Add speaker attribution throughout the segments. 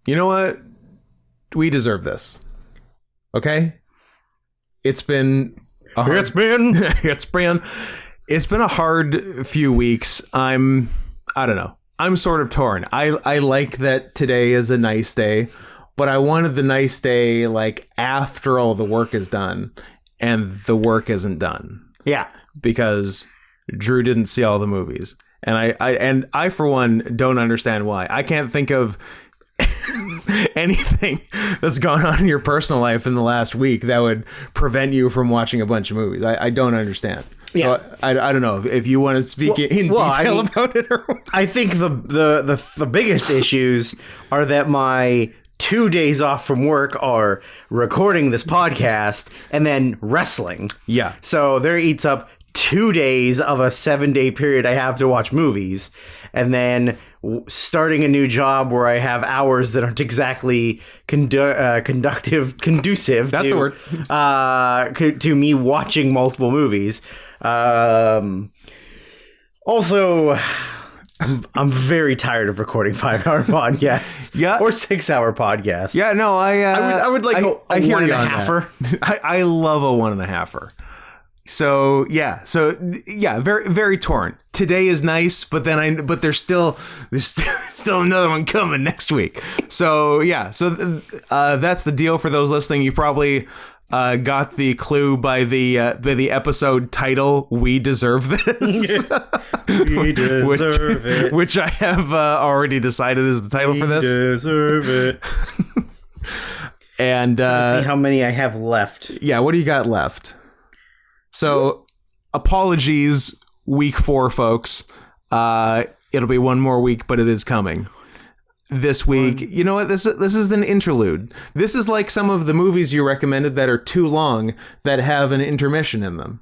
Speaker 1: You know what? We deserve this. Okay? It's been a hard few weeks. I don't know. I'm sort of torn. I like that today is a nice day, but I wanted the nice day like after all the work is done, and the work isn't done.
Speaker 2: Yeah.
Speaker 1: Because Drew didn't see all the movies. And I for one don't understand why. I can't think of anything that's gone on in your personal life in the last week that would prevent you from watching a bunch of movies. I don't understand.
Speaker 2: Yeah.
Speaker 1: So I don't know if you want to speak in detail about it. Or
Speaker 2: I think the biggest issues are that my 2 days off from work are recording this podcast and then wrestling.
Speaker 1: Yeah.
Speaker 2: So there eats up 2 days of a 7-day period I have to watch movies, and then starting a new job where I have hours that aren't exactly conducive.
Speaker 1: That's the word.
Speaker 2: To me watching multiple movies. Also, I'm very tired of recording 5-hour podcasts.
Speaker 1: Yeah.
Speaker 2: Or 6-hour podcasts.
Speaker 1: Yeah, no,
Speaker 2: I would like a 1.5-er.
Speaker 1: I love a 1.5-er. So yeah, very very torn. Today is nice, but there's still another one coming next week. So yeah, that's the deal for those listening. You probably got the clue by the episode title. We deserve this.
Speaker 2: We deserve it.
Speaker 1: Which I have already decided is the title for this.
Speaker 2: We deserve it.
Speaker 1: And
Speaker 2: let's see how many I have left.
Speaker 1: Yeah, what do you got left? So, apologies, week 4, folks. It'll be one more week, but it is coming. This week, you know what? This is an interlude. This is like some of the movies you recommended that are too long that have an intermission in them.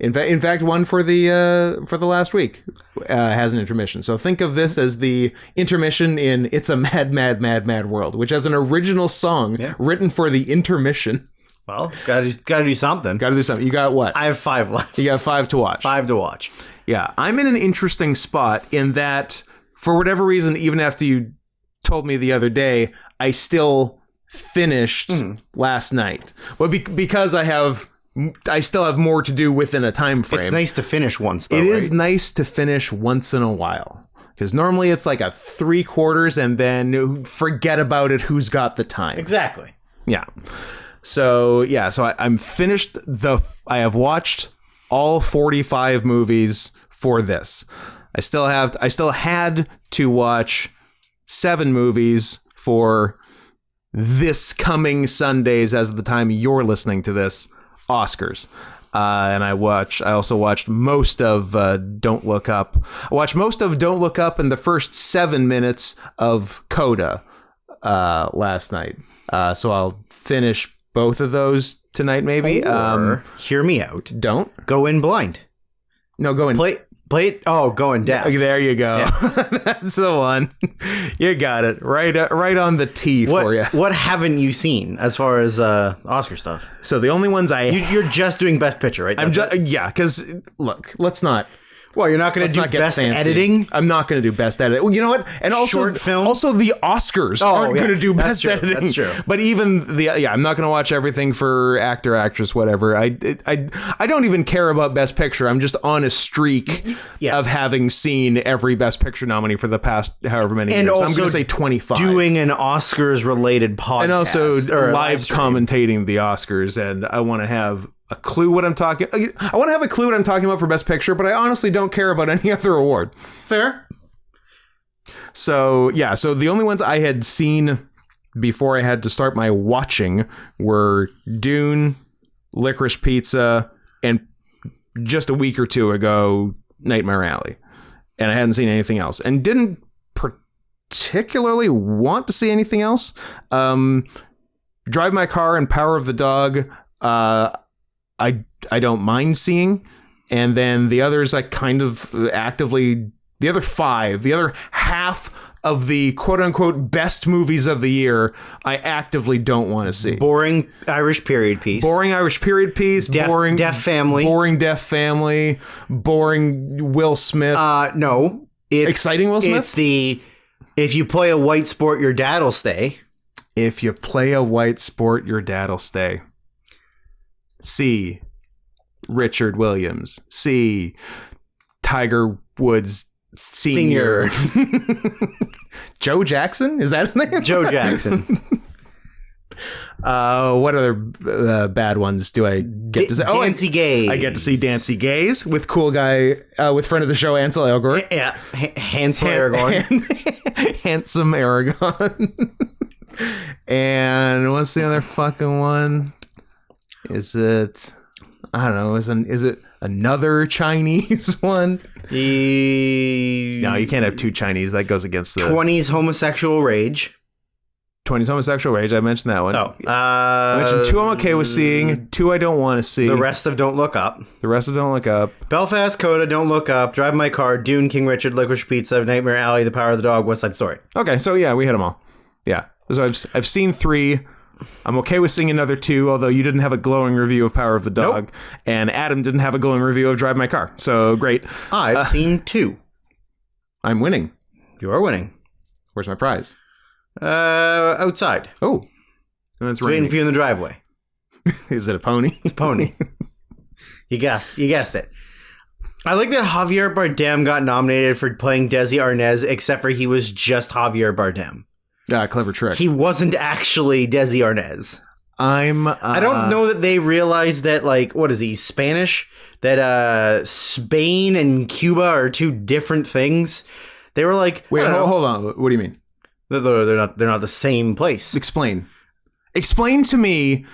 Speaker 1: In fact, one for the last week has an intermission. So think of this as the intermission in "It's a Mad, Mad, Mad, Mad World," which has an original song written for the intermission.
Speaker 2: Well, gotta do something.
Speaker 1: Gotta do something. You got what?
Speaker 2: I have 5 left.
Speaker 1: You got 5 to watch.
Speaker 2: 5 to watch.
Speaker 1: Yeah. I'm in an interesting spot in that, for whatever reason, even after you told me the other day, I still finished last night. Well, because I still have more to do within a time frame.
Speaker 2: It's nice to finish once, though,
Speaker 1: It is nice to finish once in a while. Because normally it's like a 3/4 and then forget about it, who's got the time.
Speaker 2: Exactly.
Speaker 1: Yeah. So I'm finished. I have watched all 45 movies for this. I still had to watch 7 movies for this coming Sundays, as of the time you're listening to this, Oscars. And I also watched most of Don't Look Up. I watched most of Don't Look Up in the first 7 minutes of Coda last night. So I'll finish both of those tonight, maybe.
Speaker 2: Or, hear me out.
Speaker 1: Don't
Speaker 2: go in blind.
Speaker 1: No, go in.
Speaker 2: Play. Oh, go in deaf.
Speaker 1: There you go. Yeah. That's the one. You got it right on the T for you.
Speaker 2: What haven't you seen as far as Oscar stuff?
Speaker 1: So the only ones
Speaker 2: you're just doing Best Picture, right?
Speaker 1: Because look, let's not.
Speaker 2: Well, you're not going to do best editing?
Speaker 1: I'm not going to do best editing. Well, you know what? And also,
Speaker 2: short film?
Speaker 1: Also the Oscars aren't going to do best editing.
Speaker 2: That's true. But
Speaker 1: even I'm not going to watch everything for actor, actress, whatever. I don't even care about Best Picture. I'm just on a streak of having seen every Best Picture nominee for the past however many years. I'm going to say 25.
Speaker 2: Doing an Oscars related podcast.
Speaker 1: And also live commentating the Oscars. And I want to have a clue what I'm talking. I want to have a clue what I'm talking about for Best Picture, but I honestly don't care about any other award.
Speaker 2: Fair.
Speaker 1: So the only ones I had seen before I had to start my watching were Dune, Licorice Pizza, and just a week or two ago, Nightmare Alley. And I hadn't seen anything else, and didn't particularly want to see anything else. Drive My Car and Power of the Dog. I don't mind seeing, and then the others I kind of actively, the other half of the quote unquote best movies of the year, I actively don't want to see.
Speaker 2: Boring Irish period piece.
Speaker 1: Boring
Speaker 2: Deaf Family.
Speaker 1: Boring Deaf Family. Boring Will Smith.
Speaker 2: No,
Speaker 1: exciting Will Smith.
Speaker 2: If you play a white sport, your dad'll stay.
Speaker 1: If you play a white sport, your dad'll stay. C. Richard Williams. C. Tiger Woods Senior. Joe Jackson? Is that his name?
Speaker 2: Joe Jackson.
Speaker 1: What other bad ones do I get to see?
Speaker 2: Dancy Gaze.
Speaker 1: I get to see Dancy Gaze with cool guy, with friend of the show, Ansel Elgort.
Speaker 2: Yeah, Hansel Aragorn.
Speaker 1: Handsome Aragon. And what's the other fucking one? Is it... I don't know. Is it another Chinese one? No, you can't have two Chinese. That goes against the
Speaker 2: 20s homosexual rage.
Speaker 1: 20s homosexual rage. I mentioned that one.
Speaker 2: Oh,
Speaker 1: I mentioned 2 I'm okay with seeing. 2 I don't want to see.
Speaker 2: The rest of Don't Look Up.
Speaker 1: Belfast,
Speaker 2: Coda, Don't Look Up, Drive My Car, Dune, King Richard, Licorice Pizza, Nightmare Alley, The Power of the Dog, West Side Story.
Speaker 1: Okay, so yeah, we hit them all. Yeah, so I've seen 3. I'm okay with seeing another 2, although you didn't have a glowing review of Power of the Dog,
Speaker 2: nope.
Speaker 1: And Adam didn't have a glowing review of Drive My Car. So great.
Speaker 2: I've seen 2.
Speaker 1: I'm winning.
Speaker 2: You are winning.
Speaker 1: Where's my prize?
Speaker 2: Outside.
Speaker 1: Oh,
Speaker 2: it's waiting for you in the driveway.
Speaker 1: Is it a pony?
Speaker 2: It's a pony. You guessed it. I like that Javier Bardem got nominated for playing Desi Arnaz, except for he was just Javier Bardem.
Speaker 1: Clever trick.
Speaker 2: He wasn't actually Desi Arnaz.
Speaker 1: I
Speaker 2: don't know that they realized that, like, what is he, Spanish? That Spain and Cuba are 2 different things. They were like,
Speaker 1: wait, hold on. What do you mean?
Speaker 2: They're not the same place.
Speaker 1: Explain to me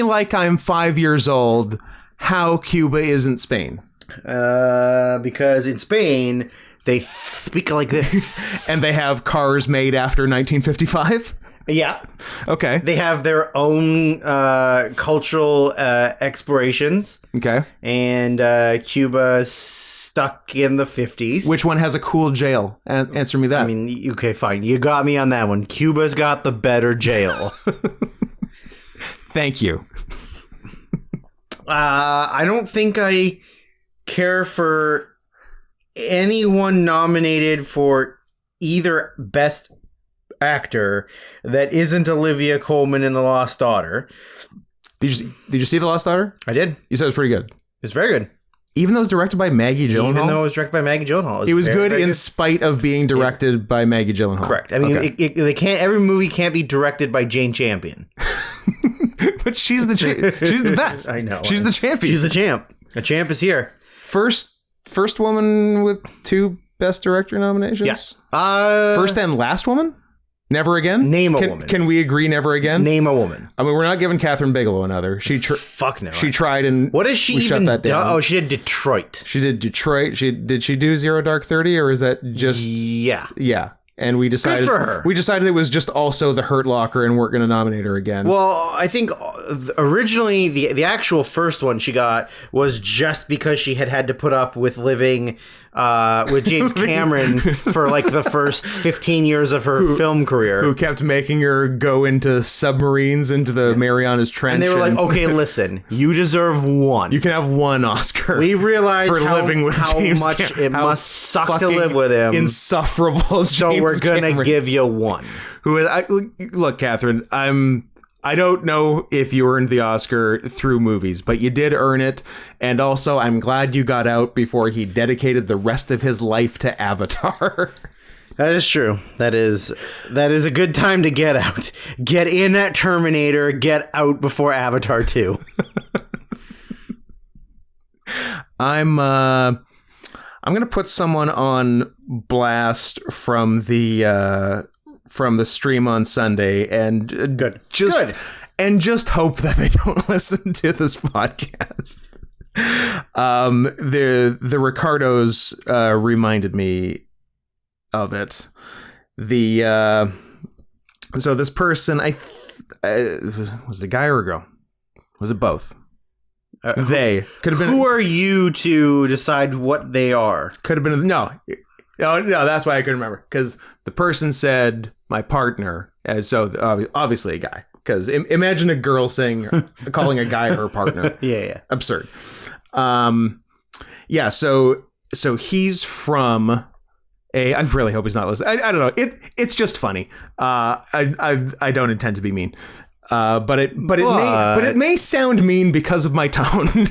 Speaker 1: like I'm 5 years old how Cuba isn't Spain.
Speaker 2: Because in Spain they speak like this.
Speaker 1: And they have cars made after 1955?
Speaker 2: Yeah.
Speaker 1: Okay.
Speaker 2: They have their own cultural explorations.
Speaker 1: Okay.
Speaker 2: And Cuba stuck in the 50s.
Speaker 1: Which one has a cool jail? Answer me that.
Speaker 2: I mean, okay, fine. You got me on that one. Cuba's got the better jail.
Speaker 1: Thank you.
Speaker 2: I don't think I care for anyone nominated for either Best Actor that isn't Olivia Colman in The Lost Daughter.
Speaker 1: Did you see The Lost Daughter?
Speaker 2: I did.
Speaker 1: You said it was pretty good.
Speaker 2: It's very good.
Speaker 1: Even though it was directed by Maggie Gyllenhaal?
Speaker 2: Even though it was directed by Maggie Gyllenhaal.
Speaker 1: It was very, good in spite of being directed by Maggie Gyllenhaal.
Speaker 2: Correct. I mean,
Speaker 1: okay.
Speaker 2: Every movie can't be directed by Jane Champion.
Speaker 1: But she's the best.
Speaker 2: I know.
Speaker 1: She's the champion.
Speaker 2: She's the champ. A champ is here.
Speaker 1: First woman with 2 Best Director nominations?
Speaker 2: Yes.
Speaker 1: First and last woman? Never again?
Speaker 2: Name a woman.
Speaker 1: Can we agree never again?
Speaker 2: Name a woman.
Speaker 1: I mean, we're not giving Catherine Bigelow another.
Speaker 2: Fuck no.
Speaker 1: She tried and
Speaker 2: what has she even
Speaker 1: shut that down.
Speaker 2: done? Oh, she did Detroit.
Speaker 1: She did Detroit. Did she do Zero Dark 30 or is that just...
Speaker 2: Yeah.
Speaker 1: Yeah. And we decided...
Speaker 2: Good for her.
Speaker 1: We decided it was just also The Hurt Locker and weren't going to nominate her again.
Speaker 2: Well, I think originally the actual first one she got was just because she had to put up with living with James Cameron for like the first 15 years of her film career.
Speaker 1: Who kept making her go into submarines into the Marianas Trench.
Speaker 2: And they were like, okay, listen, you deserve 1.
Speaker 1: You can have 1 Oscar.
Speaker 2: We realized
Speaker 1: for living with
Speaker 2: how
Speaker 1: James
Speaker 2: much it must suck to live with him.
Speaker 1: Insufferable.
Speaker 2: So
Speaker 1: James
Speaker 2: we're going to
Speaker 1: Cameron.
Speaker 2: give you 1.
Speaker 1: Look, Catherine, I don't know if you earned the Oscar through movies, but you did earn it. And also, I'm glad you got out before he dedicated the rest of his life to Avatar.
Speaker 2: That is true. That is a good time to get out. Get in at Terminator, get out before Avatar 2.
Speaker 1: I'm going to put someone on blast from the stream on Sunday and just hope that they don't listen to this podcast. The Ricardos reminded me of it. So this person, was it a guy or a girl? Was it both? They could have been.
Speaker 2: Who are you to decide what they are?
Speaker 1: Could have been no. That's why I couldn't remember, because the person said my partner, and so obviously a guy. Because imagine a girl calling a guy her partner.
Speaker 2: Yeah.
Speaker 1: Absurd. Yeah. So he's from I really hope he's not listening. I don't know. It's just funny. I don't intend to be mean. But it may sound mean because of my tone.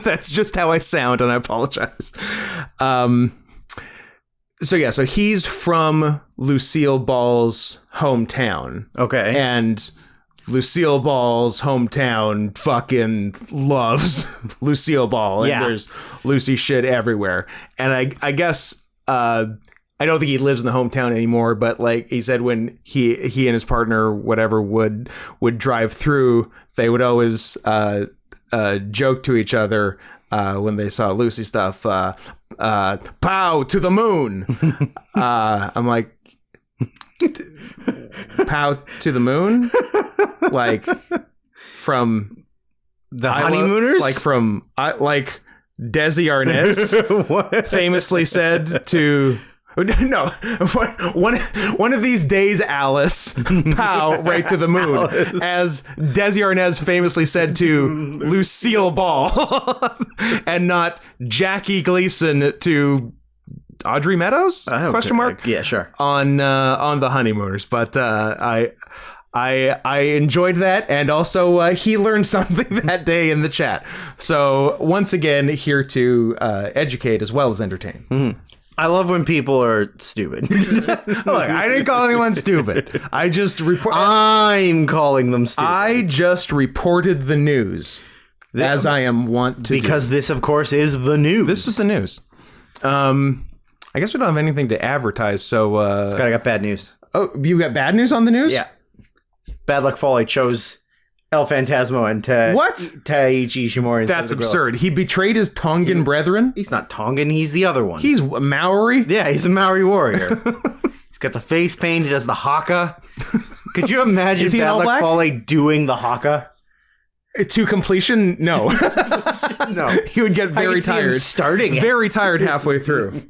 Speaker 1: That's just how I sound, and I apologize. So he's from Lucille Ball's hometown.
Speaker 2: Okay.
Speaker 1: And Lucille Ball's hometown fucking loves Lucille Ball. And there's Lucy shit everywhere. And I guess I don't think he lives in the hometown anymore, but like he said, when he and his partner, whatever, would drive through, they would always joke to each other when they saw Lucy stuff, pow to the moon. I'm like, pow to the moon? Like from
Speaker 2: the Honeymooners?
Speaker 1: Like from like Desi Arnaz famously said to... No, one of these days, Alice, pow, right to the moon, Alice. As Desi Arnaz famously said to Lucille Ball, and not Jackie Gleason to Audrey Meadows? Question mark?
Speaker 2: Yeah, sure.
Speaker 1: On the Honeymooners, but I enjoyed that, and also he learned something that day in the chat. So once again, here to educate as well as entertain.
Speaker 2: Mm-hmm. I love when people are stupid.
Speaker 1: Look, I didn't call anyone stupid. I just
Speaker 2: I'm calling them stupid.
Speaker 1: I just reported the news, as I am wont to
Speaker 2: because this, of course, is the news.
Speaker 1: This is the news. I guess we don't have anything to advertise, so...
Speaker 2: Scott, I got bad news.
Speaker 1: Oh, you got bad news on the news?
Speaker 2: Yeah. Bad Luck Foley chose El Phantasmo and Taiichi Shimori.
Speaker 1: That's absurd. He betrayed his Tongan brethren?
Speaker 2: He's not Tongan. He's the other one.
Speaker 1: He's a Maori?
Speaker 2: Yeah, he's a Maori warrior. He's got the face paint. He does the haka. Could you imagine Bad Luck Foley doing the haka?
Speaker 1: To completion? No.
Speaker 2: No.
Speaker 1: He would get very tired. Very tired halfway through.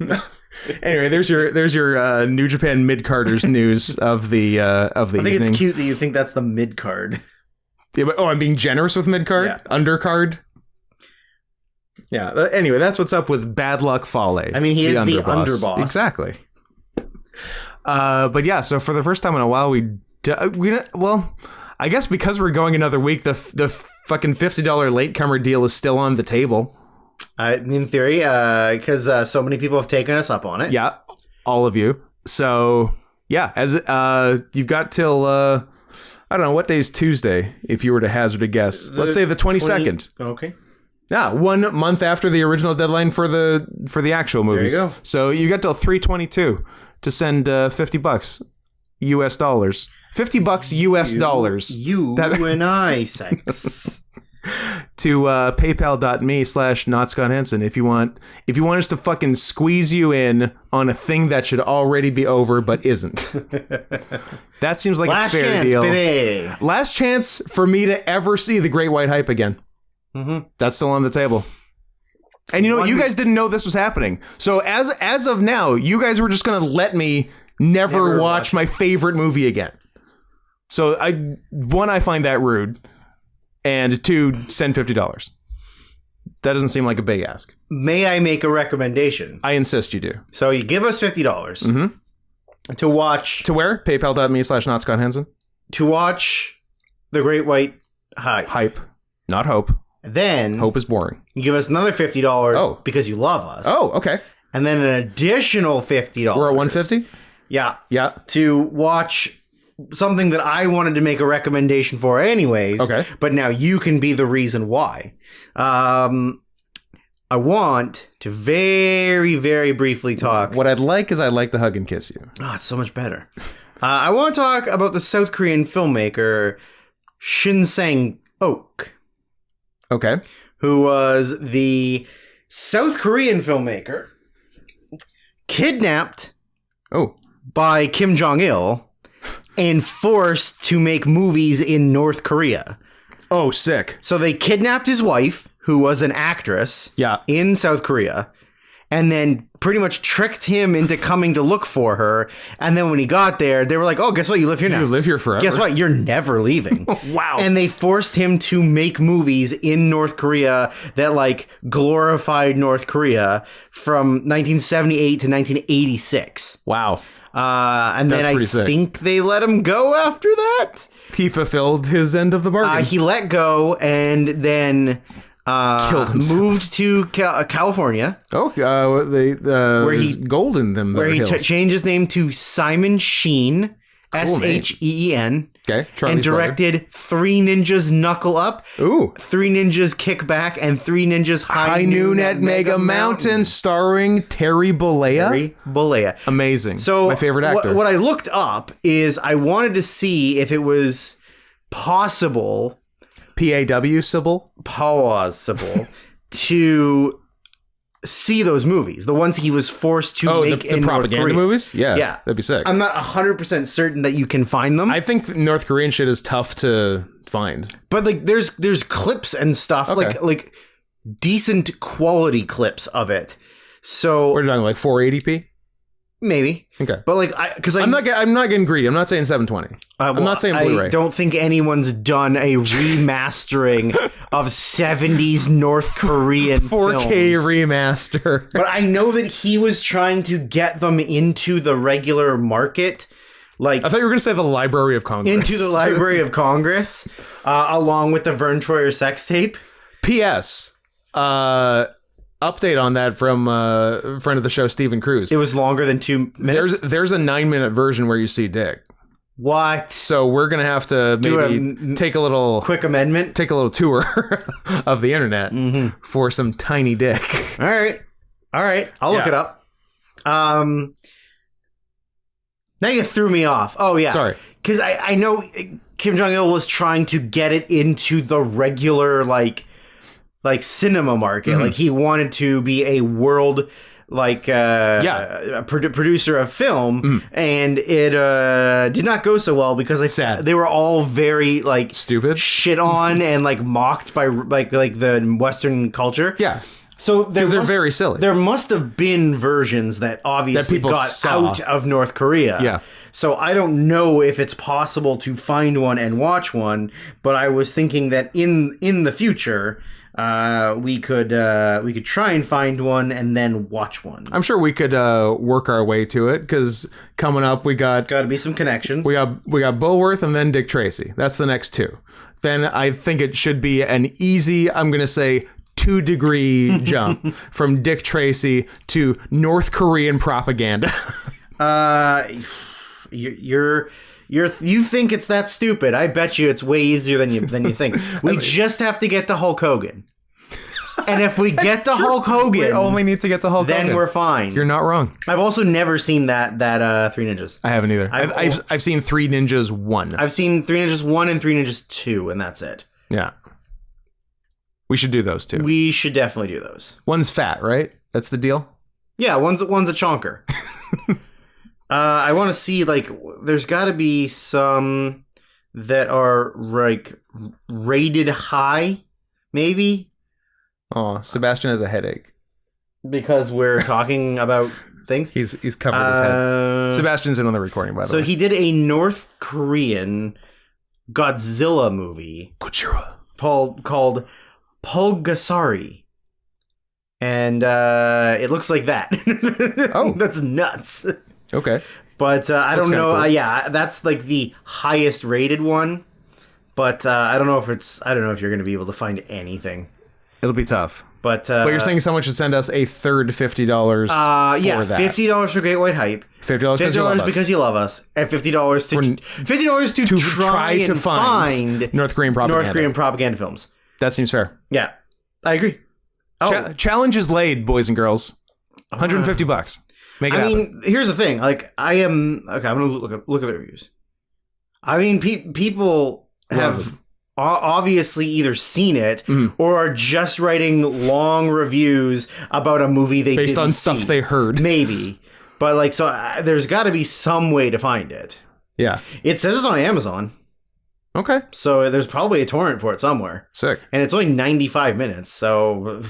Speaker 1: Anyway, there's your New Japan mid-carders news of the evening.
Speaker 2: I think it's cute that you think that's the mid-card.
Speaker 1: Yeah, but, I'm being generous with mid-card? Yeah. Undercard? Yeah. Anyway, that's what's up with Bad Luck Fale.
Speaker 2: I mean, he is the underboss.
Speaker 1: Exactly. But yeah, so for the first time in a while, I guess because we're going another week, the fucking $50 latecomer deal is still on the table.
Speaker 2: In theory, because so many people have taken us up on it.
Speaker 1: Yeah, all of you. So yeah, as you've got till I don't know, what day is Tuesday, if you were to hazard a guess. Let's say the 22nd.
Speaker 2: Okay.
Speaker 1: Yeah, 1 month after the original deadline for the actual movies.
Speaker 2: There you go.
Speaker 1: So you got till 3/22 to send $50 US dollars. $50 US dollars.
Speaker 2: You and I, sex.
Speaker 1: To paypal.me/NotScottHenson if you want us to fucking squeeze you in on a thing that should already be over but isn't. That seems like a fair deal. Baby. Last chance for me to ever see the Great White Hype again. Mm-hmm. That's still on the table. And you know, you guys didn't know this was happening. So as of now, you guys were just going to let me never watch my favorite movie again. So I find that rude. And 2, send $50. That doesn't seem like a big ask.
Speaker 2: May I make a recommendation?
Speaker 1: I insist you do.
Speaker 2: So you give us $50 to watch...
Speaker 1: To where? PayPal.me/NotScottHenson.
Speaker 2: To watch The Great White Hype.
Speaker 1: Hype. Not hope.
Speaker 2: Then...
Speaker 1: Hope is boring.
Speaker 2: You give us another $50 because you love us.
Speaker 1: Oh, okay.
Speaker 2: And then an additional $50.
Speaker 1: We're at $150?
Speaker 2: Yeah.
Speaker 1: Yeah.
Speaker 2: To watch... something that I wanted to make a recommendation for anyways.
Speaker 1: Okay.
Speaker 2: But now you can be the reason why. I want to very, very briefly talk.
Speaker 1: What I'd like is I'd like to hug and kiss you.
Speaker 2: Oh, it's so much better. I want to talk about the South Korean filmmaker Shin Sang-ok.
Speaker 1: Okay.
Speaker 2: Who was the South Korean filmmaker kidnapped by Kim Jong-il and forced to make movies in North Korea.
Speaker 1: Oh, sick.
Speaker 2: So they kidnapped his wife, who was an actress in South Korea, and then pretty much tricked him into coming to look for her. And then when he got there, they were like, oh, guess what? You live here now.
Speaker 1: You live here forever.
Speaker 2: Guess what? You're never leaving.
Speaker 1: Wow.
Speaker 2: And they forced him to make movies in North Korea that like glorified North Korea from 1978 to 1986.
Speaker 1: Wow.
Speaker 2: And
Speaker 1: That's
Speaker 2: then I
Speaker 1: pretty sick.
Speaker 2: think they let him go after that.
Speaker 1: He fulfilled his end of the bargain.
Speaker 2: He let go and then
Speaker 1: Killed himself.
Speaker 2: moved to California.
Speaker 1: Where
Speaker 2: he-
Speaker 1: gold in them.
Speaker 2: Where he
Speaker 1: hills.
Speaker 2: changed his name to Simon Sheen,
Speaker 1: Cool name.
Speaker 2: Sheen,
Speaker 1: Okay.
Speaker 2: and
Speaker 1: Charlie's
Speaker 2: directed Three Ninjas Knuckle Up,
Speaker 1: brother. Ooh.
Speaker 2: Three Ninjas Kick Back, and Three Ninjas
Speaker 1: High Noon at Mega Mountain, starring Terry Bollea.
Speaker 2: Terry Bollea.
Speaker 1: Amazing.
Speaker 2: So
Speaker 1: my favorite actor.
Speaker 2: What I looked up is I wanted to see if it was possible
Speaker 1: PAW Sybil.
Speaker 2: to see those movies, the ones he was forced to make
Speaker 1: the
Speaker 2: in North
Speaker 1: propaganda
Speaker 2: Korea.
Speaker 1: movies. Yeah,
Speaker 2: Yeah.
Speaker 1: that'd be sick.
Speaker 2: I'm not 100% certain that you can find them,
Speaker 1: I think North Korean shit is tough to find.
Speaker 2: but like there's clips and stuff,
Speaker 1: Okay.
Speaker 2: like decent quality clips of it. So
Speaker 1: We're talking like 480p.
Speaker 2: maybe,
Speaker 1: Okay.
Speaker 2: but like
Speaker 1: I'm not getting greedy. I'm not saying 720. I'm not saying Blu-ray.
Speaker 2: I don't think anyone's done a remastering of 70s North Korean
Speaker 1: 4K
Speaker 2: films.
Speaker 1: remaster.
Speaker 2: But I know that he was trying to get them into the regular market, like
Speaker 1: I thought you were going to say the Library of Congress.
Speaker 2: into the Library of Congress, along with the Vern Troyer sex tape.
Speaker 1: P.S. Update on that from a friend of the show, Stephen Cruz.
Speaker 2: It was longer than 2 minutes.
Speaker 1: There's a 9-minute version where you see dick.
Speaker 2: What?
Speaker 1: So we're gonna have to maybe take a little
Speaker 2: Quick amendment?
Speaker 1: take a little tour of the internet for some tiny dick.
Speaker 2: All right. I'll look
Speaker 1: Yeah.
Speaker 2: it up. Now you threw me off. Oh, yeah.
Speaker 1: Sorry.
Speaker 2: Because I know Kim Jong-il was trying to get it into the regular, like cinema market. Like, he wanted to be a world, producer of film. And it did not go so well because
Speaker 1: Sad.
Speaker 2: they were all very, like...
Speaker 1: Stupid.
Speaker 2: shit on and, like, mocked by, like the Western culture.
Speaker 1: Yeah.
Speaker 2: So
Speaker 1: Because they're very silly.
Speaker 2: There must have been versions that obviously
Speaker 1: people
Speaker 2: got
Speaker 1: saw.
Speaker 2: out of North Korea.
Speaker 1: Yeah.
Speaker 2: So I don't know if it's possible to find one and watch one, but I was thinking that in the future, we could try and find one and then watch one.
Speaker 1: I'm sure we could work our way to it because coming up we got
Speaker 2: Got to be some connections.
Speaker 1: we got Bulworth and then Dick Tracy. That's the next two. Then I think it should be an easy, I'm gonna say, 2-degree jump from Dick Tracy to North Korean propaganda.
Speaker 2: You think it's that stupid? I bet you it's way easier than you think. We just have to get to Hulk Hogan, and if we get to Hulk Hogan,
Speaker 1: We only need to get to Hulk
Speaker 2: then
Speaker 1: Hogan.
Speaker 2: we're fine.
Speaker 1: You're not wrong.
Speaker 2: I've also never seen that Three Ninjas.
Speaker 1: I haven't either. I've seen Three Ninjas 1.
Speaker 2: I've seen Three Ninjas 1 and Three Ninjas 2, and that's it.
Speaker 1: Yeah. We should do those two.
Speaker 2: We should definitely do those.
Speaker 1: One's fat, right? That's the deal?
Speaker 2: Yeah, one's a chonker. I want to see, like, there's got to be some that are, like, rated high, maybe?
Speaker 1: Oh, Sebastian has a headache.
Speaker 2: Because we're talking about things.
Speaker 1: He's covered his head. Sebastian's in on the recording, by the
Speaker 2: So
Speaker 1: way.
Speaker 2: he did a North Korean Godzilla movie
Speaker 1: Gojira.
Speaker 2: called Pulgasari. And it looks like that.
Speaker 1: Oh.
Speaker 2: That's nuts.
Speaker 1: Okay.
Speaker 2: But I
Speaker 1: Looks
Speaker 2: don't know.
Speaker 1: kinda cool.
Speaker 2: Yeah, that's like the highest rated one. But I don't know if you're going to be able to find anything.
Speaker 1: It'll be tough.
Speaker 2: But
Speaker 1: But you're saying someone should send us a third $50 for
Speaker 2: yeah,
Speaker 1: that.
Speaker 2: $50 for Great White Hype.
Speaker 1: $50
Speaker 2: $50
Speaker 1: because you love us.
Speaker 2: and $50 to try
Speaker 1: to
Speaker 2: and
Speaker 1: find North Korean propaganda.
Speaker 2: North Korean propaganda films.
Speaker 1: That seems fair.
Speaker 2: Yeah, I agree. Oh,
Speaker 1: Challenge is laid, boys and girls. $150. Make it
Speaker 2: I
Speaker 1: happen.
Speaker 2: mean, here's the thing. Like, I'm gonna look at the reviews. I mean, people have obviously either seen it or are just writing long reviews about a movie they
Speaker 1: based
Speaker 2: didn't
Speaker 1: on stuff
Speaker 2: see.
Speaker 1: they heard.
Speaker 2: Maybe, but like, so there's got to be some way to find it.
Speaker 1: Yeah.
Speaker 2: It says it's on Amazon.
Speaker 1: Okay.
Speaker 2: So there's probably a torrent for it somewhere.
Speaker 1: Sick.
Speaker 2: And it's only 95 minutes, so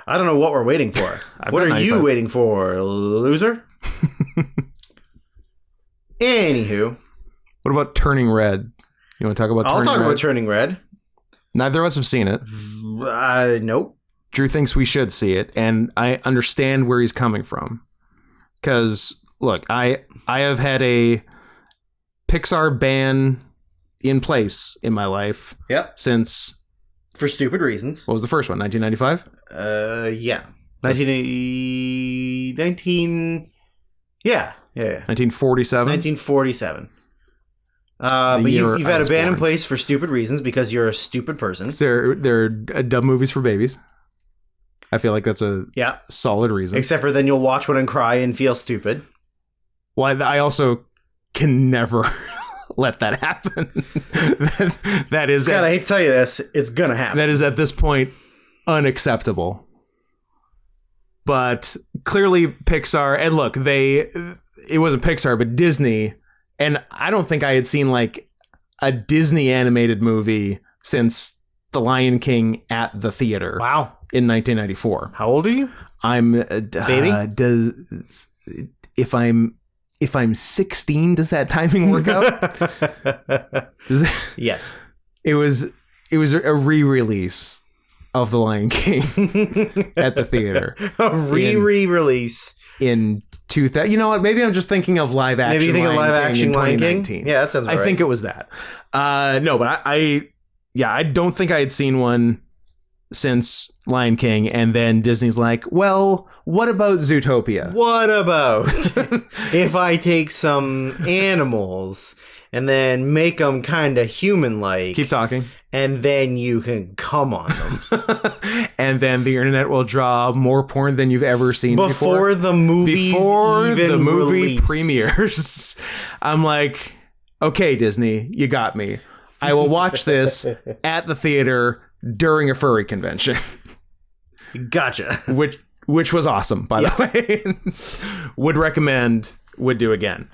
Speaker 2: I don't know what we're waiting for. What are you waiting for, loser? Anywho.
Speaker 1: What about Turning Red? You want to talk about Turning Red?
Speaker 2: I'll talk about Turning Red.
Speaker 1: Neither of us have seen it.
Speaker 2: Nope.
Speaker 1: Drew thinks we should see it, and I understand where he's coming from. Because, look, I have had a Pixar ban in place in my life.
Speaker 2: Yep.
Speaker 1: Since...
Speaker 2: For stupid reasons.
Speaker 1: What was the first one? 1995?
Speaker 2: Yeah. 19... Yeah.
Speaker 1: 1947?
Speaker 2: 1947. But you've had a ban in place for stupid reasons because you're a stupid person.
Speaker 1: They're dumb movies for babies. I feel like that's a solid reason.
Speaker 2: Except for then you'll watch one and cry and feel stupid.
Speaker 1: Well, I also can never let that happen. that is...
Speaker 2: God, I hate to tell you this. It's gonna happen.
Speaker 1: That is, at this point, unacceptable. But clearly Pixar... And look, it wasn't Pixar, but Disney... And I don't think I had seen like a Disney animated movie since The Lion King at the theater.
Speaker 2: Wow.
Speaker 1: In 1994.
Speaker 2: How old are you?
Speaker 1: I'm
Speaker 2: baby.
Speaker 1: If I'm 16, does that timing work out?
Speaker 2: Yes.
Speaker 1: It was a re-release of The Lion King at the theater.
Speaker 2: A re-release.
Speaker 1: In 2000, you know what? Maybe I'm just thinking of live action.
Speaker 2: Maybe you think of live action Lion King? Yeah, that sounds right.
Speaker 1: I think it was that. No, but I don't think I had seen one since Lion King, and then Disney's like, well, what about Zootopia?
Speaker 2: What about if I take some animals and then make them kind of human-like?
Speaker 1: Keep talking.
Speaker 2: And then you can come on them.
Speaker 1: And then the internet will draw more porn than you've ever seen before
Speaker 2: the movie
Speaker 1: premieres. I'm like, okay, Disney, you got me. I will watch this at the theater during a furry convention.
Speaker 2: Gotcha.
Speaker 1: Which was awesome, by the way. Would recommend, would do again.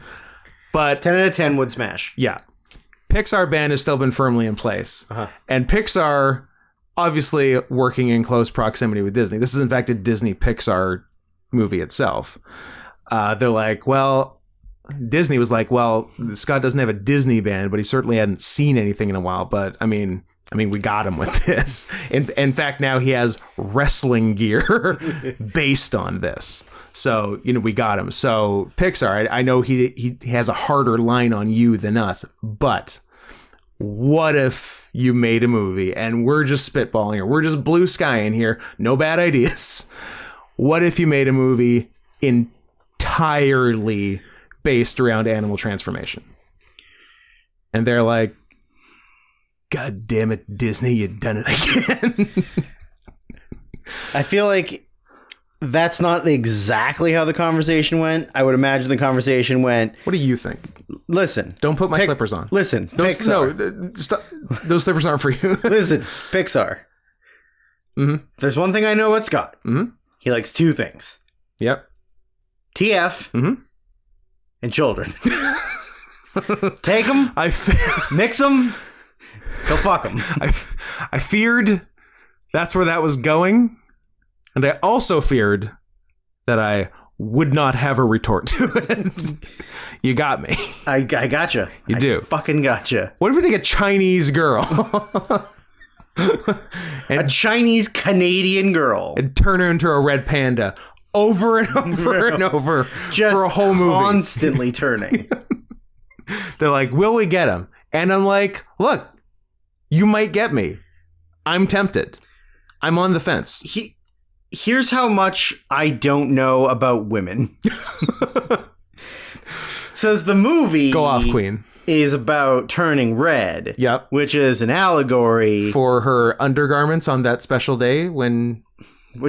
Speaker 1: But
Speaker 2: 10 out of 10 would smash.
Speaker 1: Yeah. Pixar ban has still been firmly in place. And Pixar, obviously working in close proximity with Disney. This is, in fact, a Disney-Pixar movie itself. They're like, well, Disney was like, well, Scott doesn't have a Disney ban, but he certainly hadn't seen anything in a while. But, I mean, we got him with this. In fact, now he has wrestling gear based on this. So, we got him. So Pixar, I know he has a harder line on you than us, but what if you made a movie and we're just spitballing here? We're just blue skying here. No bad ideas. What if you made a movie entirely based around animal transformation? And they're like, God damn it, Disney, you've done it again.
Speaker 2: I feel like that's not exactly how the conversation went. I would imagine the conversation went...
Speaker 1: What do you think?
Speaker 2: Listen.
Speaker 1: Don't put my slippers on.
Speaker 2: Listen, Pixar.
Speaker 1: No, stop. Those slippers aren't for you.
Speaker 2: Listen, Pixar.
Speaker 1: Mm-hmm.
Speaker 2: There's one thing I know about Scott.
Speaker 1: Mm-hmm.
Speaker 2: He likes two things.
Speaker 1: Yep.
Speaker 2: TF and children. Take them, mix them, go fuck them.
Speaker 1: I feared that's where that was going. And I also feared that I would not have a retort to it. You got me.
Speaker 2: I gotcha.
Speaker 1: You do.
Speaker 2: Fucking gotcha.
Speaker 1: What if we take a Chinese girl?
Speaker 2: A Chinese Canadian girl.
Speaker 1: And turn her into a red panda over and over and over
Speaker 2: just
Speaker 1: for a whole movie.
Speaker 2: Constantly turning.
Speaker 1: They're like, will we get him? And I'm like, look, you might get me. I'm tempted. I'm on the fence.
Speaker 2: Here's how much I don't know about women. Says the movie...
Speaker 1: Go off, Queen.
Speaker 2: ...is about turning red.
Speaker 1: Yep.
Speaker 2: Which is an allegory...
Speaker 1: For her undergarments on that special day when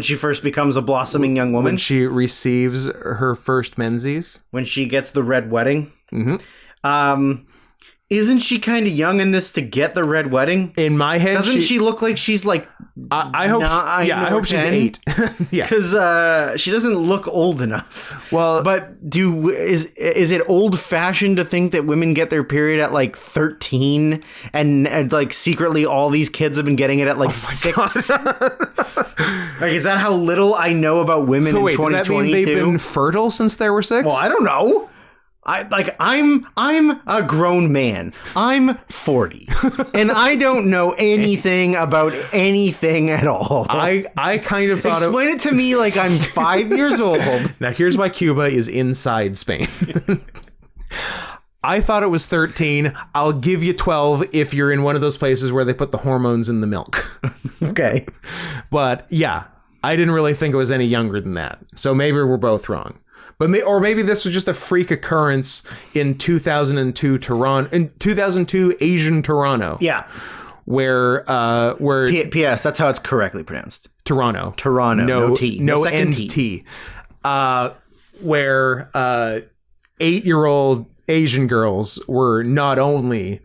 Speaker 2: she first becomes a blossoming young woman.
Speaker 1: When she receives her first menses.
Speaker 2: When she gets the red wedding.
Speaker 1: Mm-hmm.
Speaker 2: Isn't she kind of young in this to get the red wedding?
Speaker 1: In my head,
Speaker 2: Doesn't she look like she's like
Speaker 1: I hope I hope she's 8. Yeah.
Speaker 2: Because she doesn't look old enough.
Speaker 1: Well,
Speaker 2: but is it old fashioned to think that women get their period at like 13 and like secretly all these kids have been getting it at like 6? Like, is that how little I know about women in 2022?
Speaker 1: Does that mean they've been fertile since they were 6?
Speaker 2: Well, I don't know. I'm a grown man. I'm 40, and I don't know anything about anything at all.
Speaker 1: I kind of thought
Speaker 2: explain it to me like I'm 5 years old.
Speaker 1: Now here's why Cuba is inside Spain. I thought it was 13. I'll give you 12 if you're in one of those places where they put the hormones in the milk.
Speaker 2: Okay,
Speaker 1: but yeah, I didn't really think it was any younger than that. So maybe we're both wrong. But maybe this was just a freak occurrence in 2002 Toronto, in 2002 Asian Toronto.
Speaker 2: Yeah,
Speaker 1: where
Speaker 2: P.S. That's how it's correctly pronounced.
Speaker 1: Toronto.
Speaker 2: No T.
Speaker 1: No
Speaker 2: second
Speaker 1: end T. Where 8-year-old Asian girls were not only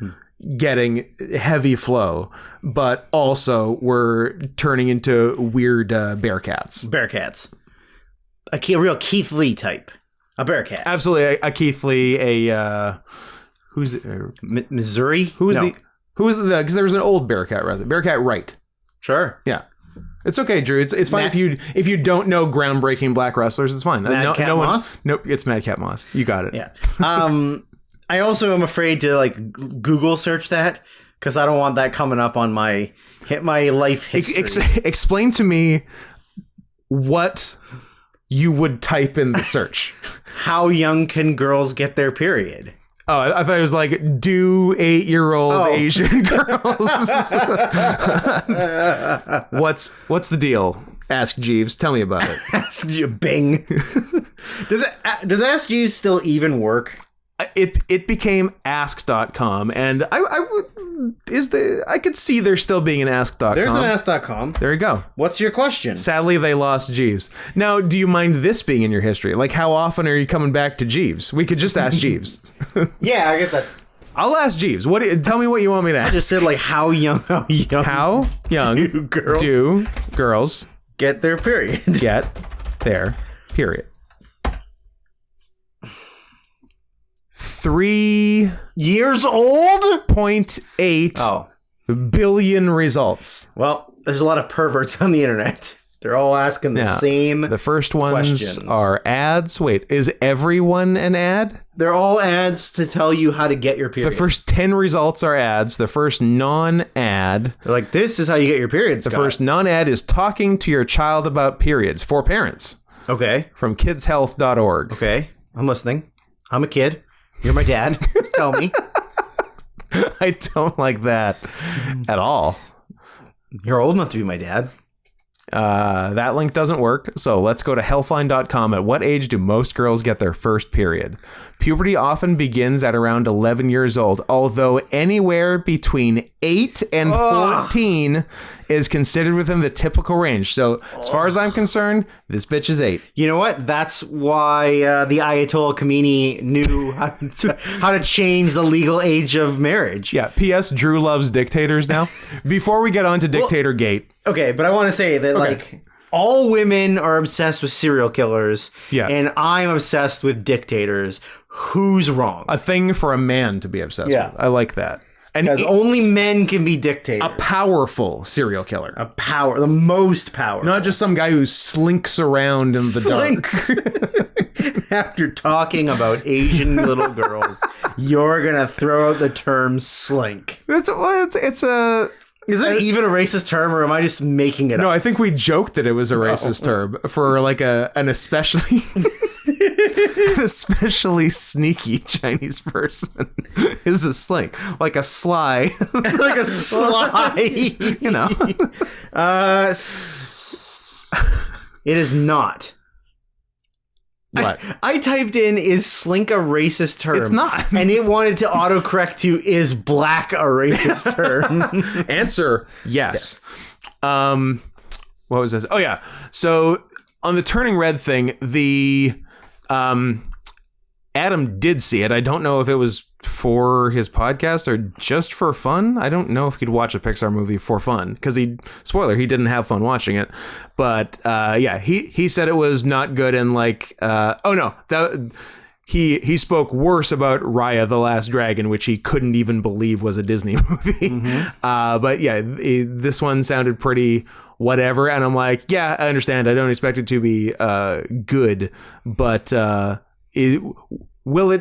Speaker 1: getting heavy flow, but also were turning into weird bearcats.
Speaker 2: A real Keith Lee type. A bearcat.
Speaker 1: Absolutely. A Keith Lee, who's it?
Speaker 2: Missouri?
Speaker 1: Who's the because there was an old bearcat wrestler. Bearcat Wright.
Speaker 2: Sure.
Speaker 1: Yeah. It's okay, Drew. It's fine if you don't know groundbreaking black wrestlers, it's fine.
Speaker 2: Madcap Moss?
Speaker 1: Nope, it's Madcap Moss. You got it.
Speaker 2: Yeah. I also am afraid to like Google search that because I don't want that coming up on my life history.
Speaker 1: Explain to me what you would type in the search.
Speaker 2: How young can girls get their period?
Speaker 1: Oh, I thought it was like, do 8-year-old Asian girls. What's the deal? Ask Jeeves. Tell me about it.
Speaker 2: Ask Bing. Does Ask Jeeves still even work?
Speaker 1: It became ask.com, and I could see there still being an ask.com.
Speaker 2: There's an ask.com.
Speaker 1: There you go.
Speaker 2: What's your question?
Speaker 1: Sadly, they lost Jeeves. Now, do you mind this being in your history? Like, how often are you coming back to Jeeves? We could just ask Jeeves.
Speaker 2: Yeah, I guess that's...
Speaker 1: I'll ask Jeeves. Tell me what you want me to ask.
Speaker 2: I just said, like, how young
Speaker 1: do girls
Speaker 2: get their period?
Speaker 1: Get their period. 3
Speaker 2: years old?
Speaker 1: 0.8 billion results.
Speaker 2: Well, there's a lot of perverts on the internet. They're all asking the same
Speaker 1: The first ones
Speaker 2: questions.
Speaker 1: Are ads. Wait, is everyone an ad?
Speaker 2: They're all ads to tell you how to get your period.
Speaker 1: The first 10 results are ads. The first non-ad.
Speaker 2: They're like, this is how you get your period, Scott.
Speaker 1: The first non-ad is talking to your child about periods for parents.
Speaker 2: Okay.
Speaker 1: From kidshealth.org.
Speaker 2: Okay. I'm listening. I'm a kid. You're my dad. Tell me.
Speaker 1: I don't like that at all.
Speaker 2: You're old enough to be my dad.
Speaker 1: That link doesn't work, so let's go to healthline.com. At what age do most girls get their first period? Puberty often begins at around 11 years old, although anywhere between 8 and 14 is considered within the typical range. So as far as I'm concerned, this bitch is 8.
Speaker 2: You know what? That's why the Ayatollah Khomeini knew how to change the legal age of marriage.
Speaker 1: Yeah. P.S. Drew loves dictators now. Befor we get on to Dictator Gate.
Speaker 2: Okay, but I want to say that like all women are obsessed with serial killers.
Speaker 1: Yeah.
Speaker 2: And I'm obsessed with dictators. Who's wrong?
Speaker 1: A thing for a man to be obsessed with. I like that. And
Speaker 2: because only men can be dictators.
Speaker 1: A powerful serial killer.
Speaker 2: The most powerful.
Speaker 1: Not just some guy who slinks around in the dark.
Speaker 2: After talking about Asian little girls, you're going to throw out the term slink.
Speaker 1: Is
Speaker 2: that even a racist term, or am I just making it up?
Speaker 1: No, I think we joked that it was a racist term for like an especially... An especially sneaky Chinese person is a slink, like a sly,
Speaker 2: like a sly,
Speaker 1: you know.
Speaker 2: It is not.
Speaker 1: What?
Speaker 2: I typed in, is slink a racist term?
Speaker 1: It's not.
Speaker 2: And it wanted to autocorrect to, is black a racist term?
Speaker 1: Answer, yes. What was this? Oh, yeah. So on the turning red thing, Adam did see it. I don't know if it was for his podcast or just for fun. I don't know if he'd watch a Pixar movie for fun because he didn't have fun watching it. But he said it was not good and like he spoke worse about Raya the Last Dragon, which he couldn't even believe was a Disney movie. But yeah, this one sounded pretty whatever, and I'm like, yeah, I understand. I don't expect it to be good, but will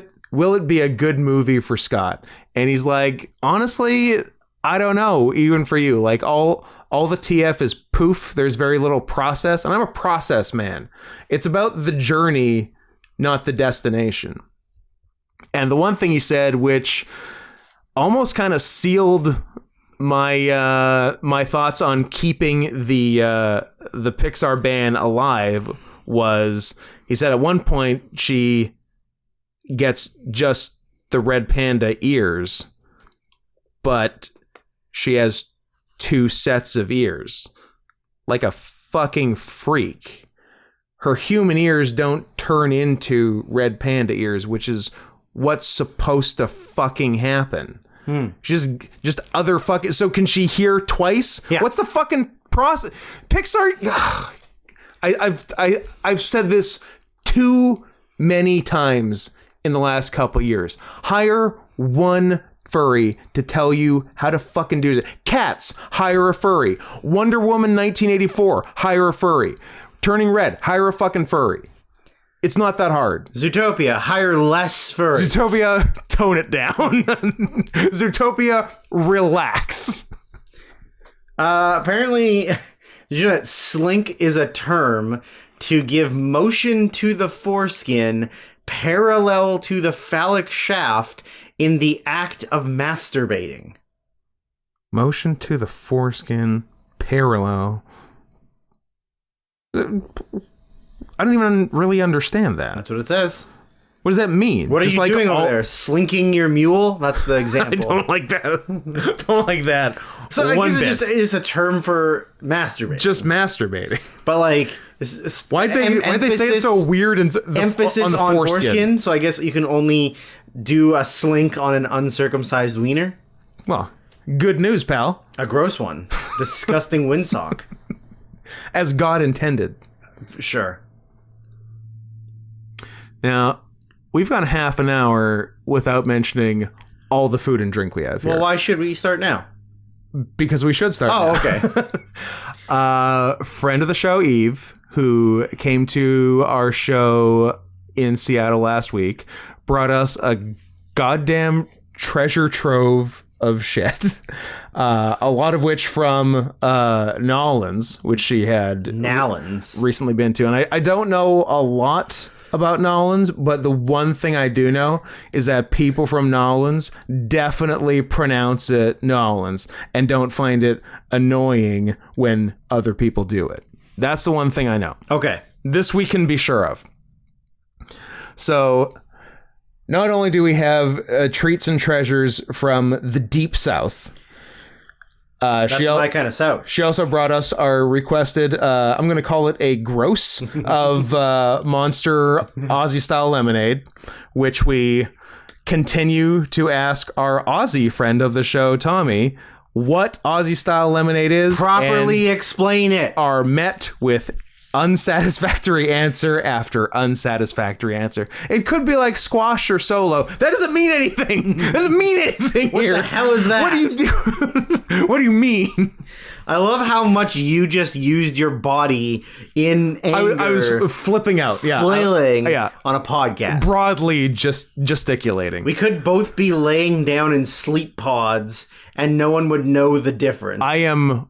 Speaker 1: it be a good movie for Scott? And he's like, honestly, I don't know. Even for you, like all the TF is poof. There's very little process, and I'm a process man. It's about the journey, not the destination. And the one thing he said, which almost kind of sealed my my thoughts on keeping the Pixar ban alive, was he said at one point she gets just the red panda ears, but she has 2 sets of ears, like a fucking freak. Her human ears don't turn into red panda ears, which is what's supposed to fucking happen. Just other fucking. So can she hear twice?
Speaker 2: Yeah.
Speaker 1: What's the fucking process? Pixar. I've said this too many times in the last couple years. Hire one furry to tell you how to fucking do it. Cats, hire a furry. Wonder Woman 1984, hire a furry. Turning Red, hire a fucking furry. It's not that hard.
Speaker 2: Zootopia, hire less furries.
Speaker 1: Zootopia, tone it down. Zootopia, relax.
Speaker 2: Apparently, did you know that slink is a term to give motion to the foreskin parallel to the phallic shaft in the act of masturbating?
Speaker 1: Motion to the foreskin parallel. I don't even really understand that.
Speaker 2: That's what it says.
Speaker 1: What does that mean?
Speaker 2: What are you doing over there? Slinking your mule? That's the example.
Speaker 1: I don't like that. Don't like that.
Speaker 2: So I guess it's a term for masturbating.
Speaker 1: Just masturbating.
Speaker 2: But like,
Speaker 1: why'd they say it so weird and
Speaker 2: emphasis on foreskin? So I guess you can only do a slink on an uncircumcised wiener.
Speaker 1: Well, good news, pal.
Speaker 2: A gross one. Disgusting windsock.
Speaker 1: As God intended.
Speaker 2: Sure.
Speaker 1: Now, we've gone half an hour without mentioning all the food and drink we have here.
Speaker 2: Well, why should we start now?
Speaker 1: Because we should start now.
Speaker 2: Okay.
Speaker 1: Friend of the show, Eve, who came to our show in Seattle last week, brought us a goddamn treasure trove of shit. A lot of which from Nolans, which she had recently been to. And I don't know a lot about Nolans, but the one thing I do know is that people from Nolans definitely pronounce it Nolans and don't find it annoying when other people do it. That's the one thing I know.
Speaker 2: Okay.
Speaker 1: This we can be sure of. So not only do we have treats and treasures from the Deep South,
Speaker 2: that's my kind of South.
Speaker 1: She also brought us our requested, I'm going to call it a gross of Monster Aussie style lemonade, which we continue to ask our Aussie friend of the show, Tommy, what Aussie style lemonade is.
Speaker 2: Properly explain it.
Speaker 1: Are met with unsatisfactory answer after unsatisfactory answer. It could be like squash or solo. That doesn't mean anything. That doesn't mean anything here.
Speaker 2: What the hell is that?
Speaker 1: What do you do? What do you mean?
Speaker 2: I love how much you just used your body in anger.
Speaker 1: I was flipping out. Yeah.
Speaker 2: Flailing on a podcast.
Speaker 1: Broadly just gesticulating.
Speaker 2: We could both be laying down in sleep pods and no one would know the difference.
Speaker 1: I am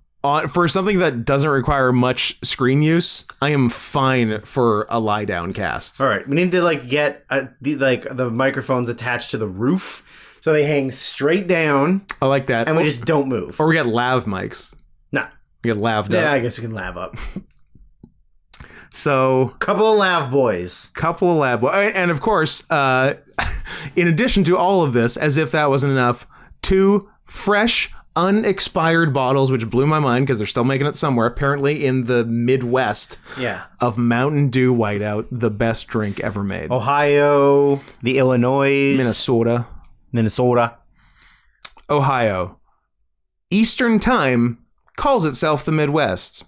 Speaker 1: for something that doesn't require much screen use, I am fine for a lie down cast.
Speaker 2: All right, we need to get the microphones attached to the roof so they hang straight down.
Speaker 1: I like that,
Speaker 2: and we just don't move.
Speaker 1: Or we get lav mics.
Speaker 2: Nah,
Speaker 1: we get laved up.
Speaker 2: Yeah, I guess we can lav up.
Speaker 1: So,
Speaker 2: couple of lav boys,
Speaker 1: and of course, in addition to all of this, as if that wasn't enough, 2 fresh, unexpired bottles, which blew my mind because they're still making it somewhere, apparently in the Midwest, of Mountain Dew Whiteout, the best drink ever made.
Speaker 2: Ohio, the Illinois,
Speaker 1: Minnesota.
Speaker 2: Minnesota.
Speaker 1: Ohio. Eastern Time calls itself the Midwest.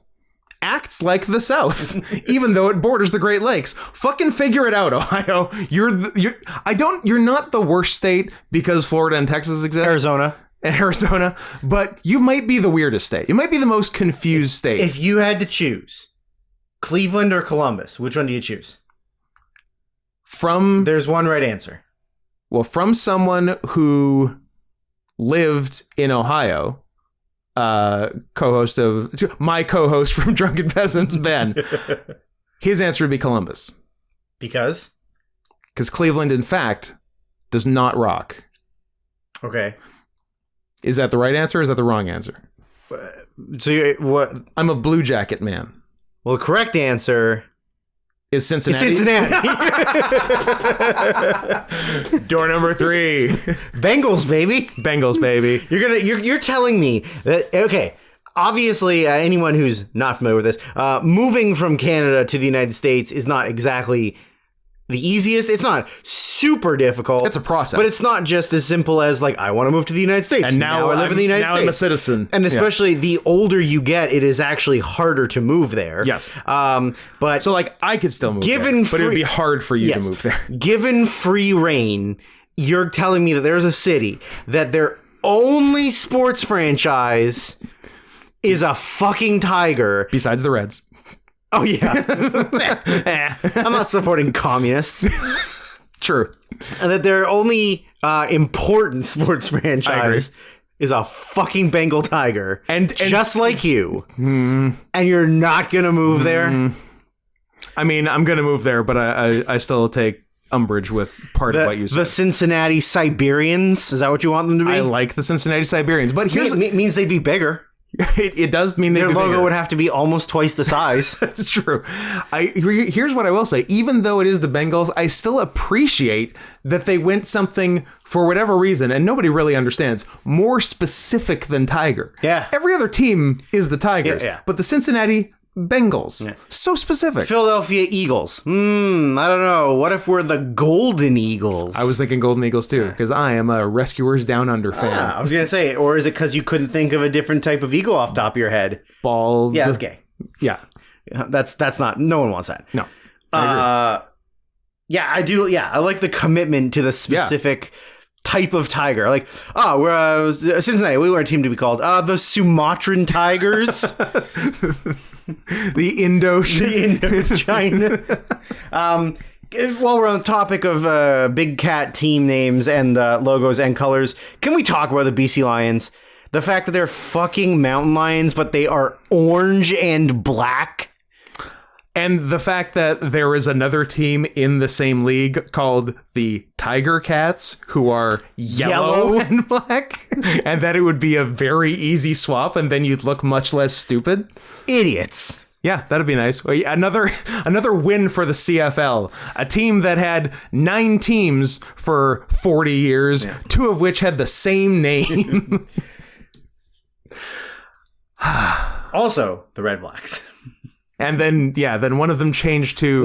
Speaker 1: Acts like the South, even though it borders the Great Lakes. Fucking figure it out, Ohio. You're not the worst state because Florida and Texas exist. Arizona, but you might be the weirdest state. You might be the most confused state.
Speaker 2: If you had to choose Cleveland or Columbus, which one do you choose? There's one right answer.
Speaker 1: Well, from someone who lived in Ohio, co-host from Drunken Peasants, Ben, his answer would be Columbus.
Speaker 2: Because
Speaker 1: Cleveland, in fact, does not rock.
Speaker 2: Okay.
Speaker 1: Is that the right answer or is that the wrong answer?
Speaker 2: So what?
Speaker 1: I'm a Blue Jacket man.
Speaker 2: Well, the correct answer
Speaker 1: is Cincinnati. Door number 3.
Speaker 2: Bengals, baby.
Speaker 1: Bengals, baby.
Speaker 2: You're telling me that, okay, obviously anyone who's not familiar with this, moving from Canada to the United States is not exactly the easiest. It's not super difficult.
Speaker 1: It's a process.
Speaker 2: But it's not just as simple as like, I want to move to the United States.
Speaker 1: And now
Speaker 2: I live in the United States.
Speaker 1: Now I'm a citizen.
Speaker 2: And especially the older you get, it is actually harder to move there.
Speaker 1: Yes.
Speaker 2: But
Speaker 1: so like I could still move there, but it would be hard for you to move there.
Speaker 2: Given free reign, you're telling me that there's a city that their only sports franchise is a fucking tiger.
Speaker 1: Besides the Reds.
Speaker 2: Oh, yeah. I'm not supporting communists.
Speaker 1: True.
Speaker 2: And that their only important sports franchise is a fucking Bengal tiger. And just like you. And you're not going to move there?
Speaker 1: I mean, I'm going to move there, but I still take umbrage with part of what you said.
Speaker 2: The Cincinnati Siberians? Is that what you want them to be?
Speaker 1: I like the Cincinnati Siberians, but here's...
Speaker 2: It means they'd be bigger.
Speaker 1: It does mean
Speaker 2: their logo would have to be almost twice the size.
Speaker 1: That's true. Here's what I will say. Even though it is the Bengals, I still appreciate that they went something, for whatever reason, and nobody really understands, more specific than Tiger.
Speaker 2: Yeah.
Speaker 1: Every other team is the Tigers.
Speaker 2: Yeah.
Speaker 1: But the Cincinnati Bengals. Yeah. So specific.
Speaker 2: Philadelphia Eagles. I don't know. What if we're the Golden Eagles?
Speaker 1: I was thinking Golden Eagles too, because I am a Rescuers Down Under fan.
Speaker 2: I was going to say, or is it because you couldn't think of a different type of eagle off the top of your head?
Speaker 1: Bald.
Speaker 2: Yeah, that's gay.
Speaker 1: Yeah.
Speaker 2: That's not, no one wants that.
Speaker 1: No.
Speaker 2: Yeah, I do. Yeah, I like the commitment to the specific type of tiger. Like, we're Cincinnati. We want our team to be called the Sumatran Tigers.
Speaker 1: The
Speaker 2: Indochina. While we're on the topic of big cat team names and logos and colors, can we talk about the BC Lions? The fact that they're fucking mountain lions, but they are orange and black.
Speaker 1: And the fact that there is another team in the same league called the Tiger Cats, who are yellow and black, and that it would be a very easy swap, and then you'd look much less stupid.
Speaker 2: Idiots.
Speaker 1: Yeah, that'd be nice. Another win for the CFL, a team that had 9 teams for 40 years, 2 of which had the same name.
Speaker 2: Also, the Red Blacks.
Speaker 1: And then one of them changed to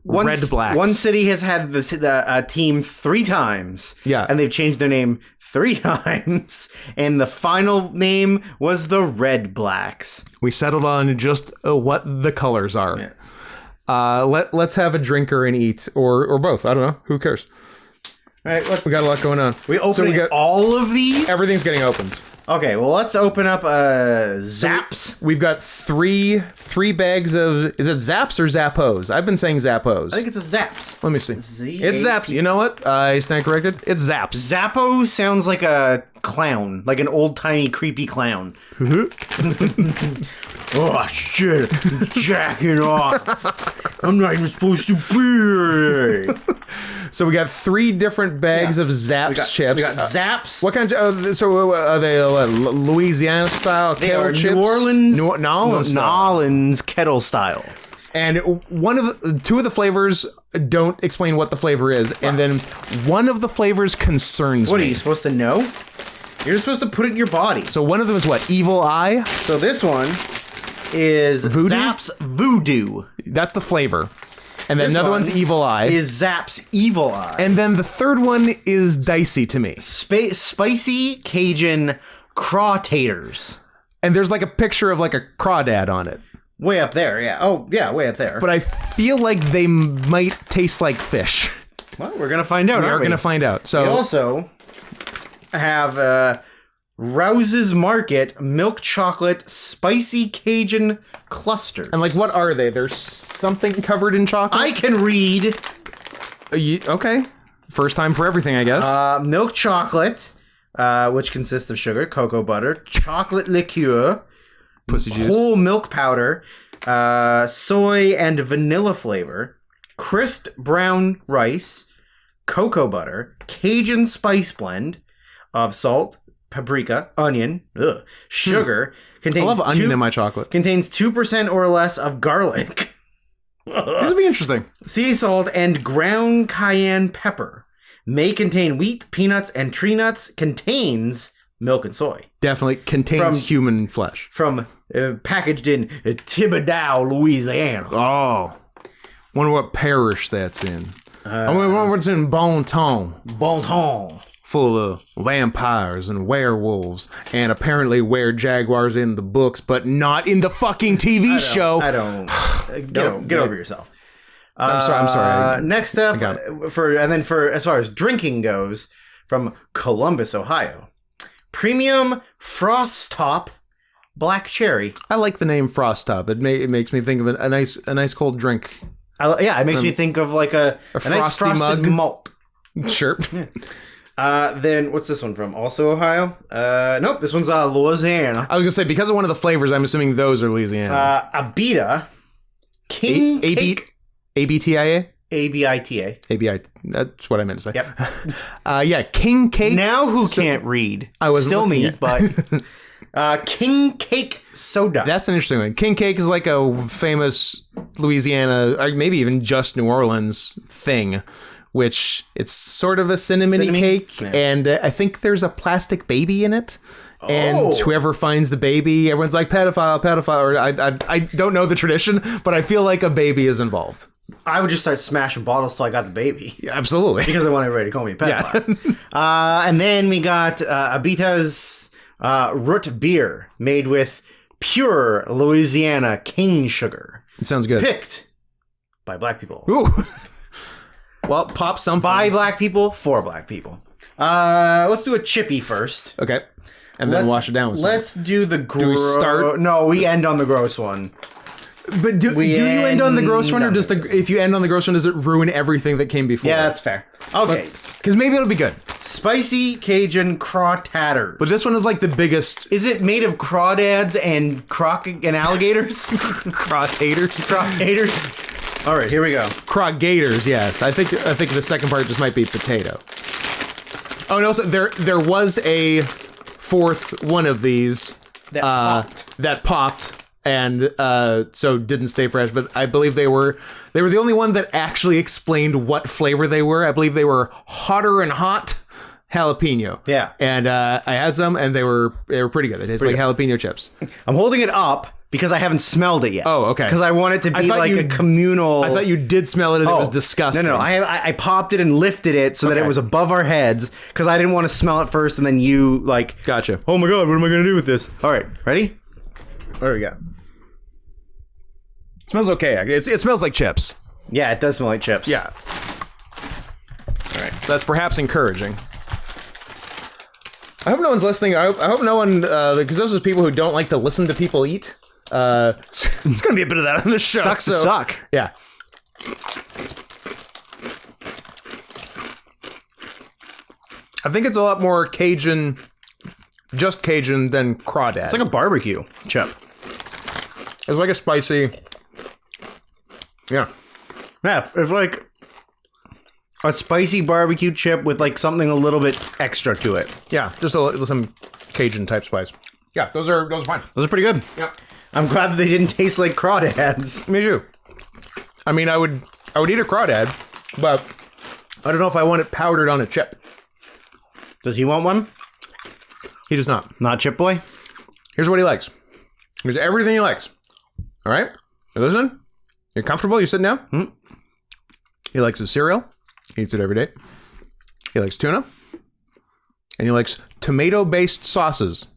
Speaker 1: Red Blacks.
Speaker 2: One city has had the team 3 times.
Speaker 1: Yeah.
Speaker 2: And they've changed their name 3 times. And the final name was the Red Blacks.
Speaker 1: We settled on just what the colors are. Yeah. Let's have a drink or an eat or both. I don't know. Who cares?
Speaker 2: All right,
Speaker 1: we got a lot going on.
Speaker 2: We opening all of these?
Speaker 1: Everything's getting opened.
Speaker 2: Okay, well, let's open up Zaps.
Speaker 1: So we've got three bags of... Is it Zaps or Zappos? I've been saying Zappos.
Speaker 2: I think it's a Zaps.
Speaker 1: Let me see. It's Zaps. You know what? I stand corrected. It's Zaps.
Speaker 2: Zappo sounds like a clown. Like an old-timey, creepy clown. Oh, shit. Jacking off. I'm not even supposed to be.
Speaker 1: So we got 3 different bags of Zaps chips.
Speaker 2: We got Zaps.
Speaker 1: What kind of... So are they Louisiana style kettle chips?
Speaker 2: New Orleans.
Speaker 1: New
Speaker 2: Orleans kettle style.
Speaker 1: And 2 of the flavors don't explain what the flavor is. And then one of the flavors concerns me.
Speaker 2: What, are you supposed to know? You're supposed to put it in your body.
Speaker 1: So one of them is what? Evil Eye?
Speaker 2: So this one is
Speaker 1: Voodoo?
Speaker 2: Zaps Voodoo.
Speaker 1: That's the flavor. And then another one's Evil Eye.
Speaker 2: Is Zap's Evil Eye.
Speaker 1: And then the third one is dicey to me.
Speaker 2: Spicy Cajun Crawtators.
Speaker 1: And there's like a picture of like a crawdad on it.
Speaker 2: Way up there, yeah. Oh, yeah, way up there.
Speaker 1: But I feel like they might taste like fish.
Speaker 2: Well, we're going to find out,
Speaker 1: We are going to find out. So
Speaker 2: we also have Rouse's Market Milk Chocolate Spicy Cajun Clusters.
Speaker 1: and like, what are they? There's something covered in chocolate?
Speaker 2: I can read.
Speaker 1: Okay. First time for everything, I guess.
Speaker 2: Milk chocolate, which consists of sugar, cocoa butter, chocolate liqueur,
Speaker 1: Pussy juice.
Speaker 2: whole milk powder, soy and vanilla flavor, crisp brown rice, cocoa butter, Cajun spice blend of salt, paprika, onion, sugar.
Speaker 1: I love onion in my chocolate.
Speaker 2: Contains 2% or less of garlic.
Speaker 1: This would be interesting.
Speaker 2: Sea salt and ground cayenne pepper. May contain wheat, peanuts, and tree nuts. Contains milk and soy.
Speaker 1: Definitely contains
Speaker 2: From-
Speaker 1: human flesh.
Speaker 2: From packaged in Thibodaux, Louisiana.
Speaker 1: Oh. Wonder what parish that's in. I wonder what's in Bon Ton.
Speaker 2: Bon ton.
Speaker 1: Full of vampires and werewolves, and apparently were-jaguars in the books, but not in the fucking TV show.
Speaker 2: I don't. Get over yourself.
Speaker 1: I'm sorry.
Speaker 2: Next up,
Speaker 1: got
Speaker 2: for as far as drinking goes, from Columbus, Ohio, Premium Frost Top Black Cherry.
Speaker 1: I like the name Frost Top. It makes me think of a nice cold drink.
Speaker 2: It makes me think of like a nice
Speaker 1: frosty
Speaker 2: frosted
Speaker 1: mug.
Speaker 2: malt.
Speaker 1: Sure.
Speaker 2: Then what's this one from? Also Ohio? Nope, this one's Louisiana.
Speaker 1: I was gonna say, because of one of the flavors, I'm assuming those are Louisiana.
Speaker 2: Abita King Cake
Speaker 1: ABTIA?
Speaker 2: ABITA.
Speaker 1: ABI. That's what I meant to say.
Speaker 2: Yep.
Speaker 1: Yeah, King Cake.
Speaker 2: Now who can't read?
Speaker 1: I was
Speaker 2: still me,
Speaker 1: at.
Speaker 2: but King Cake Soda.
Speaker 1: That's an interesting one. King Cake is like a famous Louisiana, or maybe even just New Orleans thing, which it's sort of a cinnamon cake,
Speaker 2: Yeah.
Speaker 1: and I think there's a plastic baby in it. And whoever finds the baby, everyone's like, pedophile, or I don't know the tradition, but I feel like a baby is involved.
Speaker 2: I would just start smashing bottles till I got the baby.
Speaker 1: Yeah, absolutely.
Speaker 2: Because I want everybody to call me a pedophile. And then we got Abita's root beer made with pure Louisiana cane sugar.
Speaker 1: It sounds good.
Speaker 2: Picked by black people.
Speaker 1: Ooh. Well, pop something.
Speaker 2: By black people, for black people. Let's do a chippy first.
Speaker 1: Okay. And then wash it down with something.
Speaker 2: Let's do the gross.
Speaker 1: Do we start?
Speaker 2: No, we end on the gross one.
Speaker 1: But do you end on the gross one, or does if you end on the gross one, does it ruin everything that came before?
Speaker 2: Yeah, that's fair. Okay.
Speaker 1: Because maybe it'll be good.
Speaker 2: Spicy Cajun Crawtators.
Speaker 1: But this one is like the biggest.
Speaker 2: Is it made of crawdads and alligators?
Speaker 1: Crawtators.
Speaker 2: Crawtators. All right, here we go.
Speaker 1: Crawgators, yes. I think the second part just might be potato. Oh no, so there was a fourth one of these that popped and so didn't stay fresh, but I believe they were the only one that actually explained what flavor they were. I believe they were hotter and hot jalapeno.
Speaker 2: Yeah.
Speaker 1: And I had some and they were pretty good. They taste like jalapeno chips.
Speaker 2: I'm holding it up because I haven't smelled it yet.
Speaker 1: Oh, okay.
Speaker 2: Because I want it to be like a communal.
Speaker 1: I thought you did smell it and it was disgusting.
Speaker 2: No. I popped it and lifted it so that it was above our heads because I didn't want to smell it first and then you like.
Speaker 1: Gotcha.
Speaker 2: Oh my god, what am I gonna do with this? All right, ready?
Speaker 1: There we go. It smells okay. It smells like chips.
Speaker 2: Yeah, it does smell like chips.
Speaker 1: Yeah. All right. That's perhaps encouraging. I hope no one's listening. I hope no one, because those are people who don't like to listen to people eat. It's going to be a bit of that on the show.
Speaker 2: Sucks to suck.
Speaker 1: Yeah. I think it's a lot more Cajun, just Cajun than crawdad.
Speaker 2: It's like a barbecue chip.
Speaker 1: It's like a spicy. Yeah.
Speaker 2: Yeah, it's like a spicy barbecue chip with like something a little bit extra to it.
Speaker 1: Yeah, just some Cajun type spice. Yeah, those are fine.
Speaker 2: Those are pretty good.
Speaker 1: Yeah.
Speaker 2: I'm glad that they didn't taste like crawdads.
Speaker 1: Me too. I mean, I would eat a crawdad, but I don't know if I want it powdered on a chip.
Speaker 2: Does he want one?
Speaker 1: He does not.
Speaker 2: Not Chip Boy?
Speaker 1: Here's what he likes. Here's everything he likes. All right? You listening? You're comfortable? You sitting down? He likes his cereal. He eats it every day. He likes tuna. And he likes tomato-based sauces.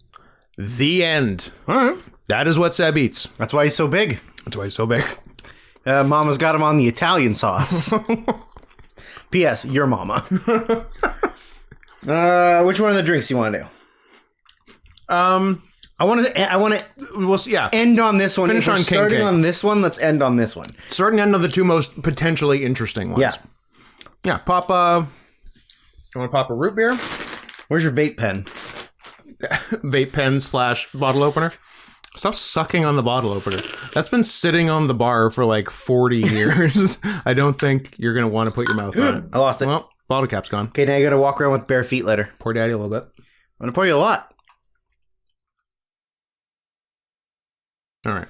Speaker 1: The end.
Speaker 2: All right.
Speaker 1: That is what Seb eats.
Speaker 2: That's why he's so big.
Speaker 1: That's why he's so big.
Speaker 2: Mama's got him on the Italian sauce. P.S. Your mama. Which one of the drinks do you want to do? I want to.
Speaker 1: We'll see, yeah.
Speaker 2: End on this one.
Speaker 1: Finish on King
Speaker 2: starting
Speaker 1: Cake.
Speaker 2: on this one. Let's end on this one.
Speaker 1: Starting on the two most potentially interesting ones.
Speaker 2: Yeah.
Speaker 1: Yeah. Pop. You want to pop a root beer?
Speaker 2: Where's your vape pen?
Speaker 1: Vape pen / bottle opener. Stop sucking on the bottle opener. That's been sitting on the bar for like 40 years. I don't think you're going to want to put your mouth on it.
Speaker 2: I lost it.
Speaker 1: Well, bottle cap's gone.
Speaker 2: Okay, now you got to walk around with bare feet later.
Speaker 1: Pour daddy a little bit.
Speaker 2: I'm going to pour you a lot.
Speaker 1: All right.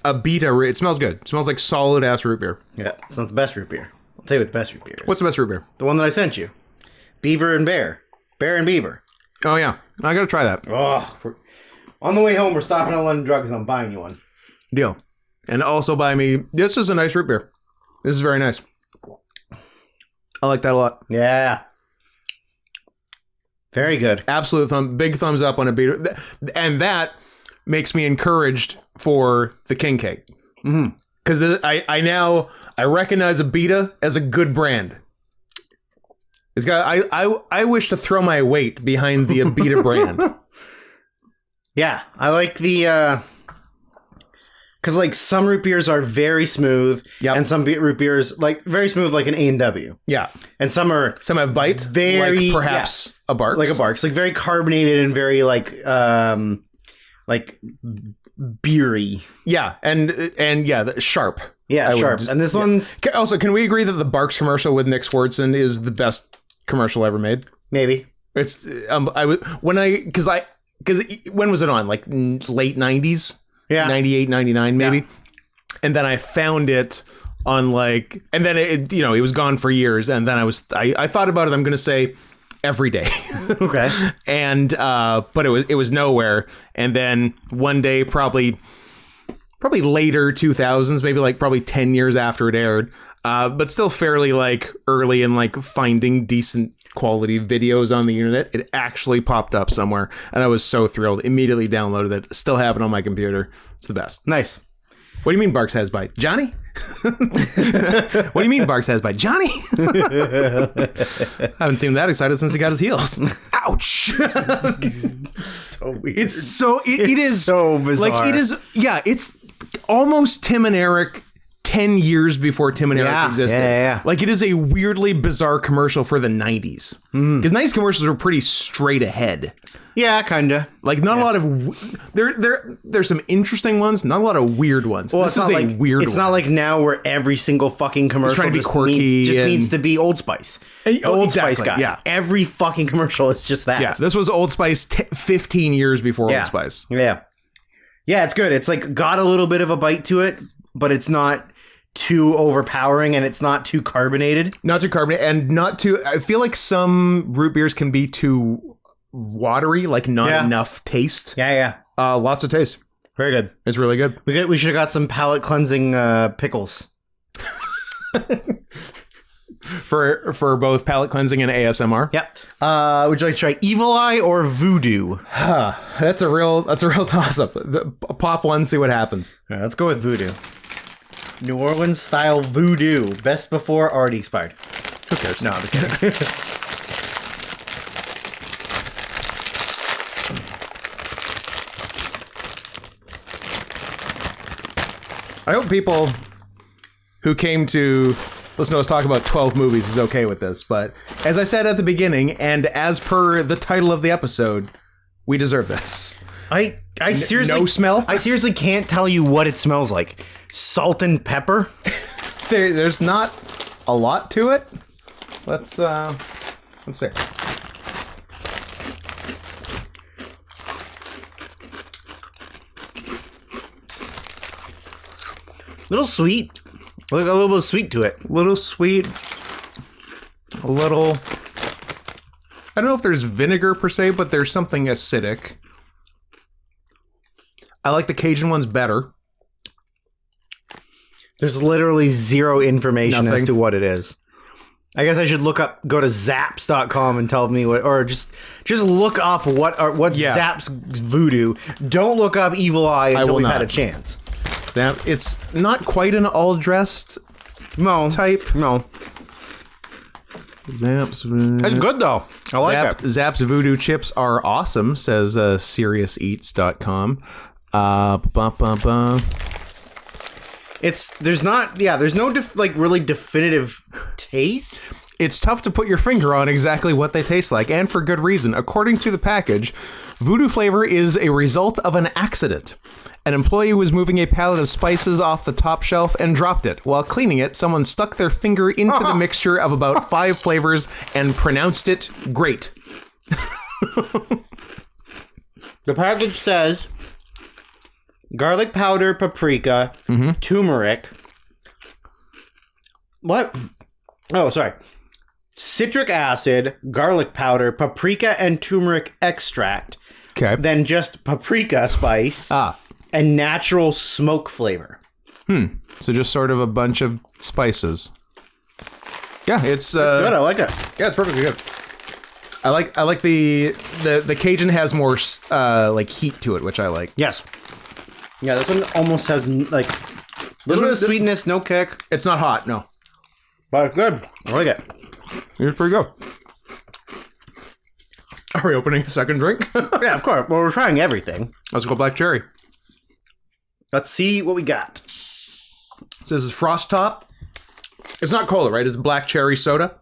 Speaker 1: A Beta. It smells good. It smells like solid ass root beer.
Speaker 2: Yeah, it's not the best root beer. I'll tell you what the best root beer is.
Speaker 1: What's the best root beer?
Speaker 2: The one that I sent you. Beaver and Bear. Bear and Beaver.
Speaker 1: Oh, yeah. I got to try that.
Speaker 2: Oh, on the way home, we're stopping at London Drugs and I'm buying you one.
Speaker 1: Deal. And also buy me. This is a nice root beer. This is very nice. I like that a lot.
Speaker 2: Yeah. Very good.
Speaker 1: Absolute big thumbs up on a Beta. And that makes me encouraged for the King Cake. Because I recognize a Beta as a good brand. It's got. I wish to throw my weight behind the Abita brand.
Speaker 2: Yeah, I like the because like some root beers are very smooth, and some root beers like very smooth, like an A&W.
Speaker 1: Yeah,
Speaker 2: and some
Speaker 1: have bite,
Speaker 2: very
Speaker 1: like perhaps a Barks,
Speaker 2: like a Barks, like very carbonated and very like beery.
Speaker 1: Yeah, and yeah, sharp.
Speaker 2: Yeah, sharp. And this one's
Speaker 1: also. Can we agree that the Barks commercial with Nick Swardson is the best commercial ever made?
Speaker 2: Maybe.
Speaker 1: It's when was it on? Like late 90s? Yeah. 98, 99 maybe. Yeah. And then I found it on like, and then it was gone for years. And then I thought about it. I'm going to say every day.
Speaker 2: Okay.
Speaker 1: And, but it was nowhere. And then one day, probably later 2000s, maybe like probably 10 years after it aired, but still fairly like early in like finding decent quality videos on the internet, it actually popped up somewhere, and I was so thrilled. Immediately downloaded it. Still have it on my computer. It's the best.
Speaker 2: Nice.
Speaker 1: What do you mean Barks has bite? Johnny? What do you mean Barks has bite? Johnny? I haven't seen him that excited since he got his heels. Ouch.
Speaker 2: So weird.
Speaker 1: It is
Speaker 2: so bizarre.
Speaker 1: Like it is, yeah, it's almost Tim and Eric 10 years before Tim and Eric existed.
Speaker 2: Yeah.
Speaker 1: Like it is a weirdly bizarre commercial for the 90s. Because 90s commercials were pretty straight ahead.
Speaker 2: Yeah, kinda.
Speaker 1: Like not a lot of there's some interesting ones, not a lot of weird ones.
Speaker 2: Well,
Speaker 1: this is a weird one.
Speaker 2: It's not like now where every single fucking commercial
Speaker 1: trying to be quirky
Speaker 2: needs to be Old Spice. Old Spice guy.
Speaker 1: Yeah.
Speaker 2: Every fucking commercial is just that.
Speaker 1: Yeah, this was Old Spice 15 years before Old Spice.
Speaker 2: Yeah. Yeah, it's good. It's like got a little bit of a bite to it, but it's not too overpowering and it's not too carbonated.
Speaker 1: Not too carbonated and not too, I feel like some root beers can be too watery, like not enough taste.
Speaker 2: Yeah.
Speaker 1: Lots of taste.
Speaker 2: Very good.
Speaker 1: It's really good.
Speaker 2: We should have got some palate cleansing pickles.
Speaker 1: For both palate cleansing and ASMR.
Speaker 2: Yep. Would you like to try Evil Eye or Voodoo?
Speaker 1: That's a real toss up. Pop one, see what happens.
Speaker 2: All right, let's go with Voodoo. New Orleans style Voodoo. Best before, already expired.
Speaker 1: Who cares?
Speaker 2: No, I'm just kidding.
Speaker 1: I hope people who came to listen to us talk about 12 movies is okay with this, but as I said at the beginning, and as per the title of the episode, we deserve this.
Speaker 2: I seriously
Speaker 1: no smell.
Speaker 2: I seriously can't tell you what it smells like. Salt and pepper.
Speaker 1: There's not a lot to it. Let's see.
Speaker 2: Little sweet. Like a little bit of sweet to it.
Speaker 1: Little sweet. A little. I don't know if there's vinegar per se, but there's something acidic. I like the Cajun ones better.
Speaker 2: There's literally zero information as
Speaker 1: Nothing.
Speaker 2: to what it is. I guess I should go to zaps.com and tell me what, or just look up what's Zaps voodoo. Don't look up Evil Eye until we've had a chance.
Speaker 1: It's not quite an all-dressed type.
Speaker 2: No.
Speaker 1: Zaps.
Speaker 2: That's good, though. I like that.
Speaker 1: Zaps voodoo chips are awesome, says SeriousEats.com.
Speaker 2: There's no really definitive taste.
Speaker 1: It's tough to put your finger on exactly what they taste like, and for good reason. According to the package, voodoo flavor is a result of an accident. An employee was moving a pallet of spices off the top shelf and dropped it. While cleaning it, someone stuck their finger into the mixture of about 5 flavors and pronounced it great.
Speaker 2: The package says garlic powder, paprika, turmeric. What? Oh, sorry. Citric acid, garlic powder, paprika, and turmeric extract.
Speaker 1: Okay.
Speaker 2: Then just paprika spice. And natural smoke flavor.
Speaker 1: So just sort of a bunch of spices. Yeah, it's
Speaker 2: good. I like it.
Speaker 1: Yeah, it's perfectly good. I like the Cajun has more like heat to it, which I like.
Speaker 2: Yes. Yeah, this one almost has like a little bit of sweetness, no kick.
Speaker 1: It's not hot, no.
Speaker 2: But it's good. I like it.
Speaker 1: It's pretty good. Are we opening a second drink?
Speaker 2: Yeah, of course. Well, we're trying everything.
Speaker 1: Let's go black cherry.
Speaker 2: Let's see what we got.
Speaker 1: So this is Frost Top. It's not cola, right? It's black cherry soda.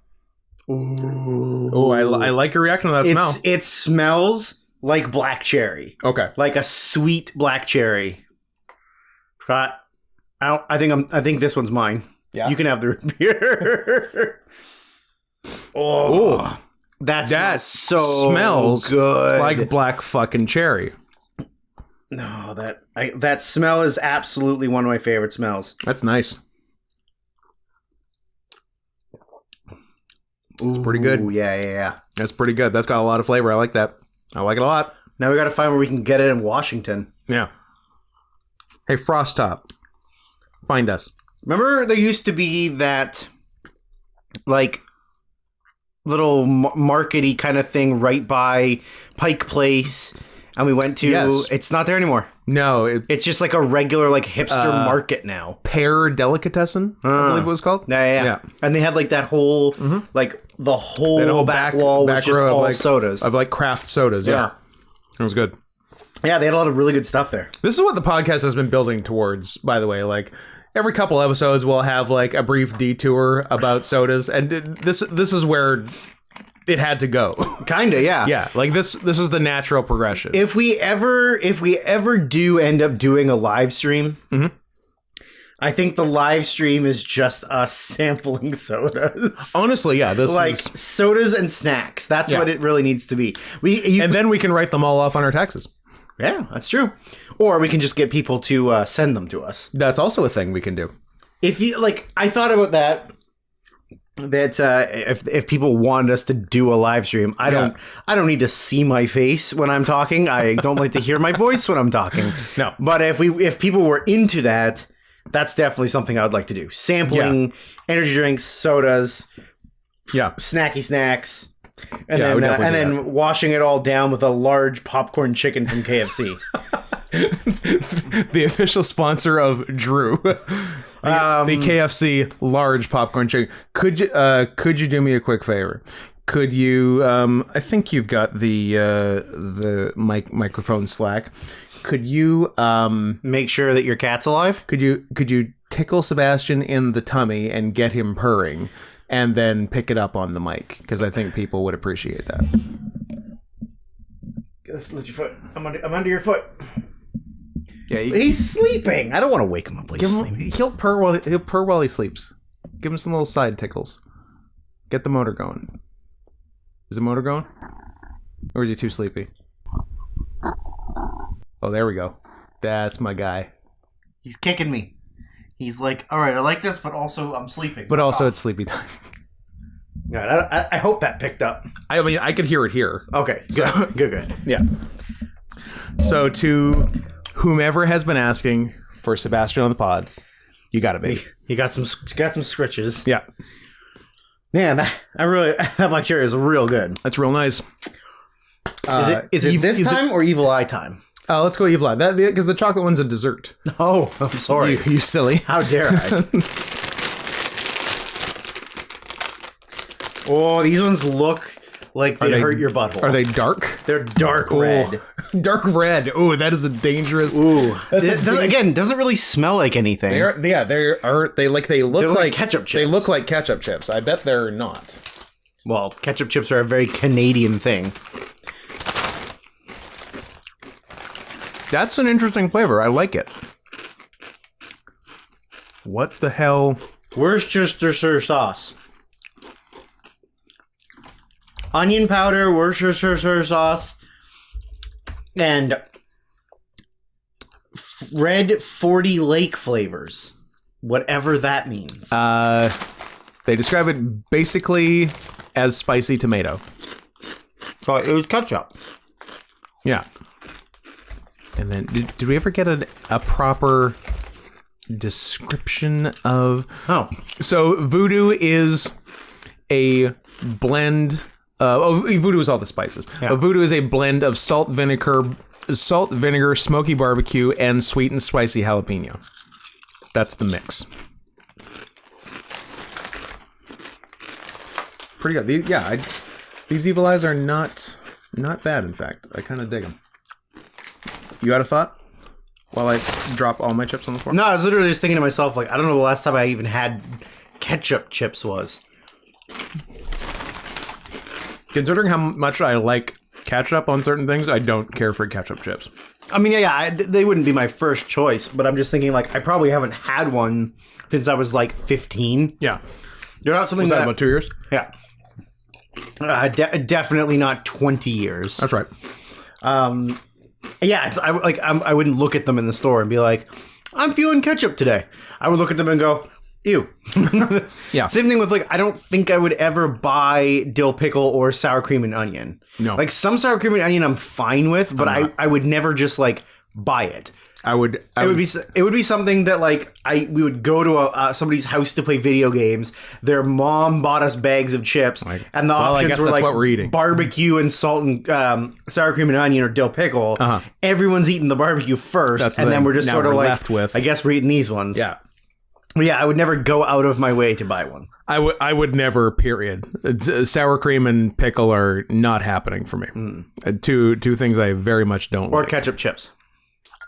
Speaker 2: Ooh.
Speaker 1: Oh, I like your reaction to that smell.
Speaker 2: It smells like black cherry.
Speaker 1: Okay.
Speaker 2: Like a sweet black cherry. Scott, I think this one's mine.
Speaker 1: Yeah.
Speaker 2: You can have the root beer. Oh. That smells good.
Speaker 1: Like black fucking cherry.
Speaker 2: No, that smell is absolutely one of my favorite smells.
Speaker 1: That's nice. It's pretty good.
Speaker 2: Ooh, yeah.
Speaker 1: That's pretty good. That's got a lot of flavor. I like that. I like it a lot.
Speaker 2: Now we got to find where we can get it in Washington.
Speaker 1: Yeah. Hey, Frost Top. Find us.
Speaker 2: Remember there used to be that, like, little markety kind of thing right by Pike Place, and we went to...
Speaker 1: Yes.
Speaker 2: It's not there anymore.
Speaker 1: No.
Speaker 2: It's just like a regular, like, hipster market now.
Speaker 1: Pear Delicatessen, I believe it was called.
Speaker 2: Yeah. And they had, like, that whole, like, the whole back wall was just all sodas.
Speaker 1: Of, like, craft sodas, yeah. It was good.
Speaker 2: Yeah, they had a lot of really good stuff there.
Speaker 1: This is what the podcast has been building towards, by the way. Like, every couple episodes, we'll have, like, a brief detour about sodas, and this is where it had to go.
Speaker 2: Kinda, yeah.
Speaker 1: Yeah, like, this is the natural progression.
Speaker 2: If we ever do end up doing a live stream, I think the live stream is just us sampling sodas.
Speaker 1: Honestly, yeah, this
Speaker 2: like
Speaker 1: is...
Speaker 2: sodas and snacks. That's what it really needs to be. And
Speaker 1: then we can write them all off on our taxes.
Speaker 2: Yeah, that's true. Or we can just get people to send them to us.
Speaker 1: That's also a thing we can do.
Speaker 2: If you like, I thought about that. That if people wanted us to do a live stream, I don't need to see my face when I'm talking. I don't like to hear my voice when I'm talking.
Speaker 1: No,
Speaker 2: but if people were into that, that's definitely something I would like to do. Sampling energy drinks, sodas, snacky snacks. And then washing it all down with a large popcorn chicken from KFC.
Speaker 1: The official sponsor of Drew. The KFC large popcorn chicken. Could you do me a quick favor? Could you I think you've got the microphone slack. Could you
Speaker 2: make sure that your cat's alive?
Speaker 1: Could you tickle Sebastian in the tummy and get him purring? And then pick it up on the mic, because I think people would appreciate that.
Speaker 2: Lift your foot. I'm under your foot.
Speaker 1: Yeah,
Speaker 2: he's sleeping. I don't want to wake him up.
Speaker 1: He'll purr while he sleeps. Give him some little side tickles. Get the motor going. Is the motor going? Or is he too sleepy? Oh, there we go. That's my guy.
Speaker 2: He's kicking me. He's like, all right, I like this, but also I'm sleeping.
Speaker 1: But also it's sleepy time.
Speaker 2: Yeah, I hope that picked up.
Speaker 1: I mean, I could hear it here.
Speaker 2: Okay, good, good.
Speaker 1: Yeah. So to whomever has been asking for Sebastian on the pod, You got it, baby.
Speaker 2: You got some scritches.
Speaker 1: Yeah.
Speaker 2: Man, that black cherry is real good.
Speaker 1: That's real nice.
Speaker 2: Is it this time or Evil Eye time?
Speaker 1: Let's go Evil Eye. Because the chocolate one's a dessert.
Speaker 2: Oh, I'm sorry.
Speaker 1: You silly.
Speaker 2: How dare I? Oh, these ones look like they hurt your butthole.
Speaker 1: Are they dark?
Speaker 2: They're dark red.
Speaker 1: Dark red. Oh, that is a dangerous.
Speaker 2: Ooh. Doesn't really smell like anything.
Speaker 1: They look like
Speaker 2: ketchup chips.
Speaker 1: They look like ketchup chips. I bet they're not.
Speaker 2: Well, ketchup chips are a very Canadian thing.
Speaker 1: That's an interesting flavor. I like it. What the hell?
Speaker 2: Worcestershire sauce. Onion powder, Worcestershire sauce, and red 40 Lake flavors. Whatever that means.
Speaker 1: They describe it basically as spicy tomato.
Speaker 2: Oh, it was ketchup.
Speaker 1: Yeah. And then, did we ever get a proper description of...
Speaker 2: Oh.
Speaker 1: So, voodoo is a blend... voodoo is all the spices. Yeah. Voodoo is a blend of salt, vinegar, smoky barbecue, and sweet and spicy jalapeno. That's the mix. Pretty good. These Evil Eyes are not bad, in fact. I kind of dig them. You had a thought? While I drop all my chips on the floor?
Speaker 2: No, I was literally just thinking to myself, like, I don't know the last time I even had ketchup chips was.
Speaker 1: Considering how much I like ketchup on certain things, I don't care for ketchup chips.
Speaker 2: I mean, they wouldn't be my first choice, but I'm just thinking, like, I probably haven't had one since I was, like, 15.
Speaker 1: Yeah.
Speaker 2: They're not something
Speaker 1: was that about 2 years?
Speaker 2: Yeah. Definitely not 20 years.
Speaker 1: That's right.
Speaker 2: Yeah, I wouldn't look at them in the store and be like, I'm feeling ketchup today. I would look at them and go, ew.
Speaker 1: Yeah.
Speaker 2: Same thing with, like, I don't think I would ever buy dill pickle or sour cream and onion.
Speaker 1: No.
Speaker 2: Like, some sour cream and onion I'm fine with, but I would never just, like, buy it. It would be something that, like, we would go to somebody's house to play video games. Their mom bought us bags of chips, and the options were, like,
Speaker 1: what we're eating.
Speaker 2: Barbecue and salt and sour cream and onion or dill pickle.
Speaker 1: Uh-huh.
Speaker 2: Everyone's eating the barbecue first, and then we're just sort of like, left with. I guess we're eating these ones.
Speaker 1: Yeah.
Speaker 2: But yeah, I would never go out of my way to buy one.
Speaker 1: I would never, period. Sour cream and pickle are not happening for me. Two things I very much don't like.
Speaker 2: Or ketchup chips.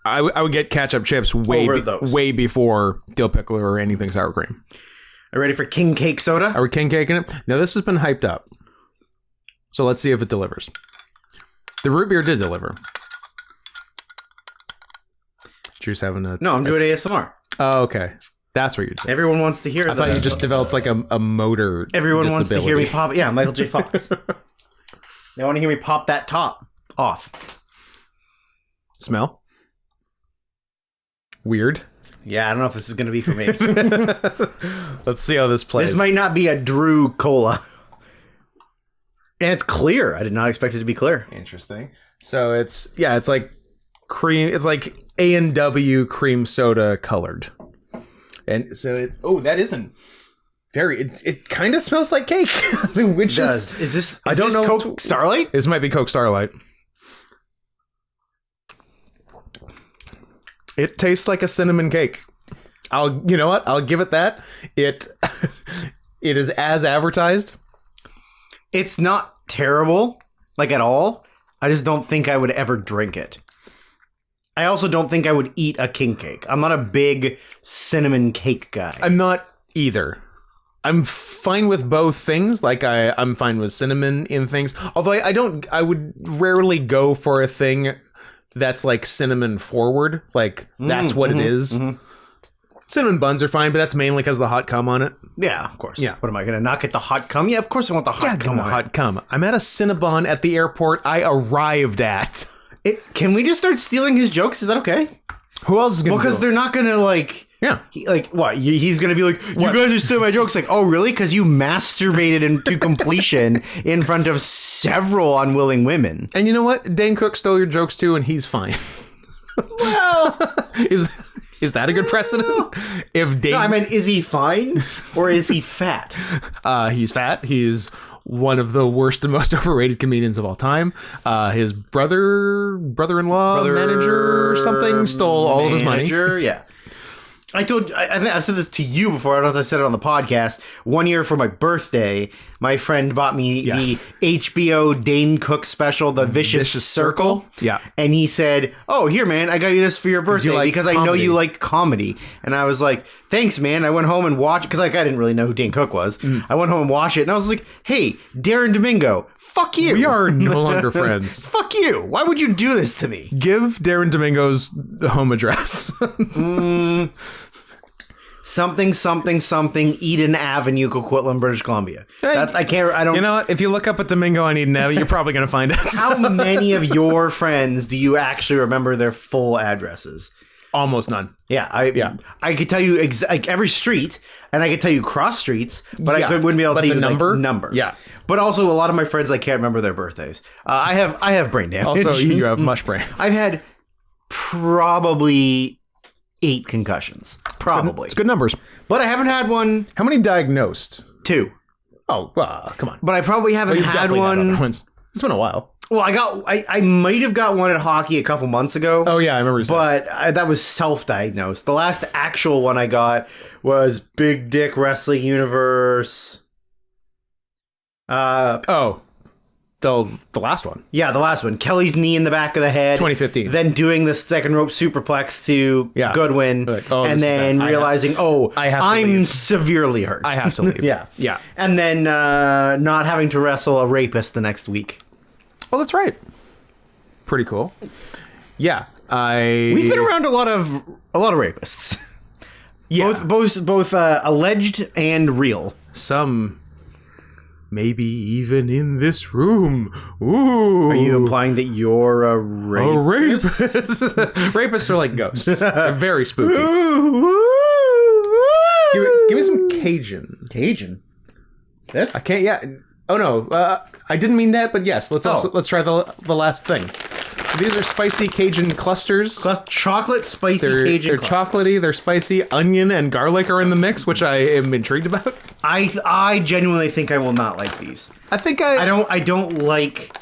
Speaker 1: I would get ketchup chips way before dill pickle or anything sour cream.
Speaker 2: Are you ready for King Cake soda?
Speaker 1: Are we king caking it? Now, this has been hyped up. So let's see if it delivers. The root beer did deliver. Drew's having a...
Speaker 2: No, I'm doing ASMR.
Speaker 1: Oh, okay. That's what you're doing.
Speaker 2: Everyone wants to hear
Speaker 1: I thought you just developed like a motor
Speaker 2: Everyone
Speaker 1: disability.
Speaker 2: Wants to hear me pop... Yeah, Michael J. Fox. They want to hear me pop that top off.
Speaker 1: Smell? Weird.
Speaker 2: Yeah, I don't know if this is going to be for me.
Speaker 1: Let's see how this plays.
Speaker 2: This might not be a Drew Cola. And it's clear. I did not expect it to be clear.
Speaker 1: Interesting. So it's like cream. It's like A&W cream soda colored. And so that isn't very. It kind of smells like cake, which
Speaker 2: is this?
Speaker 1: I don't know.
Speaker 2: Coke Starlight?
Speaker 1: This might be Coke Starlight. It tastes like a cinnamon cake. You know what? I'll give it that. It is as advertised.
Speaker 2: It's not terrible, like at all. I just don't think I would ever drink it. I also don't think I would eat a king cake. I'm not a big cinnamon cake guy.
Speaker 1: I'm not either. I'm fine with both things. Like I'm fine with cinnamon in things. Although I would rarely go for a thing that's like cinnamon forward. Like that's what it is. Mm-hmm. Cinnamon buns are fine, but that's mainly because of the hot cum on it.
Speaker 2: Yeah, of course.
Speaker 1: Yeah.
Speaker 2: What am I going to not get the hot cum? Yeah, of course I want the hot cum.
Speaker 1: Hot cum. I'm at a Cinnabon at the airport I arrived at.
Speaker 2: Can we just start stealing his jokes? Is that okay?
Speaker 1: Who else is going to
Speaker 2: because they're not going to like...
Speaker 1: Yeah.
Speaker 2: What? He's going to be like, you guys are stealing my jokes. Like, oh, really? Because you masturbated into completion in front of several unwilling women.
Speaker 1: And you know what? Dane Cook stole your jokes too, and he's fine.
Speaker 2: Well...
Speaker 1: Is that a good precedent? If Dane,
Speaker 2: No, I mean, is he fine or is he fat?
Speaker 1: he's fat. He's one of the worst and most overrated comedians of all time. His brother-in-law, manager or something, stole all of his money.
Speaker 2: Yeah. I think I've said this to you before. I don't know if I said it on the podcast. One year for my birthday, my friend bought me the HBO Dane Cook special, The Vicious Circle.
Speaker 1: Yeah.
Speaker 2: And he said, "Oh, here, man, I got you this for your birthday because I know you like comedy." And I was like, "Thanks, man." I went home and watched because I didn't really know who Dane Cook was. I went home and watched it, and I was like, "Hey, Darren Domingo, fuck you.
Speaker 1: We are no longer friends.
Speaker 2: Fuck you. Why would you do this to me?"
Speaker 1: Give Darren Domingo's home address.
Speaker 2: Something, Eden Avenue, Coquitlam, British Columbia. I don't.
Speaker 1: You know what? If you look up at Domingo on Eden Avenue, you're probably going to find it.
Speaker 2: How many of your friends do you actually remember their full addresses?
Speaker 1: Almost none.
Speaker 2: Yeah, I could tell you like every street, and I could tell you cross streets, but I wouldn't be able to tell you numbers.
Speaker 1: Yeah,
Speaker 2: but also a lot of my friends I can't remember their birthdays. I have brain damage.
Speaker 1: Also, you have mush brain.
Speaker 2: I've had probably 8 concussions. Probably.
Speaker 1: It's good numbers.
Speaker 2: But I haven't had one.
Speaker 1: How many diagnosed?
Speaker 2: 2.
Speaker 1: Oh, come on.
Speaker 2: But I probably haven't had one.
Speaker 1: It's been a while.
Speaker 2: Well, I might have got one at hockey a couple months ago.
Speaker 1: Oh, yeah, I remember you saying.
Speaker 2: But that was self-diagnosed. The last actual one I got was Big Dick Wrestling Universe.
Speaker 1: The last one.
Speaker 2: Yeah, the last one. Kelly's knee in the back of the head.
Speaker 1: 2015.
Speaker 2: Then doing the second rope superplex to Goodwin.
Speaker 1: Like,
Speaker 2: and then realizing, I'm severely hurt.
Speaker 1: I have to leave.
Speaker 2: Yeah. And then not having to wrestle a rapist the next week.
Speaker 1: Oh, that's right. Pretty cool. Yeah.
Speaker 2: We've been around a lot of rapists.
Speaker 1: Yeah.
Speaker 2: Both alleged and real.
Speaker 1: Some maybe even in this room. Ooh.
Speaker 2: Are you implying that you're a rapist?
Speaker 1: A rapist. Rapists are like ghosts. They're very spooky. Give me some Cajun.
Speaker 2: Cajun? This?
Speaker 1: I can't, yeah. Oh, no. I didn't mean that, but yes. Let's try the last thing. So these are spicy Cajun clusters.
Speaker 2: Chocolate spicy Cajun
Speaker 1: They're chocolatey, they're spicy. Onion and garlic are in the mix, which I am intrigued about.
Speaker 2: I genuinely think I will not like these.
Speaker 1: I
Speaker 2: don't like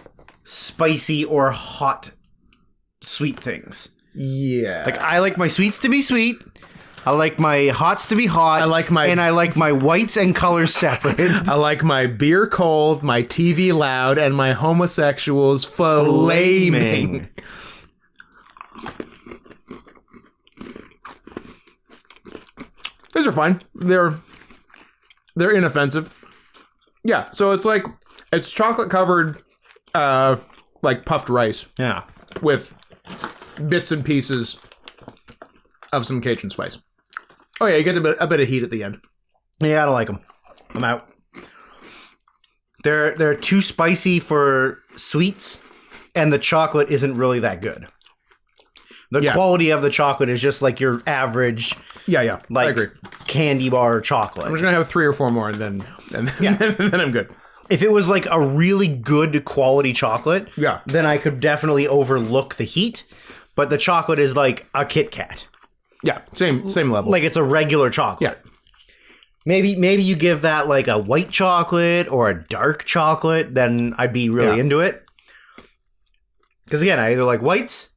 Speaker 2: spicy or hot sweet things.
Speaker 1: Yeah.
Speaker 2: Like, I like my sweets to be sweet. I like my hots to be hot. I like my whites and colors separate.
Speaker 1: I like my beer cold, my TV loud, and my homosexuals flaming. These are fine. They're inoffensive. Yeah, so it's chocolate covered, like puffed rice.
Speaker 2: Yeah,
Speaker 1: with bits and pieces of some Cajun spice. Oh yeah, you get a bit of heat at the end.
Speaker 2: Yeah, I don't like them. I'm out. They're too spicy for sweets, and the chocolate isn't really that good. The quality of the chocolate is just like your average.
Speaker 1: Yeah,
Speaker 2: like
Speaker 1: I agree.
Speaker 2: Candy bar chocolate.
Speaker 1: I'm just gonna have 3 or 4 more, and then I'm good.
Speaker 2: If it was like a really good quality chocolate, then I could definitely overlook the heat. But the chocolate is like a Kit Kat.
Speaker 1: Yeah, same level.
Speaker 2: Like it's a regular chocolate.
Speaker 1: Yeah.
Speaker 2: Maybe you give that like a white chocolate or a dark chocolate, then I'd be really into it. Because again, I either like whites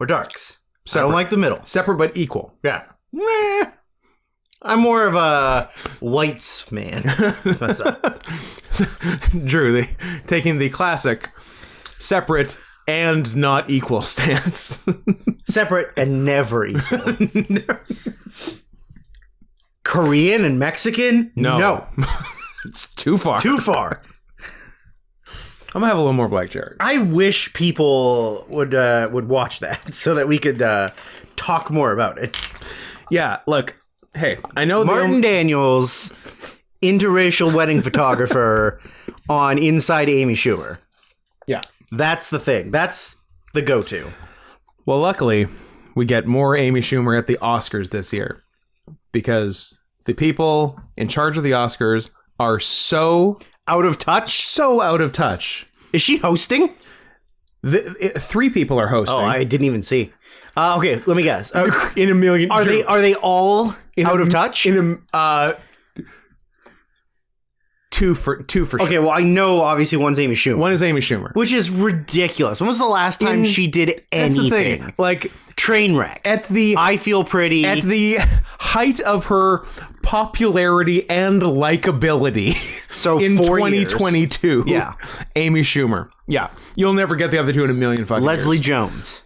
Speaker 2: or darks. I don't like the middle.
Speaker 1: Separate but equal.
Speaker 2: Yeah. I'm more of a whites man. What's up?
Speaker 1: Drew, taking the classic separate and not equal stance.
Speaker 2: Separate and never equal. Korean and Mexican? No.
Speaker 1: It's too far.
Speaker 2: Too far.
Speaker 1: I'm gonna have a little more black cherry.
Speaker 2: I wish people would watch that so that we could talk more about it.
Speaker 1: Yeah, look, hey, I know
Speaker 2: Martin Daniels, interracial wedding photographer on Inside Amy Schumer.
Speaker 1: Yeah.
Speaker 2: That's the thing. That's the go-to.
Speaker 1: Well, luckily, we get more Amy Schumer at the Oscars this year because the people in charge of the Oscars are so
Speaker 2: out of touch.
Speaker 1: So out of touch.
Speaker 2: Is she hosting?
Speaker 1: 3 people are hosting.
Speaker 2: Oh, I didn't even see. Okay, let me guess.
Speaker 1: In a million.
Speaker 2: Are they all out of touch?
Speaker 1: Two for sure.
Speaker 2: Okay, well, I know obviously one's Amy Schumer.
Speaker 1: One is Amy Schumer.
Speaker 2: Which is ridiculous. When was the last time she did anything?
Speaker 1: That's the thing. Like,
Speaker 2: Trainwreck. I Feel Pretty.
Speaker 1: At the height of her popularity and likability.
Speaker 2: So
Speaker 1: in
Speaker 2: 4
Speaker 1: 2022.
Speaker 2: years. Yeah.
Speaker 1: Amy Schumer. Yeah. You'll never get the other two in a million fucking
Speaker 2: Leslie
Speaker 1: years.
Speaker 2: Jones.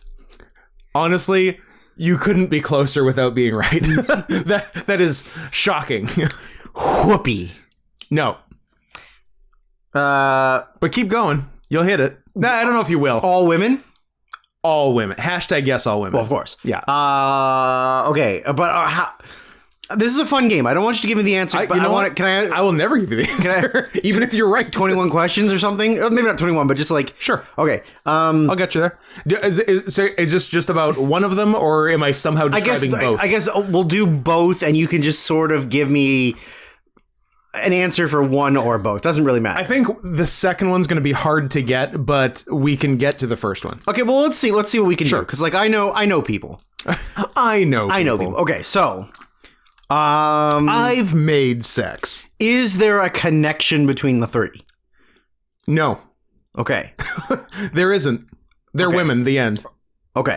Speaker 1: Honestly, you couldn't be closer without being right. That is shocking.
Speaker 2: Whoopi.
Speaker 1: No. But keep going. You'll hit it. Nah, I don't know if you will.
Speaker 2: All women?
Speaker 1: All women. Hashtag yes, all women.
Speaker 2: Well, of course.
Speaker 1: Yeah.
Speaker 2: Okay, but how... This is a fun game. I don't want you to give me the answer. But
Speaker 1: I will never give you the answer. Even if you're right.
Speaker 2: 21 questions or something? Or maybe not 21, but just like...
Speaker 1: Sure.
Speaker 2: Okay.
Speaker 1: I'll get you there. Is this just about one of them, or am I somehow describing both?
Speaker 2: I guess we'll do both, and you can just sort of give me an answer for one or both. Doesn't really matter.
Speaker 1: I think the second one's going to be hard to get, but we can get to the first one.
Speaker 2: Okay, well, let's see what we can do. Because, like, I know people.
Speaker 1: I know
Speaker 2: people. Okay, so...
Speaker 1: I've made sex.
Speaker 2: Is there a connection between the three?
Speaker 1: No.
Speaker 2: Okay.
Speaker 1: There isn't. They're women, the end.
Speaker 2: Okay.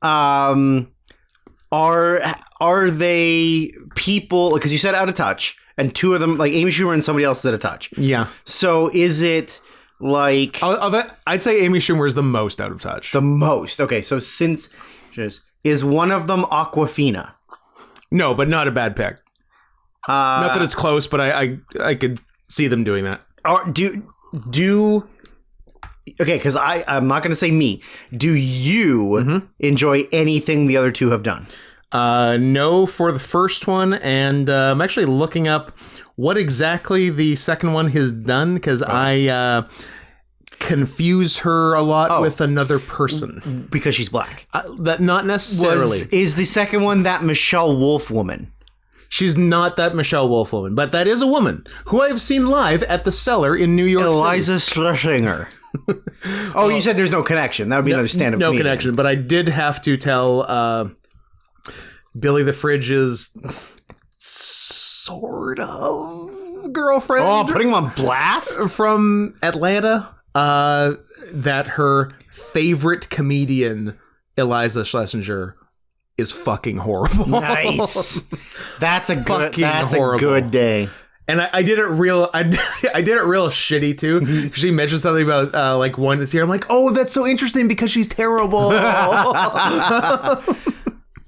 Speaker 2: Are they people, because you said out of touch, and two of them, like Amy Schumer and somebody else is out of touch.
Speaker 1: Yeah.
Speaker 2: So is it like...
Speaker 1: I'd say Amy Schumer is the most out of touch.
Speaker 2: The most. Okay, so is one of them Awkwafina?
Speaker 1: No, but not a bad pick. Not that it's close, but I could see them doing that.
Speaker 2: Okay, because I'm not going to say me. Do you enjoy anything the other two have done?
Speaker 1: No, for the first one, and I'm actually looking up what exactly the second one has done, because I confuse her a lot with another person.
Speaker 2: Because she's black.
Speaker 1: That not necessarily.
Speaker 2: Is the second one that Michelle Wolf woman?
Speaker 1: She's not that Michelle Wolf woman, but that is a woman who I've seen live at the Cellar in New York
Speaker 2: Eliza
Speaker 1: City.
Speaker 2: Schlesinger. Oh, you said there's no connection. That would be another stand-up comedian.
Speaker 1: No connection, but I did have to tell Billy the Fridge's sort of girlfriend.
Speaker 2: Oh, putting him on blast?
Speaker 1: From Atlanta. That her favorite comedian, Eliza Schlesinger, is fucking horrible.
Speaker 2: Nice. That's a good day.
Speaker 1: And I did it real. I did it real shitty too. She mentioned something about like one this year. I'm like, oh, that's so interesting because she's terrible.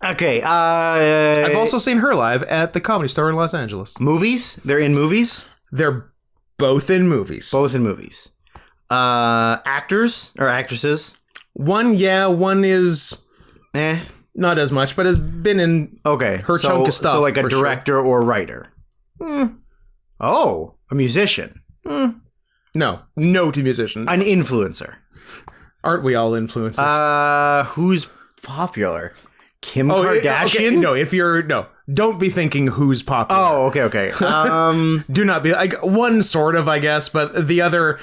Speaker 2: Okay.
Speaker 1: I've also seen her live at the Comedy Store in Los Angeles.
Speaker 2: Movies? They're in movies?
Speaker 1: They're both in movies.
Speaker 2: Both in movies. Actors or actresses?
Speaker 1: One is not as much, but has been in her chunk of stuff.
Speaker 2: So like a director or writer. Oh, a musician.
Speaker 1: No to musician.
Speaker 2: An influencer.
Speaker 1: Aren't we all influencers?
Speaker 2: Who's popular? Kim Kardashian?
Speaker 1: Okay. Don't be thinking who's popular.
Speaker 2: Oh, okay.
Speaker 1: Do not be like one sort of, I guess, but the other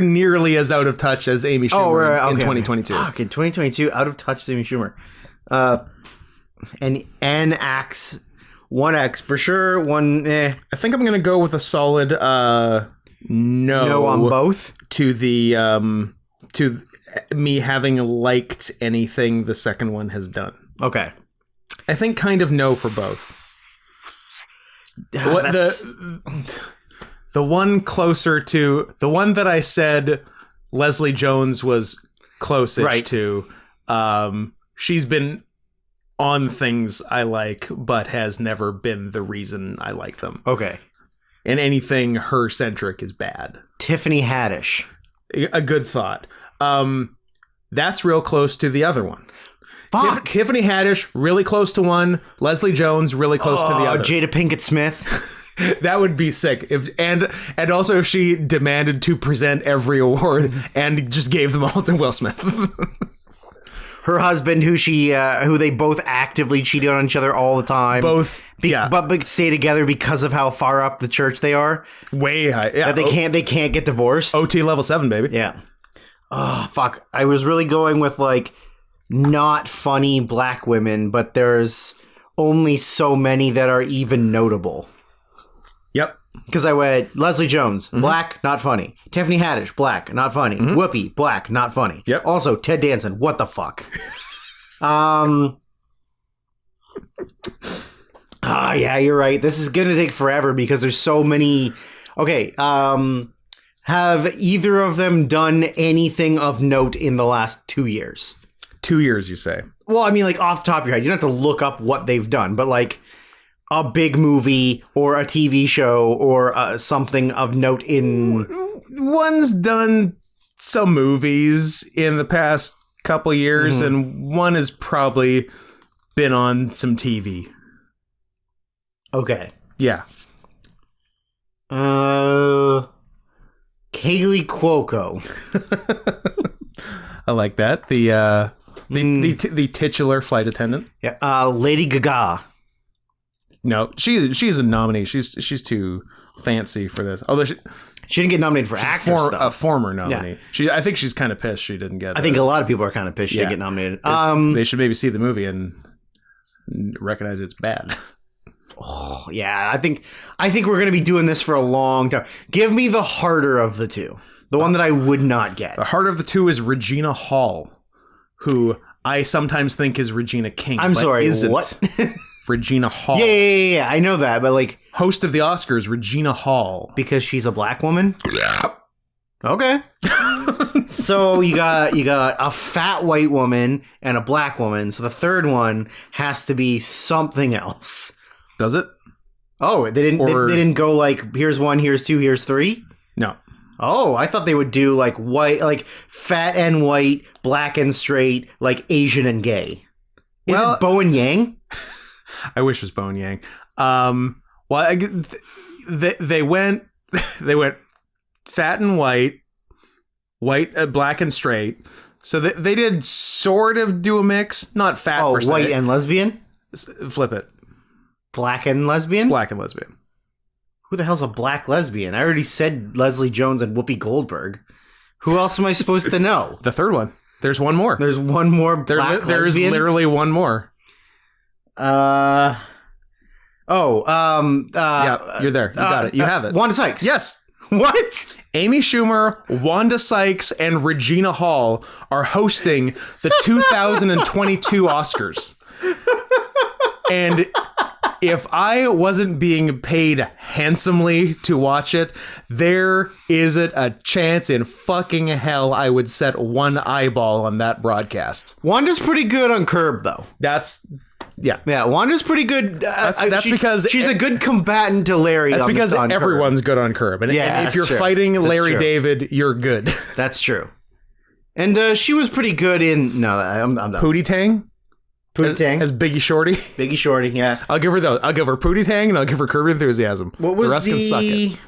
Speaker 1: nearly as out of touch as Amy Schumer in 2022.
Speaker 2: Fuck, in 2022, out of touch as Amy Schumer. And N-X, 1X for sure, one
Speaker 1: I think I'm gonna go with a solid no
Speaker 2: on both.
Speaker 1: To the to me having liked anything the second one has done.
Speaker 2: Okay.
Speaker 1: I think kind of no for both. The one closer to the one that I said Leslie Jones was closest to, she's been on things I like, but has never been the reason I like them.
Speaker 2: Okay.
Speaker 1: And anything her centric is bad.
Speaker 2: Tiffany Haddish.
Speaker 1: A good thought. That's real close to the other one.
Speaker 2: Fuck.
Speaker 1: Tiffany Haddish, really close to one. Leslie Jones, really close to the other.
Speaker 2: Jada Pinkett Smith.
Speaker 1: That would be sick. And also if she demanded to present every award and just gave them all to Will Smith.
Speaker 2: Her husband, who they both actively cheated on each other all the time.
Speaker 1: Both,
Speaker 2: but stay together because of how far up the church they are.
Speaker 1: Way high. Yeah.
Speaker 2: That they can't get divorced.
Speaker 1: OT level 7, baby.
Speaker 2: Yeah. Oh, fuck. I was really going with like not funny black women, but there's only so many that are even notable.
Speaker 1: Yep.
Speaker 2: Because I went Leslie Jones, black, not funny. Tiffany Haddish, black, not funny. Whoopi, black, not funny.
Speaker 1: Yep.
Speaker 2: Also, Ted Danson, what the fuck? Yeah, you're right. This is gonna take forever because there's so many. Okay, have either of them done anything of note in the last 2 years?
Speaker 1: 2 years, you say?
Speaker 2: Well, I mean, like off the top of your head, you don't have to look up what they've done, but like a big movie or a TV show or something of note in.
Speaker 1: One's done some movies in the past couple years, and one has probably been on some TV.
Speaker 2: Okay.
Speaker 1: Yeah.
Speaker 2: Kaylee Cuoco.
Speaker 1: I like that. The titular flight attendant.
Speaker 2: Yeah. Lady Gaga.
Speaker 1: No, she's a nominee. She's too fancy for this. Although she
Speaker 2: didn't get nominated for actress, though.
Speaker 1: A former nominee. Yeah. I think she's kind of pissed she didn't get.
Speaker 2: I think a lot of people are kind of pissed she didn't get nominated.
Speaker 1: They should maybe see the movie and recognize it's bad.
Speaker 2: Oh yeah, I think we're gonna be doing this for a long time. Give me the harder of the two, the one that I would not get.
Speaker 1: The harder of the two is Regina Hall, who I sometimes think is Regina King.
Speaker 2: I'm sorry,
Speaker 1: isn't.
Speaker 2: What?
Speaker 1: Regina Hall.
Speaker 2: Yeah, I know that, but like
Speaker 1: host of the Oscars, Regina Hall,
Speaker 2: because she's a black woman.
Speaker 1: Yeah.
Speaker 2: Okay. So you got a fat white woman and a black woman. So the third one has to be something else.
Speaker 1: Does it?
Speaker 2: Oh, they didn't go like here's one, here's two, here's three.
Speaker 1: No.
Speaker 2: Oh, I thought they would do like white, like fat and white, black and straight, like Asian and gay. Is it Bowen Yang?
Speaker 1: I wish it was Bowen Yang. They went fat and white, black and straight. So they did sort of do a mix, not fat.
Speaker 2: Oh,
Speaker 1: per se.
Speaker 2: white and lesbian.
Speaker 1: Flip it.
Speaker 2: Black and lesbian.
Speaker 1: Black and lesbian.
Speaker 2: Who the hell's a black lesbian? I already said Leslie Jones and Whoopi Goldberg. Who else am I supposed to know?
Speaker 1: The third one. There's one more.
Speaker 2: There's one more black lesbian?
Speaker 1: There's literally one more.
Speaker 2: Yeah,
Speaker 1: you're there. You got it. You have it.
Speaker 2: Wanda Sykes.
Speaker 1: Yes.
Speaker 2: What?
Speaker 1: Amy Schumer, Wanda Sykes, and Regina Hall are hosting the 2022 Oscars. And if I wasn't being paid handsomely to watch it, there isn't a chance in fucking hell I would set one eyeball on that broadcast.
Speaker 2: Wanda's pretty good on Curb, though.
Speaker 1: Yeah,
Speaker 2: Wanda's pretty good.
Speaker 1: That's because
Speaker 2: she's a good combatant to Larry.
Speaker 1: That's because everyone's good on Curb, and if you're fighting Larry David, you're good.
Speaker 2: That's true. And she was pretty good in. No, I'm done.
Speaker 1: Pootie Tang.
Speaker 2: Pootie Tang
Speaker 1: as Biggie Shorty.
Speaker 2: Biggie Shorty, yeah.
Speaker 1: I'll give her those. I'll give her Pootie Tang, and I'll give her Curb Enthusiasm.
Speaker 2: What was
Speaker 1: the rest can suck it.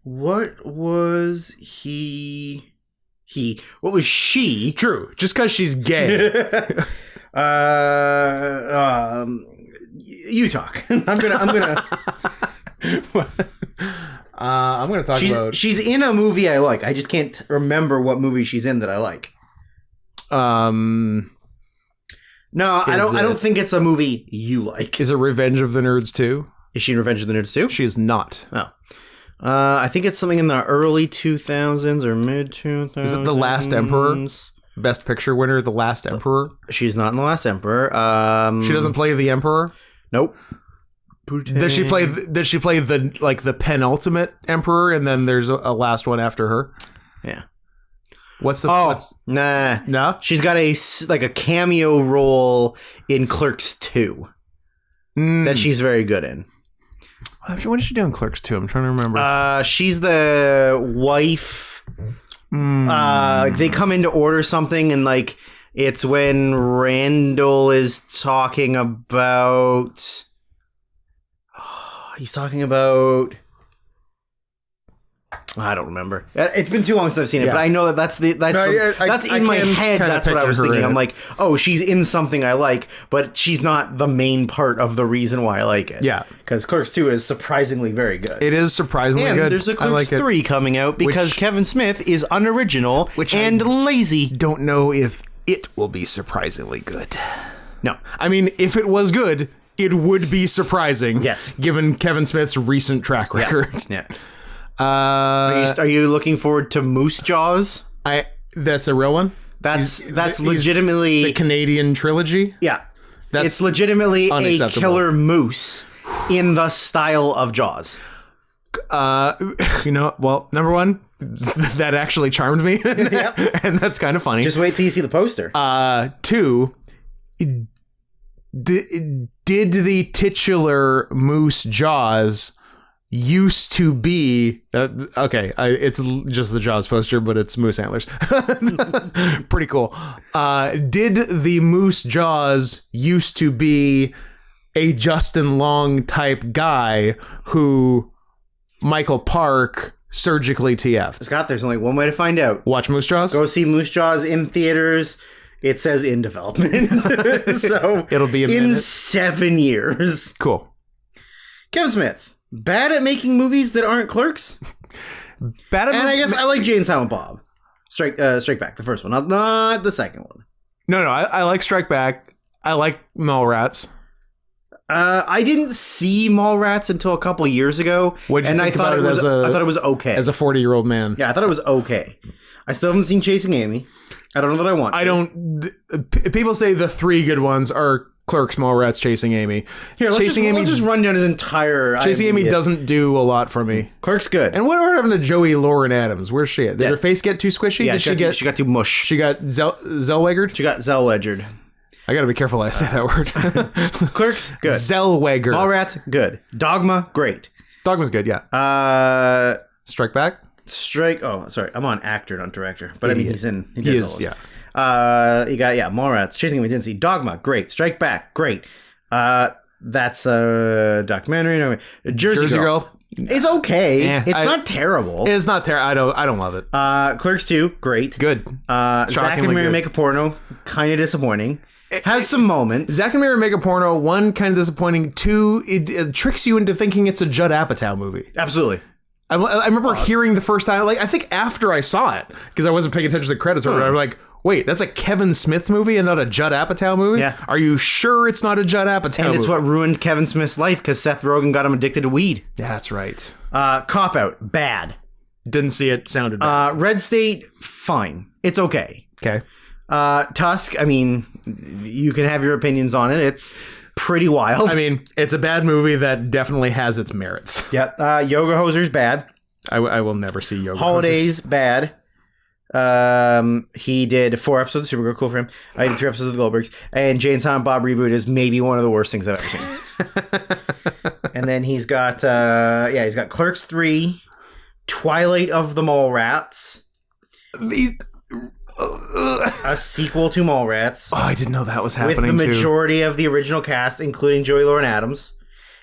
Speaker 2: What was he? What was she?
Speaker 1: True. Just because she's gay.
Speaker 2: You talk. I'm gonna talk about. She's in a movie I like. I just can't remember what movie she's in that I like. No, I don't think it's a movie you like.
Speaker 1: Is it Revenge of the Nerds 2?
Speaker 2: Is she in Revenge of the Nerds 2?
Speaker 1: She is not.
Speaker 2: Oh. I think it's something in the early 2000s or mid 2000s.
Speaker 1: Is it The Last Emperor? Best Picture winner, The Last Emperor?
Speaker 2: She's not in The Last Emperor.
Speaker 1: She doesn't play the Emperor?
Speaker 2: Nope.
Speaker 1: Does she play the penultimate Emperor, and then there's a last one after her?
Speaker 2: Yeah.
Speaker 1: Nah. No?
Speaker 2: She's got a cameo role in Clerks 2 that she's very good in.
Speaker 1: What did she do in Clerks 2? I'm trying to remember.
Speaker 2: She's the wife. They come in to order something, and it's when Randall is talking about. He's talking about. I don't remember. It's been too long since I've seen it, but I know that's in my head. That's what I was thinking. I'm like, oh, she's in something I like, but she's not the main part of the reason why I like it.
Speaker 1: Yeah,
Speaker 2: because Clerks 2 is surprisingly very good.
Speaker 1: It is surprisingly good.
Speaker 2: And there's a Clerks 3 coming out because Kevin Smith is unoriginal and lazy.
Speaker 1: Don't know if it will be surprisingly good.
Speaker 2: No.
Speaker 1: I mean, if it was good, it would be surprising.
Speaker 2: Yes.
Speaker 1: Given Kevin Smith's recent track record.
Speaker 2: Yeah. Are you looking forward to Moose Jaws?
Speaker 1: That's a real one?
Speaker 2: That's legitimately
Speaker 1: the Canadian trilogy?
Speaker 2: Yeah.
Speaker 1: That's
Speaker 2: it's legitimately a
Speaker 1: unacceptable.
Speaker 2: killer moose in the style of Jaws.
Speaker 1: Well, number one, that actually charmed me.
Speaker 2: Yep.
Speaker 1: And that's kind of funny.
Speaker 2: Just wait till you see the poster.
Speaker 1: Two, did the titular moose Jaws used to be it's just the Jaws poster, but it's moose antlers. Pretty cool. Did the moose Jaws used to be a Justin Long type guy who Michael Park surgically TF'd?
Speaker 2: Scott, there's only one way to find out.
Speaker 1: Watch Moose Jaws?
Speaker 2: Go see Moose Jaws in theaters. It says in development. So
Speaker 1: it'll be
Speaker 2: in 7 years.
Speaker 1: Cool.
Speaker 2: Kevin Smith, bad at making movies that aren't Clerks. I guess I like Jay and Silent Bob. Strike Back, the first one, not the second one.
Speaker 1: No, I like Strike Back. I like Mallrats.
Speaker 2: I didn't see Mallrats until a couple years ago.
Speaker 1: What did you think about it
Speaker 2: I thought it was okay.
Speaker 1: As a 40-year-old man.
Speaker 2: Yeah, I thought it was okay. I still haven't seen Chasing Amy. I don't know that I want to.
Speaker 1: People say the three good ones are Clerks, Mallrats, Chasing Amy.
Speaker 2: Here, let's just run down his entire...
Speaker 1: Chasing Amy doesn't do a lot for me.
Speaker 2: Clerks good.
Speaker 1: And what happened to Joey Lauren Adams? Where's she at? Did her face get too squishy?
Speaker 2: Yeah, she got too mush.
Speaker 1: She got Zellwegered?
Speaker 2: She got Zellwegered.
Speaker 1: I gotta be careful when I say that word.
Speaker 2: Clerks, good.
Speaker 1: Zellweger.
Speaker 2: Mallrats, good. Dogma, great.
Speaker 1: Dogma's good, yeah. Strike Back?
Speaker 2: Sorry. I'm on actor, not director. But I mean,
Speaker 1: he is, yeah.
Speaker 2: You got, Mallrats, Chasing Amy, didn't see. Dogma, great. Strike Back, great. That's a documentary. No, Jersey Girl. It's okay. It's not terrible.
Speaker 1: It's not terrible. I don't love it.
Speaker 2: Clerks 2, great.
Speaker 1: Good.
Speaker 2: Zack and Miri Make a Porno, kind of disappointing. Has some moments.
Speaker 1: Zack and Miri Make a Porno, one, kind of disappointing. Two, it tricks you into thinking it's a Judd Apatow movie.
Speaker 2: Absolutely.
Speaker 1: I remember hearing the first time, I think after I saw it, because I wasn't paying attention to the credits, or I'm like, wait, that's a Kevin Smith movie and not a Judd Apatow movie?
Speaker 2: Yeah.
Speaker 1: Are you sure it's not a Judd Apatow movie?
Speaker 2: And it's what ruined Kevin Smith's life, because Seth Rogen got him addicted to weed.
Speaker 1: Yeah, that's right.
Speaker 2: Cop Out, bad.
Speaker 1: Didn't see it, sounded bad.
Speaker 2: Red State, fine. It's okay.
Speaker 1: Okay.
Speaker 2: Tusk, I mean, you can have your opinions on it. It's pretty wild.
Speaker 1: I mean, it's a bad movie that definitely has its merits.
Speaker 2: Yep. Yoga Hoser's bad.
Speaker 1: I will never see Yoga
Speaker 2: Holidays,
Speaker 1: Hosers.
Speaker 2: bad. He did 4 episodes of Supergirl, cool for him. I did 3 episodes of the Goldbergs. And Jay and Silent Bob reboot is maybe one of the worst things I've ever seen. And then he's got Clerks 3, Twilight of the Mallrats. A sequel to Mallrats.
Speaker 1: Oh, I didn't know that was happening
Speaker 2: with the majority of the original cast, including Joey Lauren Adams,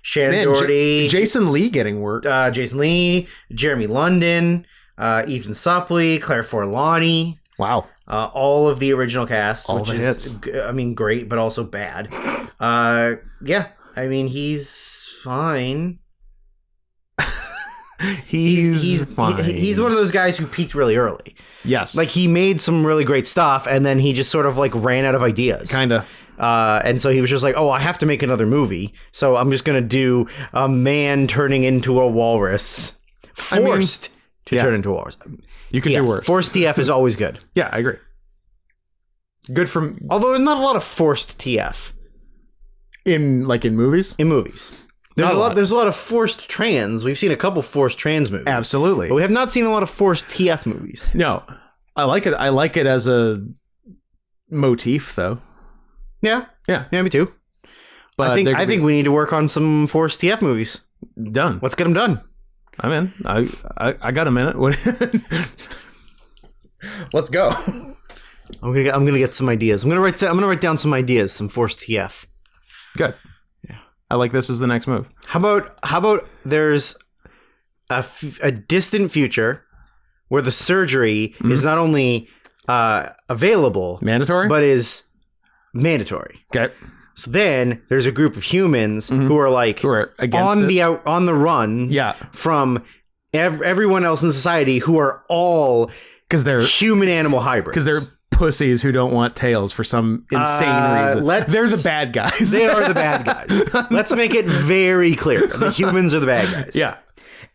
Speaker 2: Shannon Doherty,
Speaker 1: Jason Lee getting work.
Speaker 2: Jason Lee, Jeremy London, Ethan Suplee, Claire Forlani.
Speaker 1: Wow.
Speaker 2: All of the original cast,
Speaker 1: all
Speaker 2: which
Speaker 1: the
Speaker 2: is,
Speaker 1: hits.
Speaker 2: I mean, great, but also bad. Yeah, I mean, he's fine.
Speaker 1: He's fine.
Speaker 2: He's one of those guys who peaked really early.
Speaker 1: Yes.
Speaker 2: He made some really great stuff, and then he just sort of ran out of ideas.
Speaker 1: Kinda.
Speaker 2: And so he was just like, I have to make another movie. So I'm just going to do a man turning into a walrus. Forced to turn into a walrus.
Speaker 1: You can do worse.
Speaker 2: Forced TF is always good.
Speaker 1: Yeah, I agree. Good from...
Speaker 2: Although not a lot of forced TF.
Speaker 1: In movies?
Speaker 2: In movies. There's a lot of forced trans. We've seen a couple forced trans movies.
Speaker 1: Absolutely.
Speaker 2: But we have not seen a lot of forced TF movies.
Speaker 1: No. I like it. I like it as a motif, though.
Speaker 2: Yeah.
Speaker 1: Yeah.
Speaker 2: Yeah, me too. But I think we need to work on some forced TF movies.
Speaker 1: Done.
Speaker 2: Let's get them done.
Speaker 1: I'm in. I got a minute. Let's go.
Speaker 2: I'm gonna get some ideas. I'm gonna write down some ideas, some forced TF.
Speaker 1: Good.
Speaker 2: Yeah.
Speaker 1: I like this as the next move.
Speaker 2: How about there's a distant future where the surgery is not only available,
Speaker 1: mandatory,
Speaker 2: but is mandatory.
Speaker 1: Okay.
Speaker 2: So then there's a group of humans who are on the run from everyone else in society who are all
Speaker 1: because they're
Speaker 2: human animal hybrids.
Speaker 1: Because they're pussies who don't want tails for some insane reason. They're the bad guys.
Speaker 2: They are the bad guys. Let's make it very clear. The humans are the bad guys.
Speaker 1: Yeah.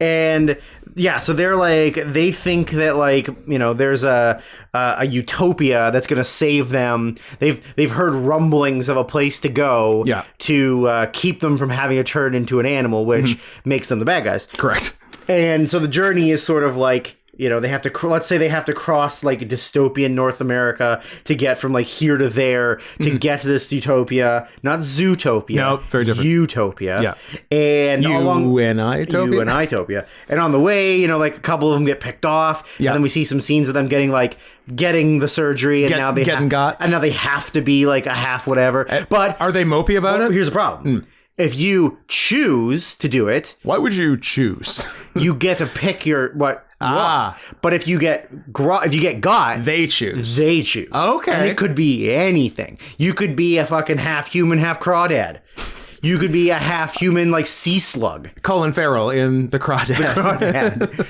Speaker 2: And yeah, so they're like, they think that like, you know, there's a utopia that's going to save them. They've heard rumblings of a place to go to keep them from having to turn into an animal, which makes them the bad guys.
Speaker 1: Correct.
Speaker 2: And so the journey is sort of like, you know, they have to, let's say they have to cross like dystopian North America to get from like here to there to get to this utopia, not Zootopia.
Speaker 1: No, very different.
Speaker 2: Utopia.
Speaker 1: Yeah.
Speaker 2: And
Speaker 1: UNI-topia.
Speaker 2: And on the way, you know, like a couple of them get picked off.
Speaker 1: Yeah.
Speaker 2: And then we see some scenes of them getting the surgery, and now they have to be like a half whatever. But
Speaker 1: are they mopey about it?
Speaker 2: Here's the problem. If you choose to do it,
Speaker 1: why would you choose?
Speaker 2: You get to pick your what. But if you get got,
Speaker 1: they choose.
Speaker 2: Okay. And it could be anything. You could be a fucking half human, half crawdad. You could be a half human like sea slug.
Speaker 1: Colin Farrell in The Crawdad.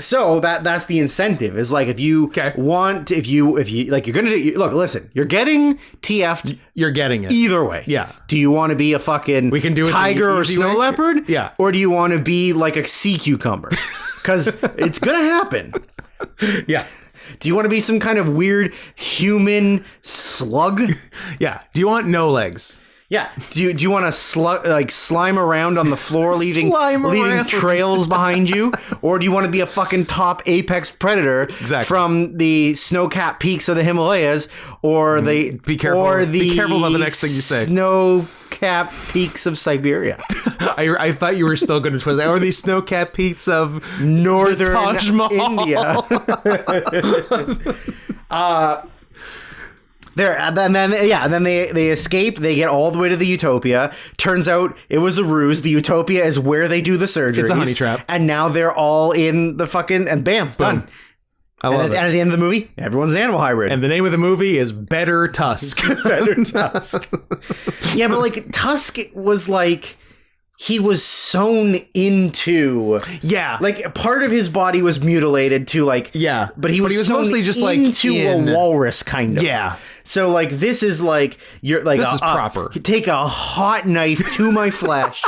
Speaker 2: So that's the incentive. Is like if you want, if you like, you're gonna look. Listen, you're getting TF'd.
Speaker 1: You're getting it
Speaker 2: either way.
Speaker 1: Yeah.
Speaker 2: Do you want to be a fucking tiger or snow leopard?
Speaker 1: Yeah.
Speaker 2: Or do you want to be like a sea cucumber? Because it's gonna happen.
Speaker 1: Yeah.
Speaker 2: Do you want to be some kind of weird human slug?
Speaker 1: Yeah. Do you want no legs?
Speaker 2: Yeah. Do you want to slime around on the floor, leaving trails behind you, or do you want to be a fucking top apex predator from the snow-capped peaks of the Himalayas, or the
Speaker 1: be careful about the next thing you say.
Speaker 2: Snow-capped peaks of Siberia?
Speaker 1: I thought you were still going to twist that. Or the snow-capped peaks of
Speaker 2: northern
Speaker 1: Taj Mahal.
Speaker 2: India. And then they escape. They get all the way to the utopia. Turns out it was a ruse. The utopia is where they do the surgery.
Speaker 1: It's a honey trap.
Speaker 2: And now they're all in the fucking, and bam, done.
Speaker 1: I love it.
Speaker 2: And at the end of the movie, everyone's an animal hybrid.
Speaker 1: And the name of the movie is Better Tusk.
Speaker 2: Better Tusk. Yeah, but like Tusk was like, he was sewn into.
Speaker 1: Yeah.
Speaker 2: Like part of his body was mutilated to like.
Speaker 1: Yeah.
Speaker 2: But he was mostly just like into a walrus kind of.
Speaker 1: Yeah.
Speaker 2: So like this is like you're like
Speaker 1: this is proper.
Speaker 2: Take a hot knife to my flesh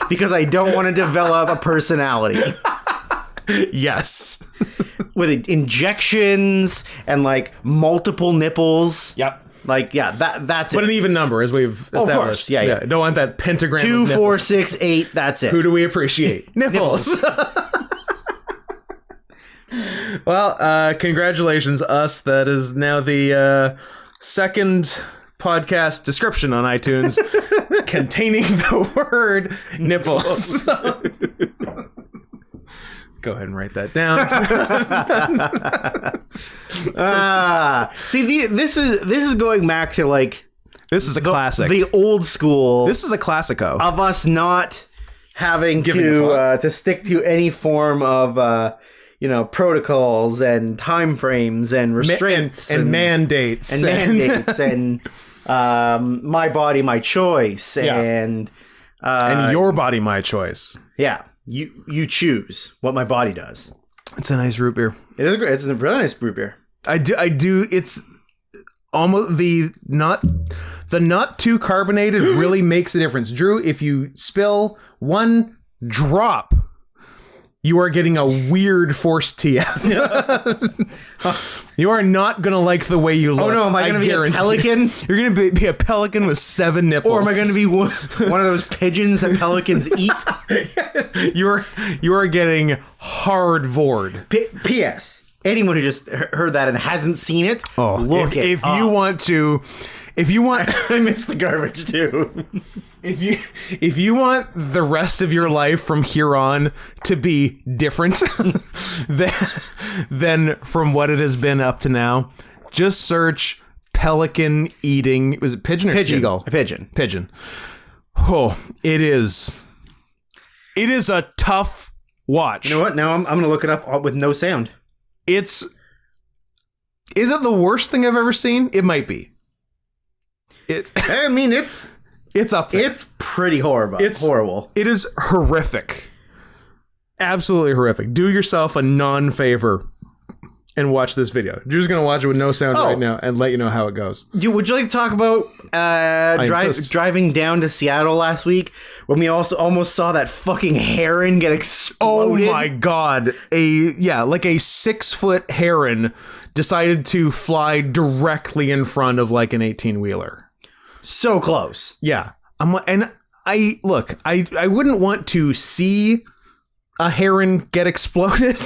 Speaker 2: because I don't want to develop a personality.
Speaker 1: Yes.
Speaker 2: With injections and like multiple nipples.
Speaker 1: Yep.
Speaker 2: Like that's it.
Speaker 1: But an even number, as we've established.
Speaker 2: Of course. Yeah.
Speaker 1: Don't want that pentagram.
Speaker 2: 2, 4, 6, 8. That's it.
Speaker 1: Who do we appreciate? Nipples. Well, congratulations, us. That is now the second podcast description on iTunes containing the word nipples. Go ahead and write that down.
Speaker 2: See, this is going back to like
Speaker 1: this is a classic,
Speaker 2: the old school.
Speaker 1: This is a classico
Speaker 2: of us not having to stick to any form of protocols and time frames and restraints
Speaker 1: and mandates
Speaker 2: and my body, my choice, and
Speaker 1: your body, my choice.
Speaker 2: Yeah. You choose what my body does.
Speaker 1: It's a nice root beer.
Speaker 2: It is great. It's a really nice root beer.
Speaker 1: I do. It's almost the not too carbonated really makes a difference. Drew, if you spill one drop, you are getting a weird forced TF. You are not going to like the way you look.
Speaker 2: Oh no, am I going to be a pelican?
Speaker 1: You're going to be a pelican with 7 nipples.
Speaker 2: Or am I going to be one of those pigeons that pelicans eat?
Speaker 1: You are getting hard-vored.
Speaker 2: P.S. Anyone who just heard that and hasn't seen it, look it up.
Speaker 1: If you want
Speaker 2: I miss the garbage too.
Speaker 1: If you want the rest of your life from here on to be different than from what it has been up to now, just search pelican eating. Was it pigeon or seagull?
Speaker 2: A pigeon.
Speaker 1: Pigeon. Oh, it is a tough watch.
Speaker 2: You know what? Now I'm going to look it up with no sound.
Speaker 1: Is it the worst thing I've ever seen? It might be.
Speaker 2: I mean, it's
Speaker 1: up there.
Speaker 2: It's pretty horrible. Horrible.
Speaker 1: It is horrific. Absolutely horrific. Do yourself a non-favor and watch this video. Drew's going to watch it with no sound right now and let you know how it goes.
Speaker 2: Dude, would you like to talk about driving down to Seattle last week when we also almost saw that fucking heron get exploded?
Speaker 1: Oh my God. Like a 6-foot heron decided to fly directly in front of like an 18-wheeler.
Speaker 2: So close.
Speaker 1: Yeah. I wouldn't want to see a heron get exploded,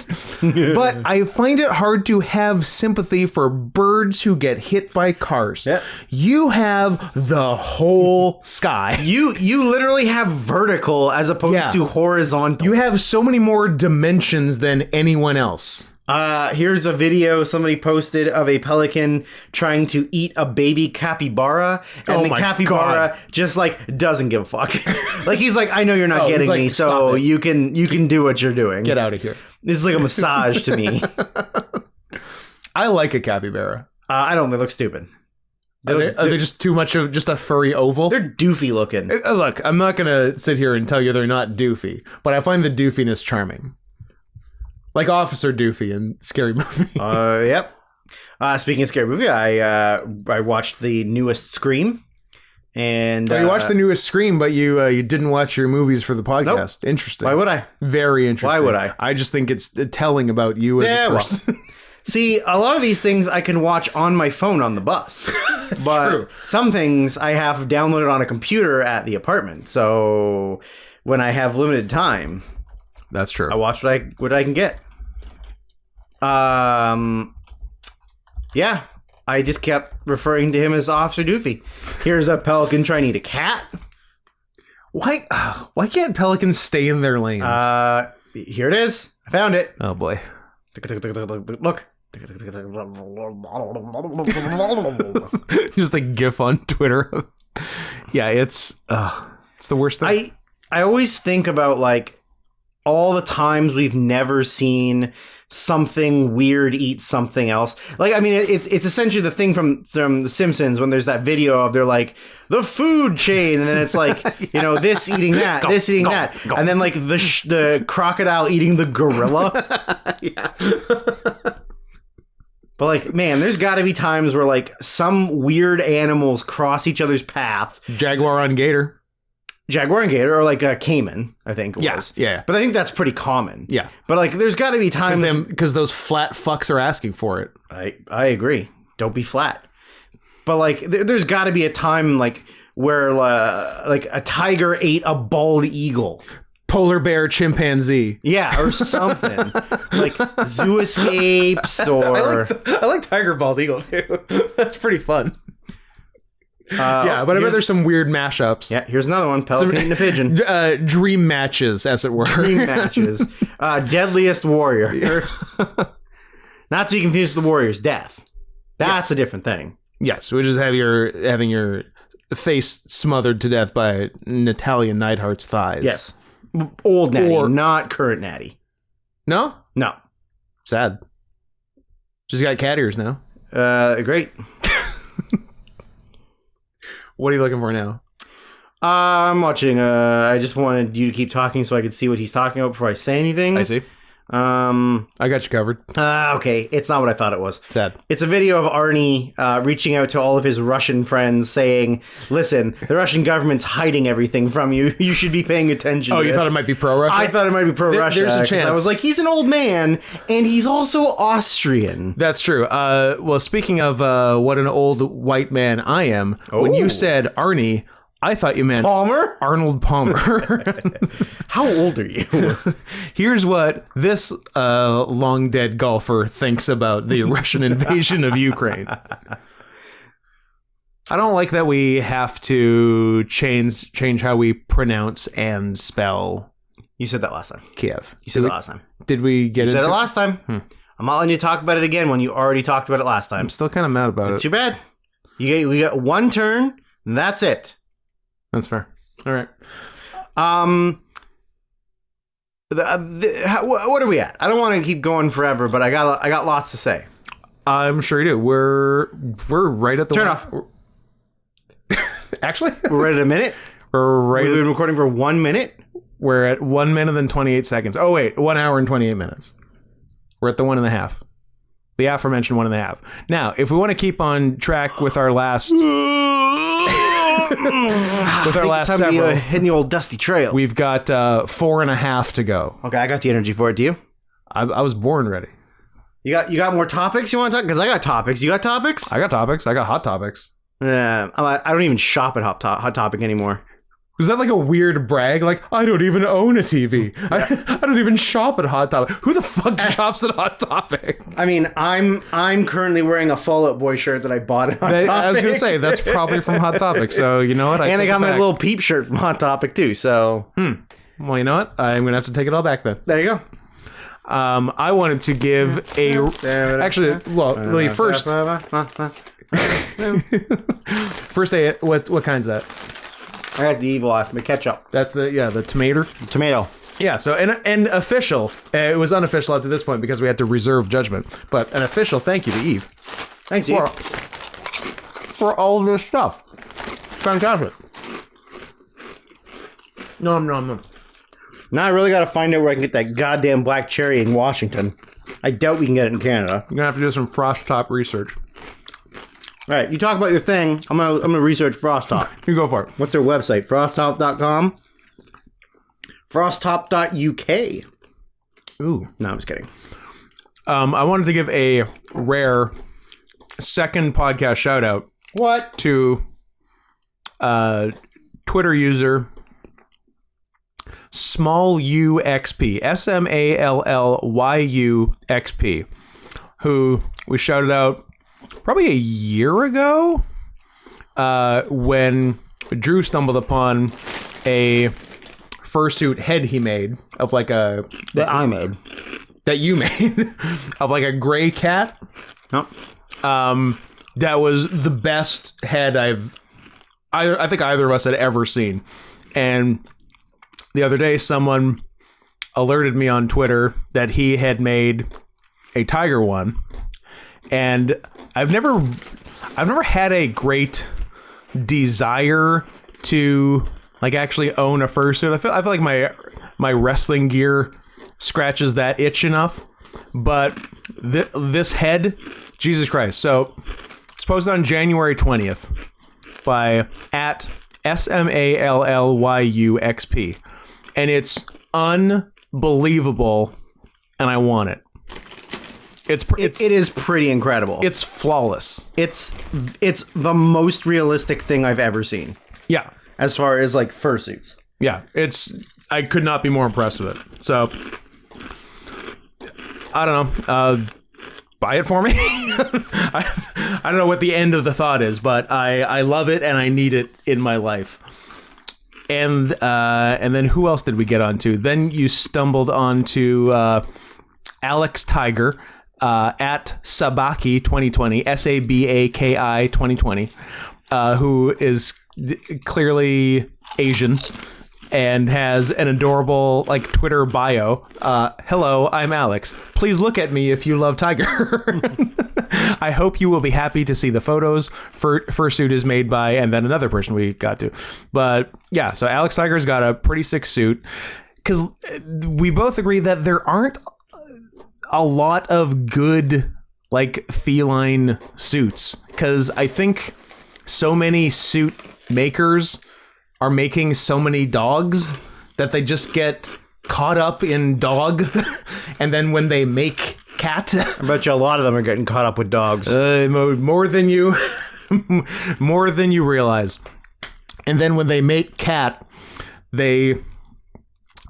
Speaker 1: but I find it hard to have sympathy for birds who get hit by cars.
Speaker 2: Yep.
Speaker 1: You have the whole sky.
Speaker 2: You literally have vertical as opposed to horizontal.
Speaker 1: You have so many more dimensions than anyone else.
Speaker 2: Here's a video somebody posted of a pelican trying to eat a baby capybara, and the capybara just like doesn't give a fuck. Like he's like, I know you're not getting me, so you can do what you're doing.
Speaker 1: Get out of here.
Speaker 2: This is like a massage to me.
Speaker 1: I like a capybara.
Speaker 2: I don't. They look stupid.
Speaker 1: Are they just too much of just a furry oval?
Speaker 2: They're doofy looking.
Speaker 1: Look, I'm not gonna sit here and tell you they're not doofy, but I find the doofiness charming. Like Officer Doofy in Scary Movie.
Speaker 2: Yep. Speaking of Scary Movie, I watched the newest Scream. And
Speaker 1: you watched the newest Scream, but you didn't watch your movies for the podcast. Nope. Interesting.
Speaker 2: Why would I?
Speaker 1: Very interesting.
Speaker 2: Why would I?
Speaker 1: I just think it's telling about you as a person.
Speaker 2: Well, see, a lot of these things I can watch on my phone on the bus. But true. Some things I have downloaded on a computer at the apartment. So when I have limited time...
Speaker 1: That's true.
Speaker 2: I watch what I can get. Yeah, I just kept referring to him as Officer Doofy. Here's a pelican trying to eat a cat.
Speaker 1: Why can't pelicans stay in their lanes?
Speaker 2: Here it is. I found it.
Speaker 1: Oh boy.
Speaker 2: Look.
Speaker 1: Just a GIF on Twitter. Yeah, it's the worst thing.
Speaker 2: I always think about like all the times we've never seen something weird eat something else. Like, I mean, it's essentially the thing from The Simpsons when there's that video of they're like the food chain, and then it's like you know, this eating that, this eating that, and then like the crocodile eating the gorilla.
Speaker 1: Yeah.
Speaker 2: But like, man, there's got to be times where like some weird animals cross each other's path.
Speaker 1: Jaguar and gator, or like a caiman, I think it was. Yeah. But I think that's pretty common. Yeah. But like, there's got to be times
Speaker 2: because
Speaker 1: those flat fucks are asking for it.
Speaker 2: I agree. Don't be flat. But like, there's got to be a time like where like a tiger ate a bald eagle.
Speaker 1: Polar bear, chimpanzee.
Speaker 2: Yeah, or something. Like Zoo Escapes or...
Speaker 1: I like tiger bald eagle too. That's pretty fun. Yeah, but I bet there's some weird mashups.
Speaker 2: Yeah, here's another one. Pelican eating a pigeon.
Speaker 1: Dream matches, as it were.
Speaker 2: Dream matches. Deadliest warrior. Yeah. Not to be confused with the warrior's death. That's a different thing.
Speaker 1: Yes, which is having your face smothered to death by Natalia Neidhart's thighs.
Speaker 2: Yes. Old Natty, not current Natty.
Speaker 1: No?
Speaker 2: No.
Speaker 1: Sad. She's got cat ears now.
Speaker 2: Great.
Speaker 1: What are you looking for now?
Speaker 2: I'm watching. I just wanted you to keep talking so I could see what he's talking about before I say anything.
Speaker 1: I see. I got you covered.
Speaker 2: Okay. It's not what I thought it was.
Speaker 1: Sad.
Speaker 2: It's a video of Arnie reaching out to all of his Russian friends saying, listen, the Russian government's hiding everything from you. You should be paying attention to
Speaker 1: you thought it might be pro-Russia?
Speaker 2: I thought it might be pro-Russia.
Speaker 1: There's a chance.
Speaker 2: I was like, he's an old man, and he's also Austrian.
Speaker 1: That's true. Well, speaking of what an old white man I am, when you said Arnie, I thought you meant
Speaker 2: Palmer?
Speaker 1: Arnold Palmer.
Speaker 2: How old are you?
Speaker 1: Here's what this long dead golfer thinks about the Russian invasion of Ukraine. I don't like that we have to change how we pronounce and spell.
Speaker 2: You said that last time.
Speaker 1: Kiev.
Speaker 2: You said that last time.
Speaker 1: Did we get
Speaker 2: it? You said it last time.
Speaker 1: I'm
Speaker 2: not letting you talk about it again when you already talked about it last time.
Speaker 1: I'm still kind of mad about it.
Speaker 2: Too bad. We got one turn, and that's it.
Speaker 1: That's fair. All right.
Speaker 2: What are we at? I don't want to keep going forever, but I got lots to say.
Speaker 1: I'm sure you do. We're right at the
Speaker 2: turn off.
Speaker 1: Actually,
Speaker 2: we're right at a minute. We've been recording for 1 minute.
Speaker 1: We're at 1 minute and 28 seconds. Oh wait, 1 hour and 28 minutes. We're at the 1.5. The aforementioned 1.5. Now, if we want to keep on track with our last several,
Speaker 2: hitting the old dusty trail.
Speaker 1: we've got 4.5 to go.
Speaker 2: Okay, I got the energy for it. Do you?
Speaker 1: I was born ready.
Speaker 2: You got more topics you want to talk? Because I got topics. You got topics?
Speaker 1: I got topics. I got hot topics.
Speaker 2: I don't even shop at Hot Topic anymore.
Speaker 1: Was that like a weird brag? Like, I don't even own a TV. I don't even shop at Hot Topic. Who the fuck shops at Hot Topic?
Speaker 2: I mean, I'm currently wearing a Fall Out Boy shirt that I bought at Hot Topic.
Speaker 1: I was going to say, that's probably from Hot Topic. So, you know what?
Speaker 2: And I got my little peep shirt from Hot Topic, too. So,
Speaker 1: Well, you know what? I'm going to have to take it all back then.
Speaker 2: there you go.
Speaker 1: I wanted to give actually, well, let me first say it. What kind's that?
Speaker 2: I got the evil eye, my ketchup.
Speaker 1: That's the tomato.
Speaker 2: Tomato.
Speaker 1: Yeah, so an official, it was unofficial up to this point because we had to reserve judgment, but an official thank you to Eve.
Speaker 2: Thanks, Eve.
Speaker 1: For all this stuff. Fantastic. No.
Speaker 2: Now I really got to find out where I can get that goddamn black cherry in Washington. I doubt we can get it in Canada.
Speaker 1: You're going to have to do some Frost Top research.
Speaker 2: All right, you talk about your thing. I'm gonna research Frost Top.
Speaker 1: You go for it.
Speaker 2: What's their website? Frosttop.com? Frosttop.uk.
Speaker 1: Ooh.
Speaker 2: No, I'm just kidding.
Speaker 1: I wanted to give a rare second podcast shout out.
Speaker 2: What?
Speaker 1: To Twitter user SmallUXP, SmallYuXP, who we shouted out probably a year ago when Drew stumbled upon a fursuit head he made of like a... That you made. Of like a gray cat.
Speaker 2: Nope.
Speaker 1: That was the best head I think either of us had ever seen. And the other day someone alerted me on Twitter that he had made a tiger one. And I've never had a great desire to like actually own a fursuit. I feel like my wrestling gear scratches that itch enough, but this head, Jesus Christ. So it's posted on January 20th by @SmallYuXP, and it's unbelievable, and I want it. It
Speaker 2: is pretty incredible.
Speaker 1: It's flawless.
Speaker 2: It's the most realistic thing I've ever seen.
Speaker 1: Yeah.
Speaker 2: As far as like fursuits.
Speaker 1: Yeah. I could not be more impressed with it. So I don't know. Buy it for me. I don't know what the end of the thought is, but I love it and I need it in my life. And then who else did we get onto? Then you stumbled onto Alex Tiger at Sabaki 2020, SABAKI 2020, who is clearly Asian and has an adorable like Twitter bio. Hello, I'm Alex. Please look at me if you love Tiger. I hope you will be happy to see the photos. Fursuit is made by, and then another person we got to. But yeah, so Alex Tiger's got a pretty sick suit because we both agree that there aren't a lot of good like feline suits, because I think so many suit makers are making so many dogs that they just get caught up in dog and then when they make cat,
Speaker 2: I bet you a lot of them are getting caught up with dogs.
Speaker 1: more than you realize. And then when they make cat, they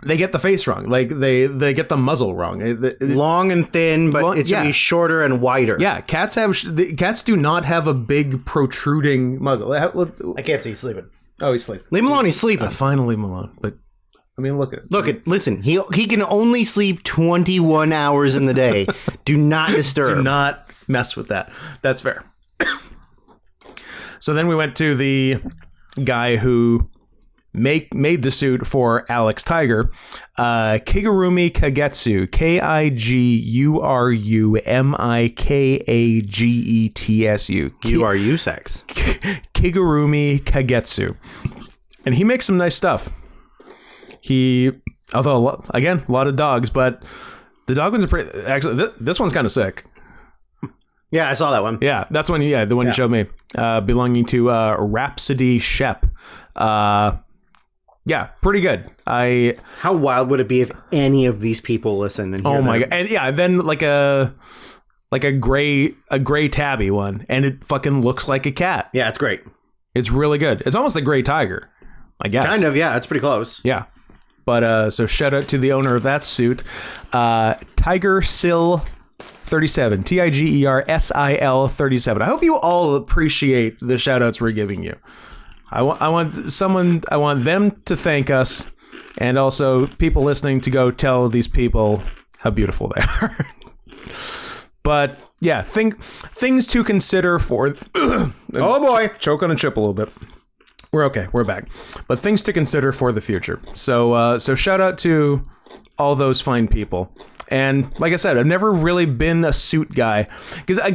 Speaker 1: get the face wrong. Like they get the muzzle wrong.
Speaker 2: Long and thin, but it should be shorter and wider.
Speaker 1: Yeah, cats do not have a big protruding muzzle.
Speaker 2: I can't see he's sleeping.
Speaker 1: Oh, he's sleeping.
Speaker 2: Leave him alone. He's sleeping.
Speaker 1: Finally leave him alone. But I mean, look at it.
Speaker 2: Listen. He can only sleep 21 hours in the day. Do not disturb.
Speaker 1: Do not mess with that. That's fair. So then we went to the guy who made the suit for Alex Tiger, Kigurumi Kagetsu, KIGURUMIKAGETSU.
Speaker 2: You are you sex.
Speaker 1: Kigurumi Kagetsu, and he makes some nice stuff. Although again, a lot of dogs, but the dog ones are pretty. Actually, this one's kind of sick.
Speaker 2: Yeah, I saw that one.
Speaker 1: Yeah, that's one. Yeah, the one you showed me, belonging to Rhapsody Shep. Yeah, pretty good.
Speaker 2: How wild would it be if any of these people listen and hear
Speaker 1: Oh my god! And yeah, then like a gray tabby one, and it fucking looks like a cat.
Speaker 2: Yeah, it's great.
Speaker 1: It's really good. It's almost a gray tiger, I guess.
Speaker 2: Kind of, yeah. It's pretty close.
Speaker 1: Yeah. But so shout out to the owner of that suit, Tiger Sill 37, TIGERSIL 37. I hope you all appreciate the shout outs we're giving you. I want them to thank us, and also people listening to go tell these people how beautiful they are. But yeah, things to consider for.
Speaker 2: Oh boy,
Speaker 1: choke on a chip a little bit. We're okay. We're back. But things to consider for the future. So shout out to all those fine people. And like I said, I've never really been a suit guy, because I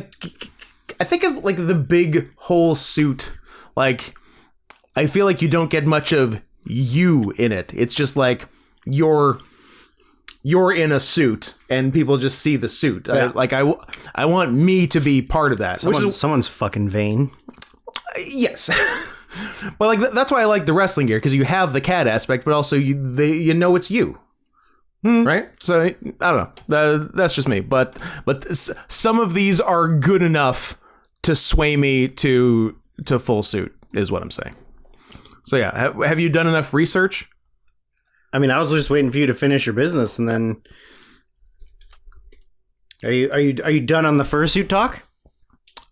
Speaker 1: think it's like the big whole suit. Like, I feel like you don't get much of you in it. It's just like you're in a suit and people just see the suit.
Speaker 2: Yeah.
Speaker 1: I want me to be part of that.
Speaker 2: Someone's fucking vain.
Speaker 1: Yes. But like that's why I like the wrestling gear, because you have the cat aspect, but also you know it's you, right? So I don't know. That's just me. But some of these are good enough to sway me to full suit, is what I'm saying. So yeah, have you done enough research?
Speaker 2: I mean, I was just waiting for you to finish your business, and then are you done on the fursuit talk?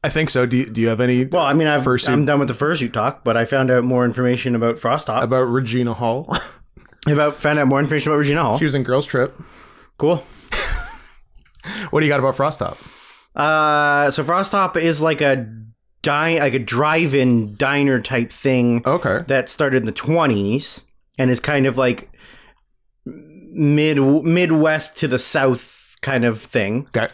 Speaker 1: I think so. Do you have any?
Speaker 2: Well, I mean, I'm done with the fursuit talk, but I found out more information about Frosttop.
Speaker 1: About Regina Hall.
Speaker 2: Found out more information about Regina Hall.
Speaker 1: She was in Girls Trip.
Speaker 2: Cool.
Speaker 1: What do you got about Frosttop?
Speaker 2: So Frosttop is like a drive-in diner type thing.
Speaker 1: Okay.
Speaker 2: That started in the 1920s and is kind of like Midwest to the South kind of thing.
Speaker 1: Okay.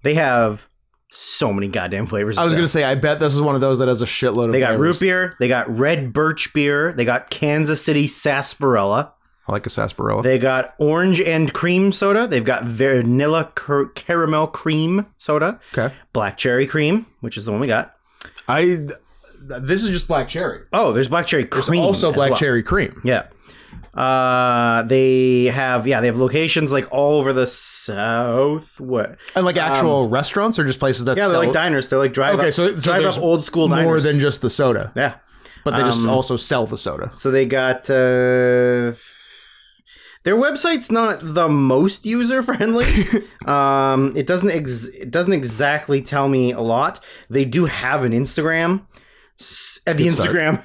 Speaker 2: They have so many goddamn flavors.
Speaker 1: I was going to say, I bet this is one of those that has a shitload of
Speaker 2: They got
Speaker 1: flavors.
Speaker 2: root beer. They got red birch beer. They got Kansas City sarsaparilla.
Speaker 1: I like a sarsaparilla.
Speaker 2: They got orange and cream soda. They've got vanilla caramel cream soda.
Speaker 1: Okay. Black
Speaker 2: cherry cream, which is the one we got.
Speaker 1: This is just black cherry.
Speaker 2: Oh, there's black cherry cream.
Speaker 1: There's also black cherry cream.
Speaker 2: Yeah. They have locations like all over the South. What?
Speaker 1: And like actual restaurants, or just places that sell?
Speaker 2: They're like diners. They're like drive up old school diners.
Speaker 1: More than just the soda.
Speaker 2: Yeah.
Speaker 1: But they just also sell the soda.
Speaker 2: So they got their website's not the most user friendly. It doesn't exactly tell me a lot. They do have an Instagram. At the Instagram.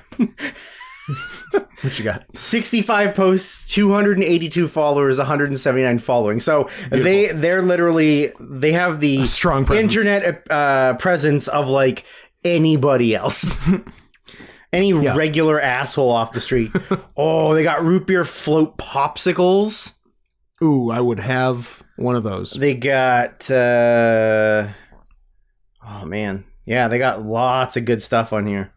Speaker 1: What you got?
Speaker 2: 65 posts, 282 followers, 179 following. So they're literally, they have the
Speaker 1: strong presence.
Speaker 2: Internet presence of like anybody else. Any regular asshole off the street. Oh, they got root beer float popsicles.
Speaker 1: Ooh, I would have one of those.
Speaker 2: They got oh man. Yeah, they got lots of good stuff on here.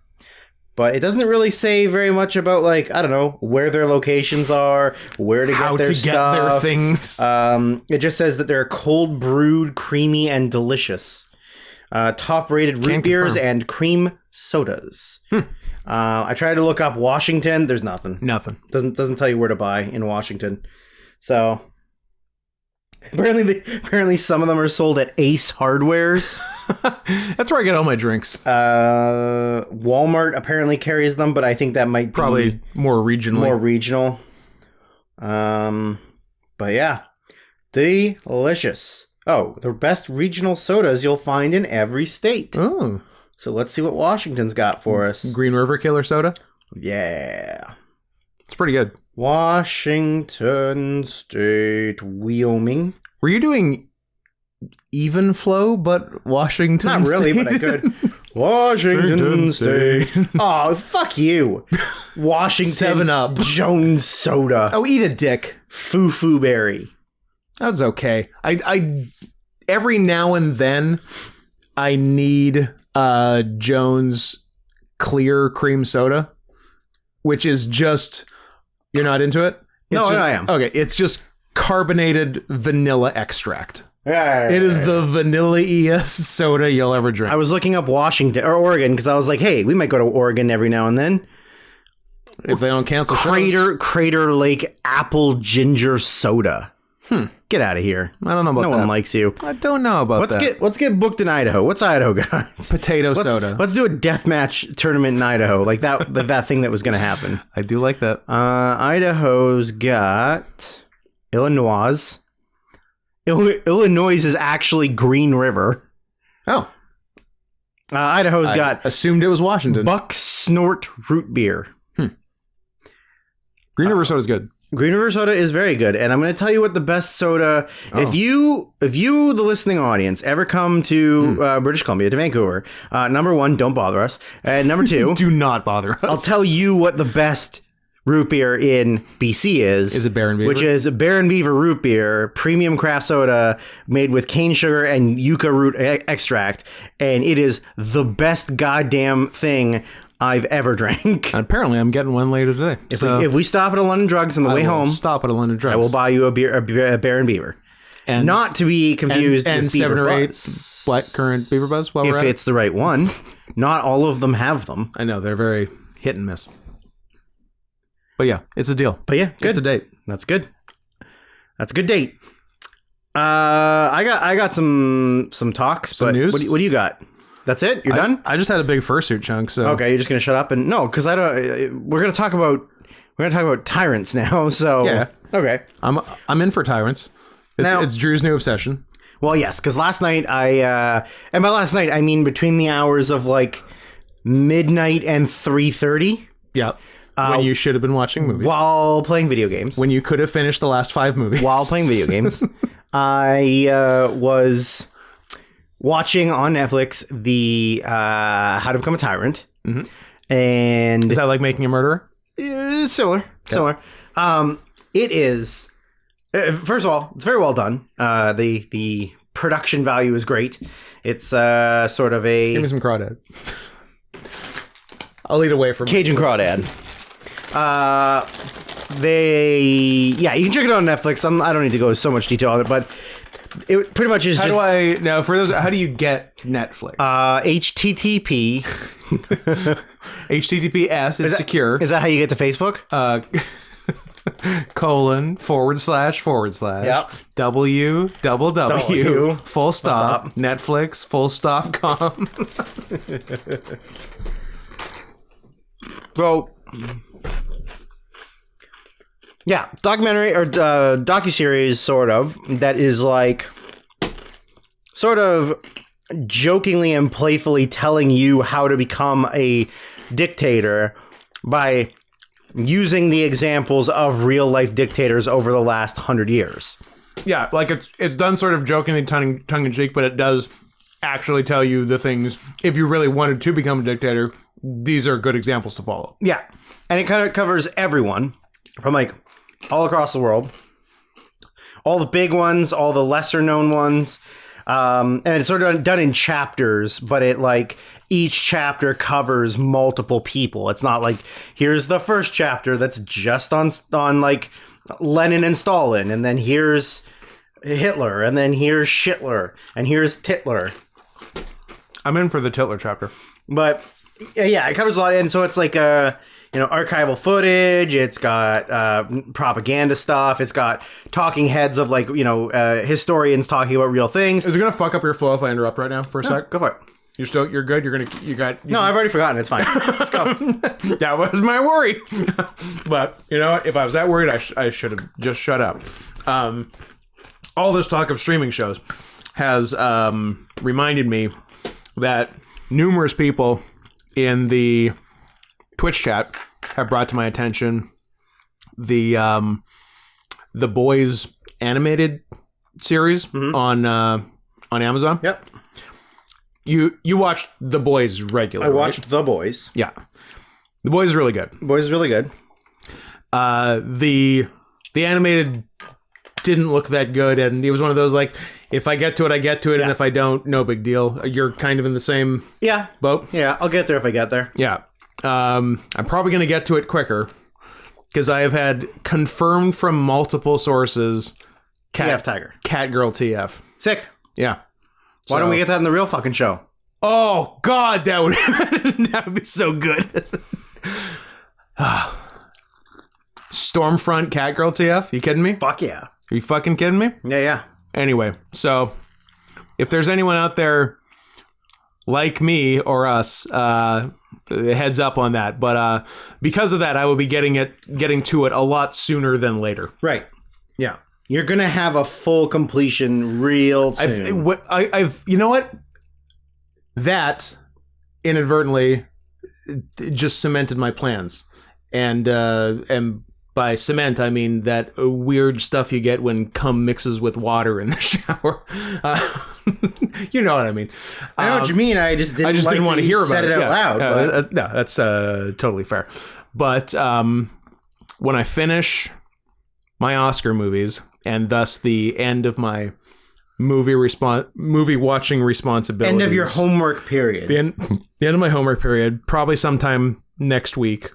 Speaker 2: But it doesn't really say very much about, like, I don't know, where their locations are, where to get their stuff.
Speaker 1: How to get their things.
Speaker 2: It just says that they're cold brewed, creamy, and delicious. Top rated root beers and cream sodas. I tried to look up Washington. There's nothing. Doesn't tell you where to buy in Washington. So apparently some of them are sold at Ace Hardwares.
Speaker 1: That's where I get all my drinks.
Speaker 2: Walmart apparently carries them, but I think that might
Speaker 1: probably more regional.
Speaker 2: But yeah, delicious. Oh, the best regional sodas you'll find in every state.
Speaker 1: Oh.
Speaker 2: So let's see what Washington's got for us.
Speaker 1: Green River Killer soda?
Speaker 2: Yeah.
Speaker 1: It's pretty good.
Speaker 2: Washington State, Wyoming.
Speaker 1: Were you doing even flow, but Washington
Speaker 2: Not really,
Speaker 1: State?
Speaker 2: but I could. Washington State. Oh, fuck you. Washington
Speaker 1: 7-Up.
Speaker 2: Jones Soda.
Speaker 1: Oh, eat a dick.
Speaker 2: Foo Berry.
Speaker 1: That's okay. I every now and then I need Jones clear cream soda, which is just, you're not into it?
Speaker 2: No, I am.
Speaker 1: Okay, it's just carbonated vanilla extract.
Speaker 2: Yeah.
Speaker 1: It is the vanilla-iest soda you'll ever drink.
Speaker 2: I was looking up Washington or Oregon because I was like, hey, we might go to Oregon every now and then.
Speaker 1: If they don't cancel shows.
Speaker 2: Crater Lake apple ginger soda. Get out of here.
Speaker 1: I don't know about that.
Speaker 2: No one likes you.
Speaker 1: I don't know about that.
Speaker 2: Let's get booked in Idaho. What's Idaho got?
Speaker 1: Potato soda.
Speaker 2: Let's do a deathmatch tournament in Idaho, like that thing that was going to happen.
Speaker 1: I do like that.
Speaker 2: Idaho's got Illinois. Illinois is actually Green River.
Speaker 1: Oh.
Speaker 2: Idaho's got
Speaker 1: assumed it was Washington.
Speaker 2: Buck Snort root beer.
Speaker 1: Green River soda is good.
Speaker 2: Green River soda is very good, and I'm going to tell you what the best soda. If you, the listening audience, ever come to British Columbia, to Vancouver, number one, don't bother us, and number two,
Speaker 1: do not bother us.
Speaker 2: I'll tell you what the best root beer in BC is.
Speaker 1: Is it Baron Beaver?
Speaker 2: Which is Baron Beaver root beer, premium craft soda made with cane sugar and yucca root extract, and it is the best goddamn thing I've ever drank.
Speaker 1: And apparently, I'm getting one later today.
Speaker 2: If we stop at a London Drugs on the way home,
Speaker 1: stop at a London Drugs.
Speaker 2: I will buy you a Baron Beaver, and not to be confused
Speaker 1: and
Speaker 2: with
Speaker 1: 7
Speaker 2: Beaver
Speaker 1: or 8
Speaker 2: Buzz.
Speaker 1: What current Beaver Buzz? While
Speaker 2: If
Speaker 1: we're at
Speaker 2: it's the right one, not all of them have them.
Speaker 1: I know they're very hit and miss. But yeah, it's a deal.
Speaker 2: But yeah, good.
Speaker 1: It's a date.
Speaker 2: That's good. That's a good date. I got some talks.
Speaker 1: Some
Speaker 2: but
Speaker 1: news?
Speaker 2: What do you got? That's it? You're done?
Speaker 1: I just had a big fursuit chunk. So
Speaker 2: okay, you're just gonna shut up and no, because I don't. We're gonna talk about tyrants now. So
Speaker 1: yeah,
Speaker 2: okay.
Speaker 1: I'm in for tyrants. It's Drew's new obsession.
Speaker 2: Well, yes, because last night and by last night I mean between the hours of like midnight and 3:30.
Speaker 1: Yeah. When you should have been watching movies.
Speaker 2: While playing video games.
Speaker 1: When you could have finished the last 5 movies.
Speaker 2: While playing video games. I was watching on Netflix the How to Become a Tyrant. Mm-hmm. And
Speaker 1: is that like Making a Murderer?
Speaker 2: Similar. It is... first of all, it's very well done. The production value is great. It's sort of a...
Speaker 1: Give me some crawdad. I'll eat away from
Speaker 2: Cajun crawdad. You can check it out on Netflix. I don't need to go into so much detail on it, but it pretty much is
Speaker 1: how do you get Netflix?
Speaker 2: HTTP.
Speaker 1: HTTPS, it's secure.
Speaker 2: Is that how you get to Facebook? :// Yep.
Speaker 1: www full stop Netflix full stop com.
Speaker 2: So, yeah, documentary or docuseries sort of that is like sort of jokingly and playfully telling you how to become a dictator by using the examples of real life dictators over the last 100 years.
Speaker 1: Yeah, like it's done sort of jokingly tongue in cheek, but it does actually tell you the things. If you really wanted to become a dictator, these are good examples to follow.
Speaker 2: Yeah, and it kind of covers everyone from like all across the world, all the big ones, all the lesser known ones, and it's sort of done in chapters, but it like each chapter covers multiple people. It's not like here's the first chapter that's just on like Lenin and Stalin, and then here's Hitler, and then here's Shitler, and here's Titler.
Speaker 1: I'm in for the Titler chapter.
Speaker 2: But yeah, it covers a lot, and so it's like archival footage. It's got propaganda stuff. It's got talking heads of like historians talking about real things.
Speaker 1: Is it gonna fuck up your flow if I interrupt right now for a sec?
Speaker 2: Go for it.
Speaker 1: You're good.
Speaker 2: No, I've already forgotten. It's fine. Let's go.
Speaker 1: That was my worry. But you know, if I was that worried, I should have just shut up. All this talk of streaming shows has reminded me that numerous people in the Twitch chat have brought to my attention the Boys animated series on Amazon.
Speaker 2: Yep.
Speaker 1: You watched The Boys regularly.
Speaker 2: I watched
Speaker 1: right?
Speaker 2: The Boys.
Speaker 1: Yeah. The Boys is really good.
Speaker 2: The Boys is really good.
Speaker 1: The animated didn't look that good, and it was one of those like, if I get to it, I get to it, and if I don't, no big deal. You're kind of in the same boat.
Speaker 2: Yeah, I'll get there if I get there.
Speaker 1: Yeah. I'm probably going to get to it quicker because I have had confirmed from multiple sources
Speaker 2: TF Tiger.
Speaker 1: Catgirl TF.
Speaker 2: Sick.
Speaker 1: Yeah.
Speaker 2: Why don't we get that in the real fucking show?
Speaker 1: Oh God, that would that would be so good. Stormfront Catgirl TF? You kidding me?
Speaker 2: Fuck yeah.
Speaker 1: Are you fucking kidding me?
Speaker 2: Yeah.
Speaker 1: Anyway, so if there's anyone out there like me or us, heads up on that. But because of that, I will be getting to it a lot sooner than later.
Speaker 2: Right.
Speaker 1: Yeah.
Speaker 2: You're gonna have a full completion real soon.
Speaker 1: I've you know what? That inadvertently just cemented my plans, and by cement I mean that weird stuff you get when cum mixes with water in the shower. You know what I mean?
Speaker 2: I know what you mean. I just didn't
Speaker 1: want to hear about
Speaker 2: it. Said it out loud.
Speaker 1: No, that's totally fair. But when I finish my Oscar movies, and thus the end of my movie watching responsibilities.
Speaker 2: End of your homework period.
Speaker 1: The end of my homework period, probably sometime next week.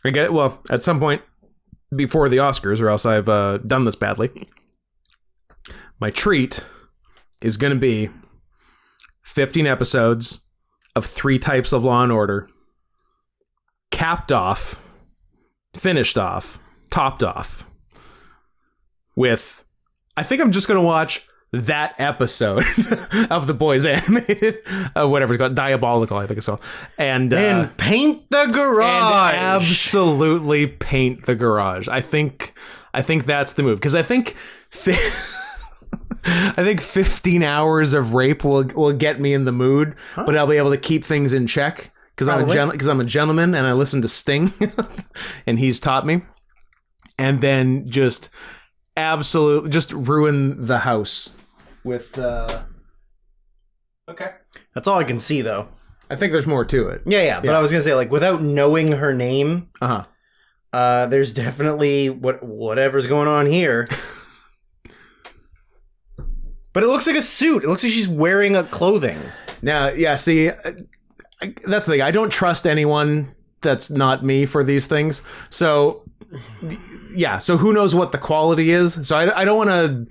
Speaker 1: At some point before the Oscars, or else I've done this badly. My treat is going to be 15 episodes of 3 types of Law and Order, capped off, finished off, topped off, with, I think I'm just going to watch that episode of The Boys Animated, whatever it's called, Diabolical, I think it's called, and
Speaker 2: paint the garage,
Speaker 1: and absolutely paint the garage. I think that's the move, because I think 15 hours of rape will get me in the mood, but I'll be able to keep things in check because I'm a gentleman and I listen to Sting, and he's taught me, and then just absolutely just ruin the house with okay.
Speaker 2: That's all I can see though.
Speaker 1: I think there's more to it.
Speaker 2: Yeah. But I was gonna say, like, without knowing her name, there's definitely whatever's going on here. But it looks like a suit. It looks like she's wearing a clothing.
Speaker 1: Now, yeah, see, that's the thing. I don't trust anyone that's not me for these things. So, yeah. So who knows what the quality is? So I don't want to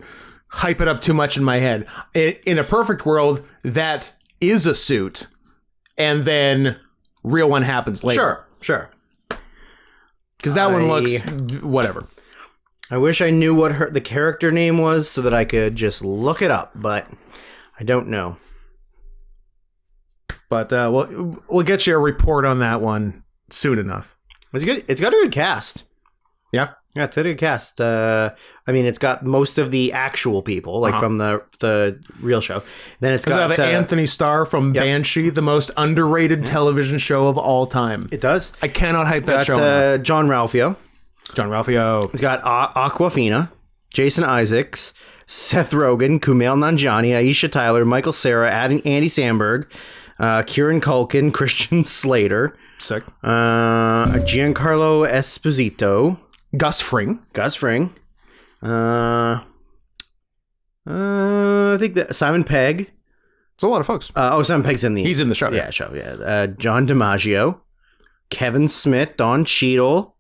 Speaker 1: hype it up too much in my head. In a perfect world, that is a suit, and then real one happens later.
Speaker 2: Sure.
Speaker 1: Because that one looks whatever.
Speaker 2: I wish I knew what the character name was so that I could just look it up, but I don't know.
Speaker 1: But we'll get you a report on that one soon enough.
Speaker 2: It's good. It's got a good cast.
Speaker 1: Yeah,
Speaker 2: it's a good cast. I mean, it's got most of the actual people, like from the real show. Then it's got
Speaker 1: Anthony Starr from Banshee, the most underrated television show of all time.
Speaker 2: It does.
Speaker 1: I cannot hype that show enough.
Speaker 2: John Ralphio.
Speaker 1: It's
Speaker 2: got Aquafina, Jason Isaacs, Seth Rogen, Kumail Nanjiani, Aisha Tyler, Michael Cera, Andy Samberg, Kieran Culkin, Christian Slater.
Speaker 1: Sick.
Speaker 2: Giancarlo Esposito.
Speaker 1: Gus Fring.
Speaker 2: I think that Simon Pegg.
Speaker 1: It's a lot of folks.
Speaker 2: Simon Pegg's
Speaker 1: He's in the show.
Speaker 2: Yeah, show. Yeah. John DiMaggio, Kevin Smith, Don Cheadle.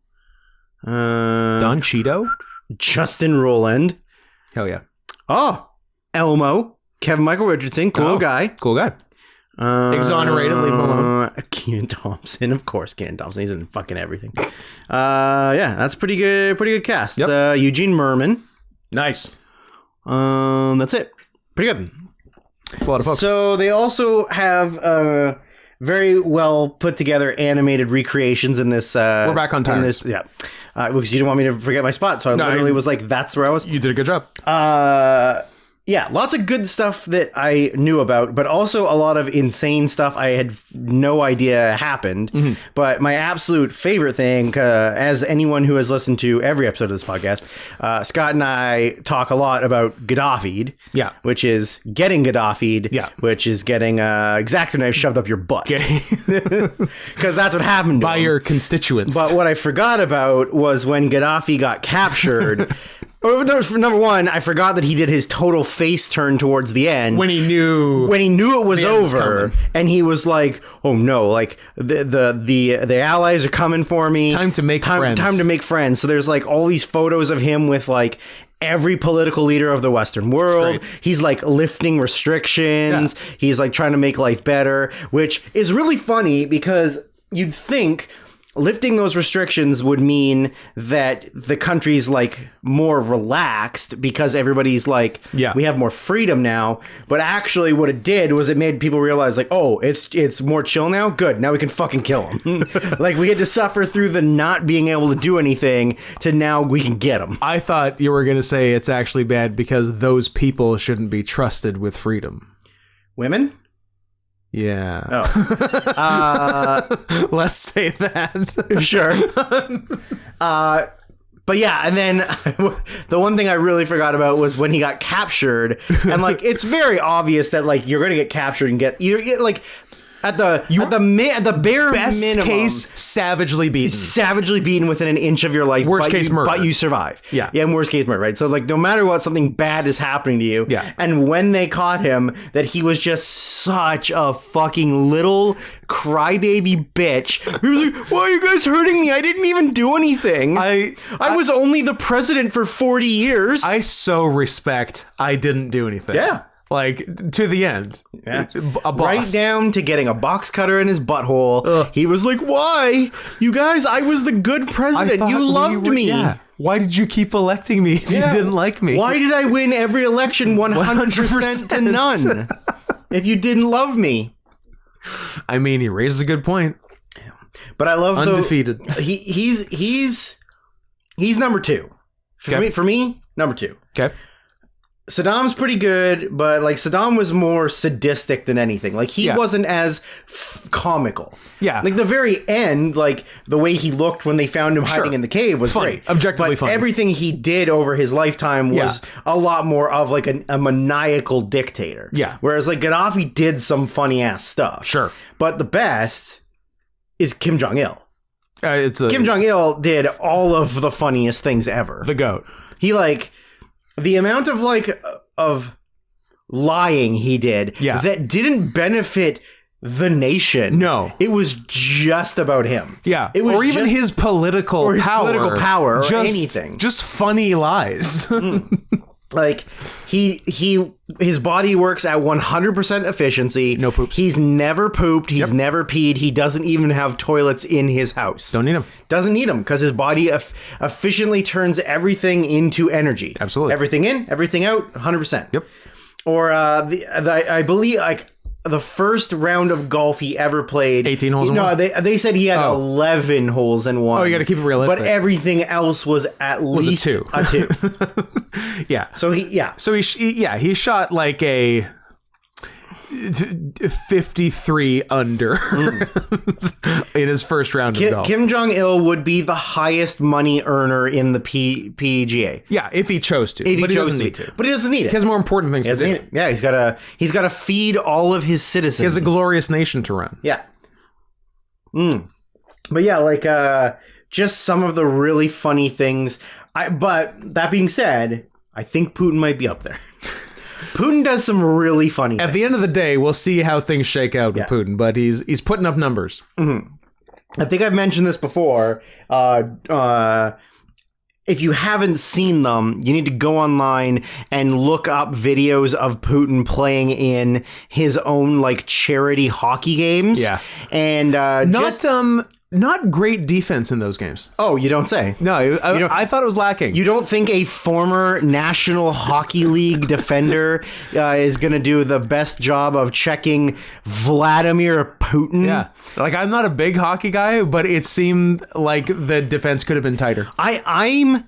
Speaker 1: Don Cheeto?
Speaker 2: Justin Roiland.
Speaker 1: Hell yeah.
Speaker 2: Oh, Elmo. Kevin Michael Richardson. Cool guy.
Speaker 1: Exonerated, leave him alone.
Speaker 2: Kenan Thompson. Of course, Kenan Thompson. He's in fucking everything. Yeah, that's pretty good cast.
Speaker 1: Yep.
Speaker 2: Eugene Merman.
Speaker 1: Nice.
Speaker 2: That's it. Pretty good.
Speaker 1: It's a lot of folks.
Speaker 2: So they also have very well put together animated recreations in this.
Speaker 1: We're back on time.
Speaker 2: Yeah. Because you didn't want me to forget my spot, so I literally was like, that's where I was.
Speaker 1: You did a good job.
Speaker 2: Yeah, lots of good stuff that I knew about, but also a lot of insane stuff I had no idea happened. Mm-hmm. But my absolute favorite thing, as anyone who has listened to every episode of this podcast, Scott and I talk a lot about Gaddafi'd, which is getting Gaddafi'd, which is getting X-Acto knife shoved up your butt. Because that's what happened to
Speaker 1: by
Speaker 2: him.
Speaker 1: Your constituents.
Speaker 2: But what I forgot about was when Gaddafi got captured, Oh, no, for number one, I forgot that he did his total face turn towards the end
Speaker 1: when he knew
Speaker 2: it was over, and he was like, "Oh no! Like the allies are coming for me.
Speaker 1: Time to make friends.
Speaker 2: Time to make friends." So there's like all these photos of him with like every political leader of the Western world. He's like lifting restrictions. Yeah. He's like trying to make life better, which is really funny because you'd think lifting those restrictions would mean that the country's like more relaxed because everybody's like, we have more freedom now. But actually what it did was it made people realize like, oh, it's more chill now. Good. Now we can fucking kill them. Like we had to suffer through the not being able to do anything to now we can get them.
Speaker 1: I thought you were going to say it's actually bad because those people shouldn't be trusted with freedom.
Speaker 2: Women?
Speaker 1: Yeah.
Speaker 2: Oh.
Speaker 1: Let's say that.
Speaker 2: Sure. But yeah, and then the one thing I really forgot about was when he got captured, and like it's very obvious that like you're gonna get captured and get like at the bare
Speaker 1: best
Speaker 2: minimum,
Speaker 1: case savagely beaten
Speaker 2: within an inch of your life.
Speaker 1: Worst case murder,
Speaker 2: but you survive.
Speaker 1: Yeah,
Speaker 2: and worst case murder, right? So like no matter what, something bad is happening to you.
Speaker 1: Yeah,
Speaker 2: and when they caught him, that he was just such a fucking little crybaby bitch. He was like, "Why are you guys hurting me? I didn't even do anything. I was only the president for 40 years.
Speaker 1: I so respect I didn't do anything.
Speaker 2: Yeah.
Speaker 1: Like, to the end.
Speaker 2: Yeah. Right down to getting a box cutter in his butthole. He was like, why? You guys, I was the good president. You loved me. Yeah.
Speaker 1: Why did you keep electing me if you didn't like me?
Speaker 2: Why did I win every election 100% to none if you didn't love me?
Speaker 1: I mean, he raises a good point.
Speaker 2: But I love
Speaker 1: undefeated.
Speaker 2: He's number two. For me, number two.
Speaker 1: Okay.
Speaker 2: Saddam's pretty good, but like Saddam was more sadistic than anything. Like he wasn't as comical.
Speaker 1: Yeah.
Speaker 2: Like the very end, like the way he looked when they found him hiding in the cave was
Speaker 1: funny.
Speaker 2: Great.
Speaker 1: Objectively funny.
Speaker 2: Everything he did over his lifetime was a lot more of like a maniacal dictator.
Speaker 1: Yeah.
Speaker 2: Whereas like Gaddafi did some funny ass stuff.
Speaker 1: Sure.
Speaker 2: But the best is Kim Jong-il.
Speaker 1: Kim
Speaker 2: Jong-il did all of the funniest things ever.
Speaker 1: The GOAT.
Speaker 2: He like the amount of like of lying he did that didn't benefit the nation.
Speaker 1: No,
Speaker 2: it was just about him.
Speaker 1: Yeah,
Speaker 2: it was
Speaker 1: or even his political power,
Speaker 2: or anything.
Speaker 1: Just funny lies.
Speaker 2: Like his body works at 100% efficiency.
Speaker 1: No poops.
Speaker 2: He's never pooped. He's never peed. He doesn't even have toilets in his house.
Speaker 1: Don't need him.
Speaker 2: Doesn't need him because his body efficiently turns everything into energy.
Speaker 1: Absolutely.
Speaker 2: Everything in, everything out, 100%.
Speaker 1: Yep.
Speaker 2: Or I believe like the first round of golf he ever played.
Speaker 1: 18 holes in one?
Speaker 2: No, they said he had 11 holes in one.
Speaker 1: Oh, you got to keep it realistic.
Speaker 2: But everything else was at least
Speaker 1: a 2.
Speaker 2: A 2.
Speaker 1: Yeah.
Speaker 2: So
Speaker 1: he shot like a 53 under in his first round of golf.
Speaker 2: Kim Jong-il would be the highest money earner in the PGA.
Speaker 1: Yeah, if he chose to. But he doesn't need to.
Speaker 2: But he doesn't need it.
Speaker 1: He has more important things to do.
Speaker 2: Yeah, he's got to feed all of his citizens.
Speaker 1: He has a glorious nation to run.
Speaker 2: Yeah. But yeah, like just some of the really funny things. But that being said, I think Putin might be up there. Putin does some really funny things.
Speaker 1: At the end of the day, we'll see how things shake out with Putin, but he's putting up numbers.
Speaker 2: Mm-hmm. I think I've mentioned this before. If you haven't seen them, you need to go online and look up videos of Putin playing in his own like charity hockey games.
Speaker 1: Yeah.
Speaker 2: And
Speaker 1: not great defense in those games.
Speaker 2: Oh, you don't say.
Speaker 1: No, I thought it was lacking.
Speaker 2: You don't think a former National Hockey League defender is going to do the best job of checking Vladimir Putin?
Speaker 1: Yeah. Like, I'm not a big hockey guy, but it seemed like the defense could have been tighter.
Speaker 2: I'm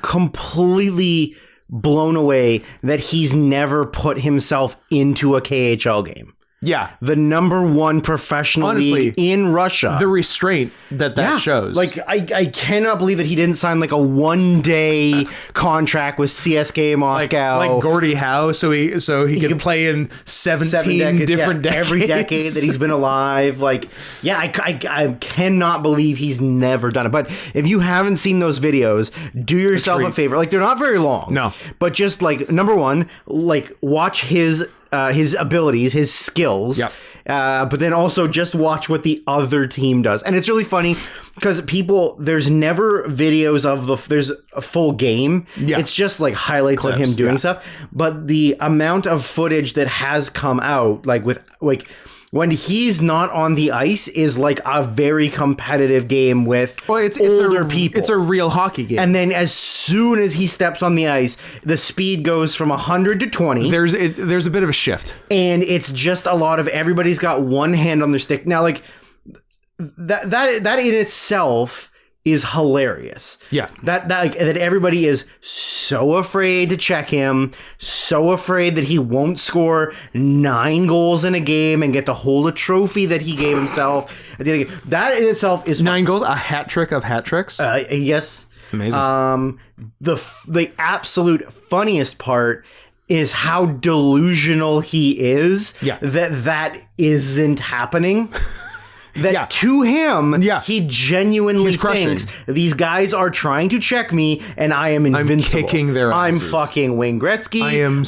Speaker 2: completely blown away that he's never put himself into a KHL game.
Speaker 1: Yeah.
Speaker 2: The number one professional league in Russia.
Speaker 1: The restraint that shows.
Speaker 2: Like, I cannot believe that he didn't sign like a 1-day contract with CSKA Moscow.
Speaker 1: Like Gordie Howe, so he could play in 17 different decades.
Speaker 2: Every decade that he's been alive. Like, yeah, I cannot believe he's never done it. But if you haven't seen those videos, do yourself a favor. Like, they're not very long.
Speaker 1: No.
Speaker 2: But just like, number one, like, watch his abilities, his skills.
Speaker 1: Yep.
Speaker 2: But then also just watch what the other team does. And it's really funny because there's never videos of there's a full game. Yeah. It's just like highlights of him doing stuff. But the amount of footage that has come out, when he's not on the ice, is like a very competitive game with older people.
Speaker 1: It's a real hockey game.
Speaker 2: And then as soon as he steps on the ice, the speed goes from 100 to 20.
Speaker 1: There's a bit of a shift.
Speaker 2: And it's just a lot of everybody's got one hand on their stick. Now, like, that in itself is hilarious.
Speaker 1: Yeah.
Speaker 2: That everybody is so afraid to check him, so afraid that he won't score 9 goals in a game and get to hold a trophy that he gave himself at the end of the game. That in itself is
Speaker 1: 9 goals, a hat trick of hat tricks.
Speaker 2: Yes.
Speaker 1: Amazing.
Speaker 2: The absolute funniest part is how delusional he is.
Speaker 1: Yeah.
Speaker 2: That isn't happening. That to him, he genuinely thinks these guys are trying to check me, and I am invincible.
Speaker 1: I'm kicking their asses.
Speaker 2: I'm fucking Wayne Gretzky.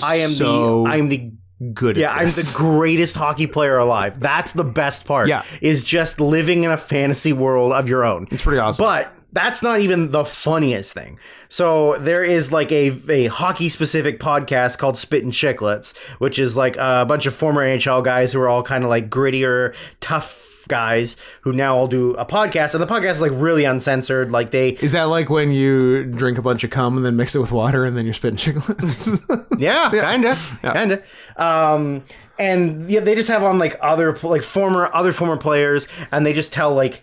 Speaker 2: I am the
Speaker 1: good at
Speaker 2: I'm the greatest hockey player alive. That's the best part.
Speaker 1: Yeah.
Speaker 2: Is just living in a fantasy world of your own.
Speaker 1: It's pretty awesome.
Speaker 2: But that's not even the funniest thing. So there is like a hockey specific podcast called Spit and Chicklets, which is like a bunch of former NHL guys who are all kind of like grittier, tough guys who now all do a podcast, and the podcast is like really uncensored. Like
Speaker 1: is that like when you drink a bunch of cum and then mix it with water and then you're spitting chicklets?
Speaker 2: yeah, kinda. And yeah, they just have on like other former players, and they just tell like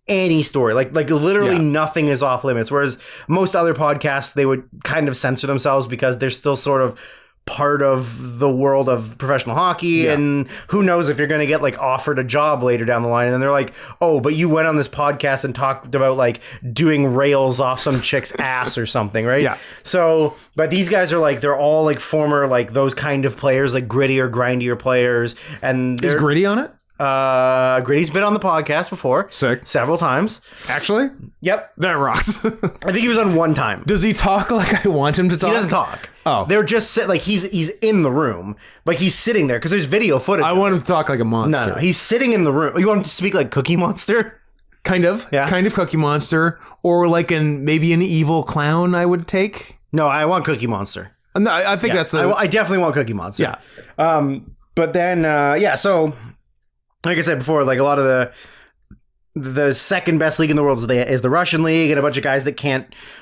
Speaker 2: any story, like literally nothing is off limits. Whereas most other podcasts, they would kind of censor themselves because they're still sort of part of the world of professional hockey, and who knows if you're going to get like offered a job later down the line, and then they're like, oh, but you went on this podcast and talked about like doing rails off some chick's ass or something, right?
Speaker 1: Yeah.
Speaker 2: So, but these guys are like, they're all like former like those kind of players, like grittier, grindier players. And
Speaker 1: is Gritty on it?
Speaker 2: Gritty's been on the podcast before.
Speaker 1: Sick.
Speaker 2: Several times.
Speaker 1: Actually?
Speaker 2: Yep.
Speaker 1: That rocks.
Speaker 2: I think he was on one time.
Speaker 1: Does he talk like I want him to talk?
Speaker 2: He doesn't talk.
Speaker 1: Oh.
Speaker 2: They're just like he's in the room. Like he's sitting there because there's video footage.
Speaker 1: I want him to talk like a monster.
Speaker 2: No, he's sitting in the room. You want him to speak like Cookie Monster?
Speaker 1: Kind of.
Speaker 2: Yeah.
Speaker 1: Kind of Cookie Monster. Or like maybe an evil clown I would take.
Speaker 2: No, I want Cookie Monster.
Speaker 1: No, I think that's
Speaker 2: I definitely want Cookie Monster.
Speaker 1: Yeah.
Speaker 2: But then, so like I said before, like a lot of the second best league in the world is the Russian league, and a bunch of guys that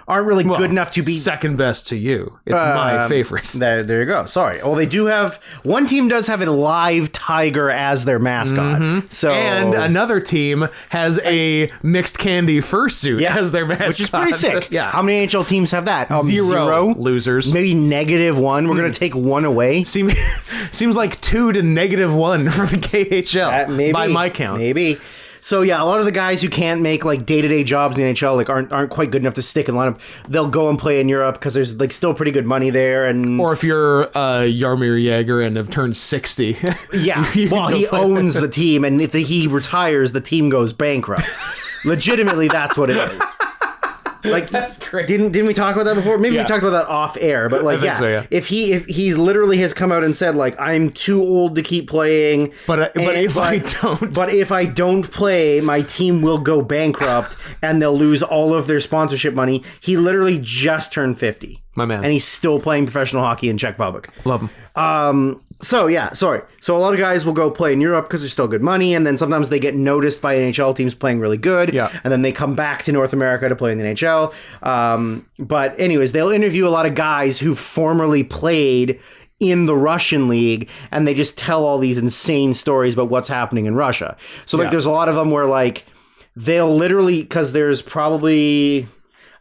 Speaker 2: aren't really good enough to be
Speaker 1: second best to you. It's my favorite.
Speaker 2: There you go. Sorry. Well, they do have one team does have a live tiger as their mascot. Mm-hmm. So
Speaker 1: and another team has a mixed candy fursuit as their mascot,
Speaker 2: which is pretty sick.
Speaker 1: Yeah.
Speaker 2: How many NHL teams have that?
Speaker 1: Zero losers.
Speaker 2: Maybe -1. We're gonna take one away.
Speaker 1: Seems like 2 to -1 for the KHL
Speaker 2: maybe,
Speaker 1: by my count.
Speaker 2: Maybe. So yeah, a lot of the guys who can't make like day-to-day jobs in the NHL like aren't quite good enough to stick in the lineup. They'll go and play in Europe because there's like still pretty good money there. And
Speaker 1: or if you're Jaromir Jagr and have turned 60,
Speaker 2: yeah, well he owns the team, and if he retires, the team goes bankrupt. Legitimately, that's what it is. Like
Speaker 1: that's great.
Speaker 2: Didn't we talk about that before? Maybe we talked about that off air, but like if he literally has come out and said like I'm too old to keep playing,
Speaker 1: but if I
Speaker 2: don't play, my team will go bankrupt and they'll lose all of their sponsorship money. He literally just turned 50.
Speaker 1: My man.
Speaker 2: And he's still playing professional hockey in Czech Republic.
Speaker 1: Love him.
Speaker 2: So a lot of guys will go play in Europe because there's still good money, and then sometimes they get noticed by NHL teams playing really good, and then they come back to North America to play in the NHL. But anyways, they'll interview a lot of guys who formerly played in the Russian league, and they just tell all these insane stories about what's happening in Russia. So like there's a lot of them where like they'll literally, because there's probably,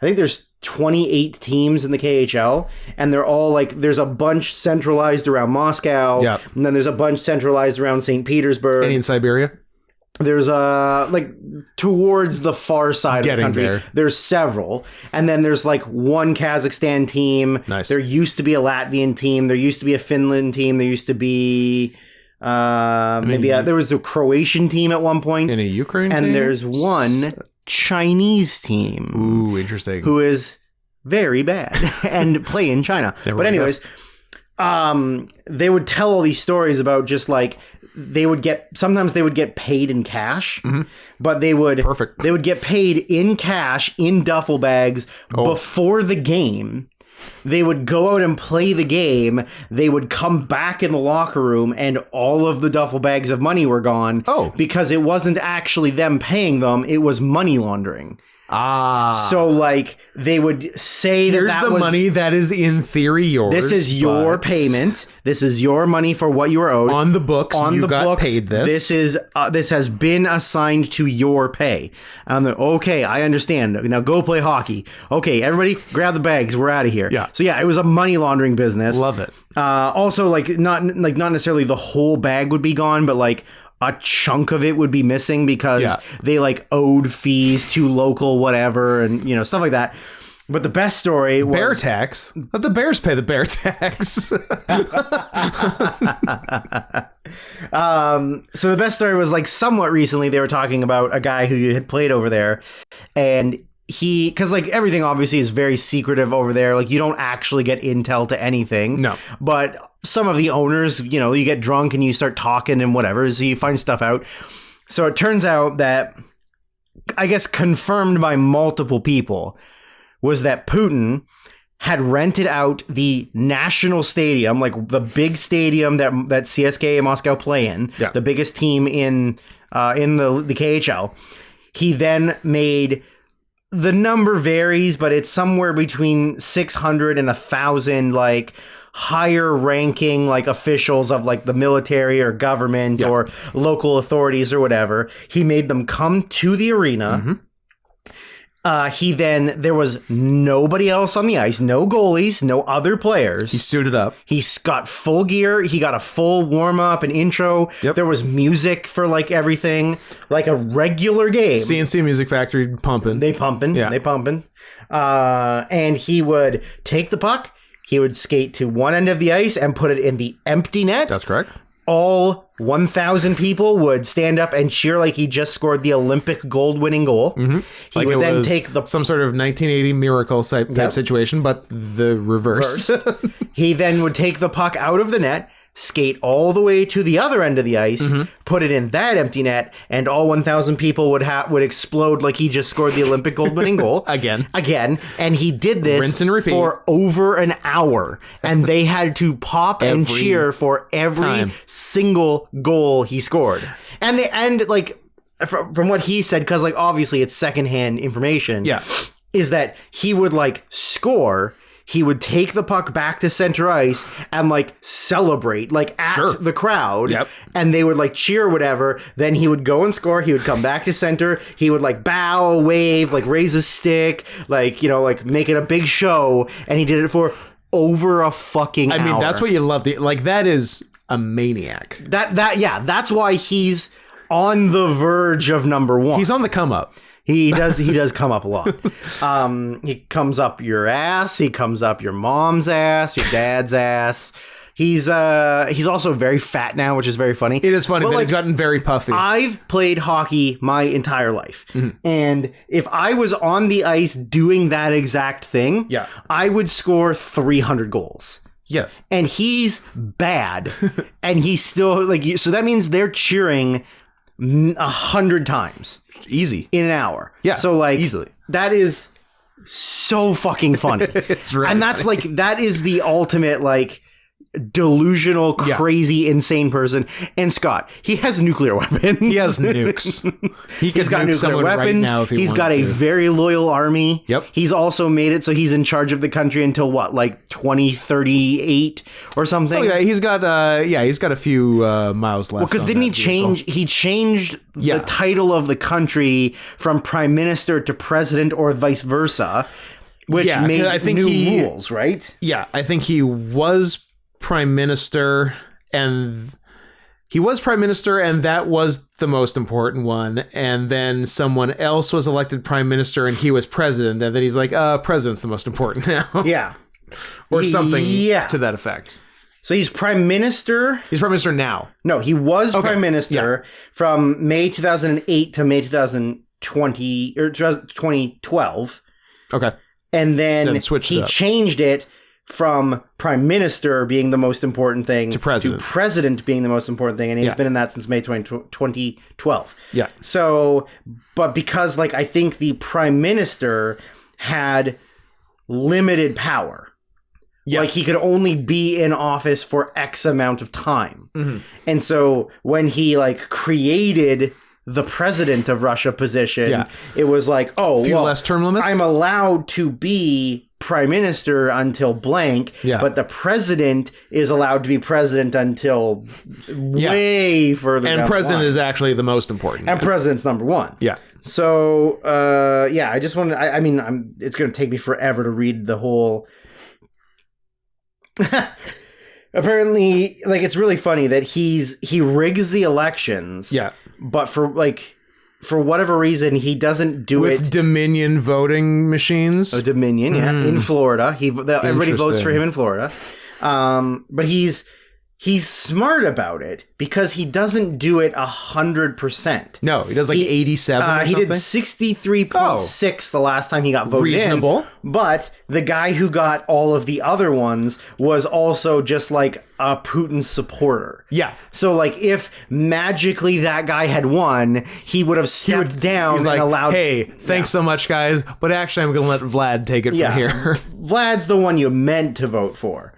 Speaker 2: I think there's 28 teams in the KHL, and they're all like, there's a bunch centralized around Moscow, and then there's a bunch centralized around St. Petersburg.
Speaker 1: Any in Siberia?
Speaker 2: There's like towards the far side of the country. There's several, and then there's like one Kazakhstan team.
Speaker 1: Nice.
Speaker 2: There used to be a Latvian team. There used to be a Finland team. There used to be there was a Croatian team at one point.
Speaker 1: And a Ukraine team?
Speaker 2: And there's one Chinese team.
Speaker 1: Ooh, interesting.
Speaker 2: Who is very bad and play in China. But anyways, they would tell all these stories about just like sometimes they would get paid in cash, but they would get paid in cash in duffel bags before the game. They would go out and play the game. They would come back in the locker room and all of the duffel bags of money were gone. Because it wasn't actually them paying them. It was money laundering. So like they would say
Speaker 1: here's the money that is in theory yours.
Speaker 2: This is your payment. This is your money for what you are owed
Speaker 1: on the books. You got paid this.
Speaker 2: This has been assigned to your pay. And okay, I understand. Now go play hockey. Okay, everybody, grab the bags. We're out of here.
Speaker 1: Yeah.
Speaker 2: So yeah, it was a money laundering business.
Speaker 1: Love it.
Speaker 2: Also, not necessarily the whole bag would be gone, but like a chunk of it would be missing because they like owed fees to local whatever and stuff like that. But the best story was
Speaker 1: bear tax. Let the bears pay the bear tax.
Speaker 2: So the best story was like somewhat recently they were talking about a guy who had played over there, and because like everything obviously is very secretive over there. Like you don't actually get intel to anything.
Speaker 1: No.
Speaker 2: But some of the owners, you get drunk and you start talking and whatever, so you find stuff out. So it turns out that, I guess confirmed by multiple people, was that Putin had rented out the national stadium, like the big stadium that CSKA Moscow play in, the biggest team in the KHL. He then made, the number varies, but it's somewhere between 600 and 1,000 like higher ranking like officials of like the military or government or local authorities or whatever. He made them come to the arena. There was nobody else on the ice, no goalies, no other players.
Speaker 1: He suited up.
Speaker 2: He's got full gear. He got a full warm up and intro. There was music for like everything, like a regular game.
Speaker 1: CNC Music Factory pumping.
Speaker 2: They pumping. And he would take the puck. He would skate to one end of the ice and put it in the empty net.
Speaker 1: That's correct.
Speaker 2: All 1,000 people would stand up and cheer like he just scored the Olympic gold-winning goal. He would then take some
Speaker 1: sort of 1980 miracle type situation, but the reverse.
Speaker 2: He then would take the puck out of the net, skate all the way to the other end of the ice, put it in that empty net, and all 1,000 people would explode like he just scored the Olympic gold-winning goal.
Speaker 1: Again.
Speaker 2: And he did this
Speaker 1: rinse and repeat
Speaker 2: for over an hour. And they had to pop and cheer for every single goal he scored. And like, from what he said, because like obviously it's secondhand information, is that he would like score. He would take the puck back to center ice and like celebrate like at the crowd, and they would like cheer or whatever. Then he would go and score. He would come back to center. He would like bow, wave, like raise his stick, like like make it a big show. And he did it for over a fucking hour.
Speaker 1: I mean, that's what you love to, like, that is a maniac.
Speaker 2: That's why he's on the verge of number one.
Speaker 1: He's on the come up.
Speaker 2: He does come up a lot. He comes up your ass. He comes up your mom's ass, your dad's ass. He's also very fat now, which is very funny.
Speaker 1: It is funny, but he's gotten very puffy.
Speaker 2: I've played hockey my entire life. And if I was on the ice doing that exact thing, I would score 300 goals.
Speaker 1: Yes.
Speaker 2: And he's bad. And he's still like, so that means they're cheering 100 times.
Speaker 1: Easy.
Speaker 2: In an hour.
Speaker 1: Yeah.
Speaker 2: So like
Speaker 1: easily.
Speaker 2: That is so fucking funny.
Speaker 1: It's really
Speaker 2: and that's
Speaker 1: funny.
Speaker 2: like, that is the ultimate like delusional, crazy, insane person. And Scott, he has nuclear weapons.
Speaker 1: He has nukes.
Speaker 2: He's got nuclear weapons.
Speaker 1: Right now if
Speaker 2: he's got a very loyal army.
Speaker 1: Yep.
Speaker 2: He's also made it so he's in charge of the country until what, like 2038 or something.
Speaker 1: Oh yeah, he's got a few miles left.
Speaker 2: Well, because didn't he change? He changed the title of the country from prime minister to president, or vice versa. which made
Speaker 1: I think
Speaker 2: new rules, right?
Speaker 1: Yeah, I think he was prime minister, and that was the most important one. And then someone else was elected prime minister, and he was president. And then he's like, president's the most important now.
Speaker 2: Yeah.
Speaker 1: Or something to that effect.
Speaker 2: So he's prime minister.
Speaker 1: He's prime minister now.
Speaker 2: No, he was prime minister from May 2008 to May 2020 or 2012.
Speaker 1: Okay.
Speaker 2: And then
Speaker 1: he
Speaker 2: changed it from prime minister being the most important thing
Speaker 1: to president
Speaker 2: being the most important thing. And he's been in that since May 2012.
Speaker 1: Yeah.
Speaker 2: So, but because I think the prime minister had limited power. Yeah. He could only be in office for X amount of time. Mm-hmm. And so when he created the president of Russia position, it was
Speaker 1: less term limits.
Speaker 2: I'm allowed to be prime minister until blank, but the president is allowed to be president until way further down
Speaker 1: and president
Speaker 2: the line.
Speaker 1: Is actually the most important.
Speaker 2: And president's number one.
Speaker 1: Yeah.
Speaker 2: So, I just want to, it's going to take me forever to read the whole... Apparently, it's really funny that he rigs the elections. Yeah. But for whatever reason, he doesn't do it
Speaker 1: with Dominion voting machines.
Speaker 2: Oh, Dominion, in Florida. Everybody votes for him in Florida. But he's smart about it because he doesn't do it 100%.
Speaker 1: No, he does 87 or something.
Speaker 2: He did 63.6 the last time he got voted
Speaker 1: Reasonable.
Speaker 2: in. But the guy who got all of the other ones was also just a Putin supporter.
Speaker 1: Yeah.
Speaker 2: So if magically that guy had won, he would have stepped down and allowed...
Speaker 1: Hey, thanks so much, guys. But actually, I'm going to let Vlad take it from here.
Speaker 2: Vlad's the one you meant to vote for.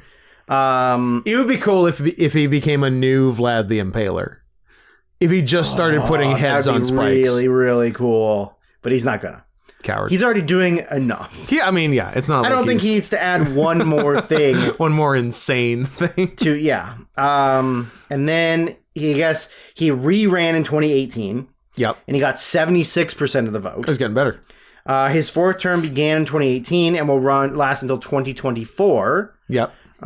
Speaker 1: It would be cool if he became a new Vlad the Impaler. If he just started putting heads on spikes.
Speaker 2: Really, really cool. But he's not gonna.
Speaker 1: Coward.
Speaker 2: He's already doing enough.
Speaker 1: Yeah, it's not.
Speaker 2: I don't think he needs to add one more thing.
Speaker 1: One more insane thing.
Speaker 2: And then he re-ran in 2018.
Speaker 1: Yep.
Speaker 2: And he got 76% of the vote.
Speaker 1: It's getting better.
Speaker 2: His fourth term began in 2018 and will last until 2024.
Speaker 1: Yep.
Speaker 2: It's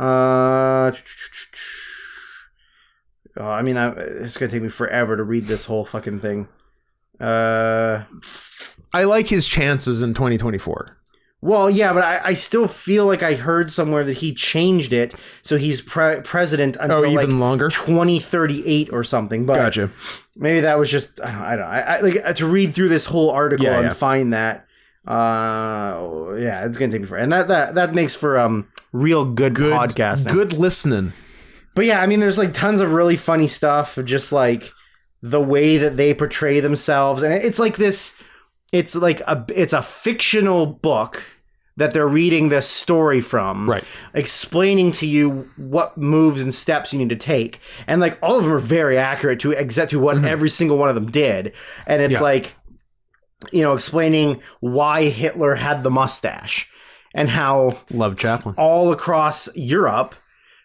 Speaker 2: gonna take me forever to read this whole fucking thing.
Speaker 1: I like his chances in 2024.
Speaker 2: Well, yeah, but I still feel like I heard somewhere that he changed it so he's president until
Speaker 1: even longer,
Speaker 2: 2038 or something. But
Speaker 1: gotcha.
Speaker 2: Maybe that was just I to read through this whole article and find that. It's gonna take me forever, and that makes for real good podcasting,
Speaker 1: good listening.
Speaker 2: But there's tons of really funny stuff, just the way that they portray themselves, and it's this. It's it's a fictional book that they're reading this story from,
Speaker 1: right? Explaining
Speaker 2: to you what moves and steps you need to take, and all of them are very accurate to exactly what every single one of them did, and it's explaining why Hitler had the mustache and how
Speaker 1: Love Chaplin
Speaker 2: all across Europe,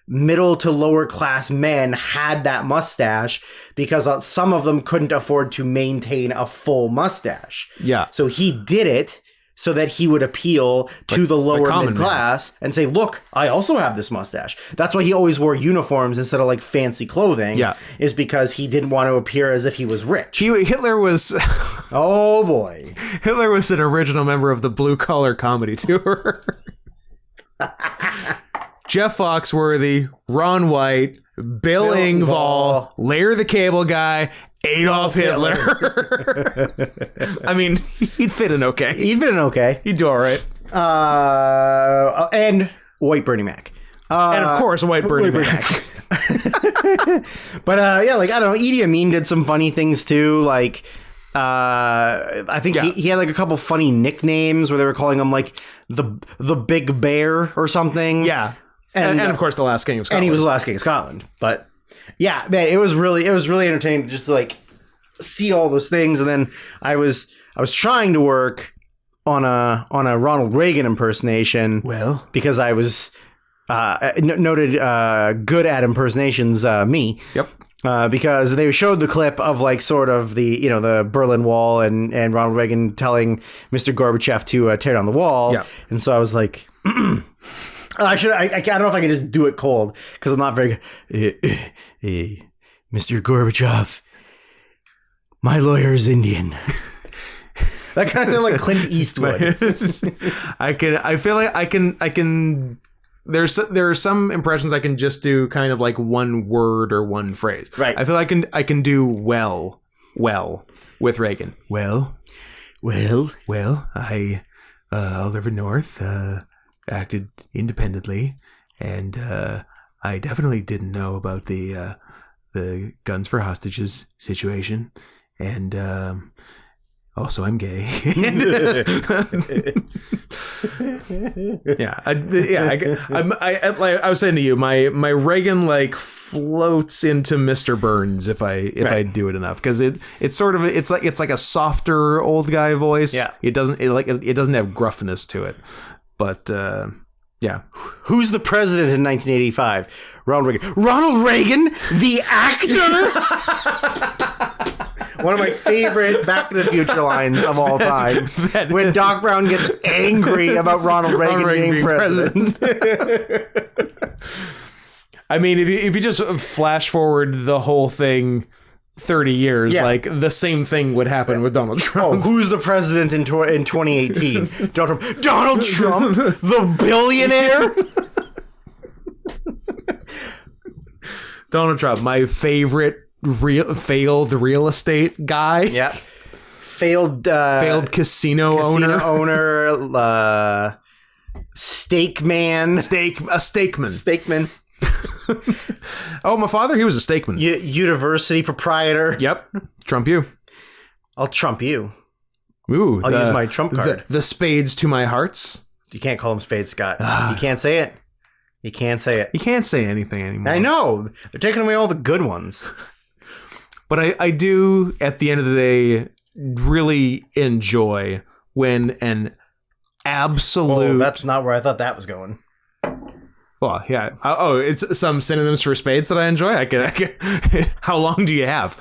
Speaker 2: middle to lower class men had that mustache because some of them couldn't afford to maintain a full mustache.
Speaker 1: Yeah.
Speaker 2: So he did it so that he would appeal to the lower mid class and say, look, I also have this mustache. That's why he always wore uniforms instead of fancy clothing.
Speaker 1: Yeah.
Speaker 2: Is because he didn't want to appear as if he was rich.
Speaker 1: Hitler was...
Speaker 2: Oh boy.
Speaker 1: Hitler was an original member of the Blue Collar Comedy Tour. Jeff Foxworthy, Ron White, Bill Engvall, Larry the Cable Guy, Adolf Hitler. He'd fit in okay.
Speaker 2: He'd
Speaker 1: do all right.
Speaker 2: And White Bernie Mac.
Speaker 1: And of course, White Bernie Mac.
Speaker 2: But I don't know. Idi Amin did some funny things too. I think he had a couple funny nicknames where they were calling him the Big Bear or something.
Speaker 1: Yeah. And of course, the Last King of Scotland.
Speaker 2: And he was the Last King of Scotland. But yeah, man, it was really entertaining to just see all those things. And then I was trying to work on a Ronald Reagan impersonation.
Speaker 1: Well,
Speaker 2: because I was noted good at impersonations. Me.
Speaker 1: Yep.
Speaker 2: because they showed the clip of like sort of the the Berlin Wall and Ronald Reagan telling Mr. Gorbachev to tear down the wall.
Speaker 1: Yeah.
Speaker 2: And so I was like, I don't know if I can just do it cold because I'm not very good. Mr. Gorbachev, my lawyer is Indian. That kind of sounds like Clint Eastwood.
Speaker 1: I feel like I can. There are some impressions I can just do kind of like one word or one phrase.
Speaker 2: Right.
Speaker 1: I feel like I can do well with Reagan. Well, I Oliver North acted independently, and I definitely didn't know about the guns for hostages situation, and also I'm gay. I was saying to you, my Reagan like floats into Mr. Burns if I do it enough, because it's like a softer old guy voice.
Speaker 2: Yeah,
Speaker 1: it doesn't have gruffness to it, but yeah.
Speaker 2: Who's the president in 1985? Ronald Reagan. Ronald Reagan, the actor. One of my favorite Back to the Future lines of all time. When Doc Brown gets angry about Ronald Reagan being president.
Speaker 1: I mean, if you just flash forward the whole thing 30 years, like the same thing would happen with Donald Trump.
Speaker 2: Oh, who's the president in 2018? Donald Trump. Donald Trump, the billionaire?
Speaker 1: Donald Trump, my favorite failed real estate guy.
Speaker 2: Yeah. Failed
Speaker 1: casino owner.
Speaker 2: Steak man.
Speaker 1: A steakman.
Speaker 2: Steakman.
Speaker 1: Oh, my father, he was a steakman.
Speaker 2: University proprietor.
Speaker 1: Yep. Trump you.
Speaker 2: I'll trump you.
Speaker 1: Ooh.
Speaker 2: I'll use my trump card.
Speaker 1: The spades to my hearts.
Speaker 2: You can't call him Spade Scott. You can't say it. You can't say it.
Speaker 1: You can't say anything anymore.
Speaker 2: I know. They're taking away all the good ones.
Speaker 1: But I do, at the end of the day, really enjoy when an absolute...
Speaker 2: Oh, that's not where I thought that was going.
Speaker 1: Well, yeah. Oh, it's some synonyms for spades that I enjoy? I can How long do you have?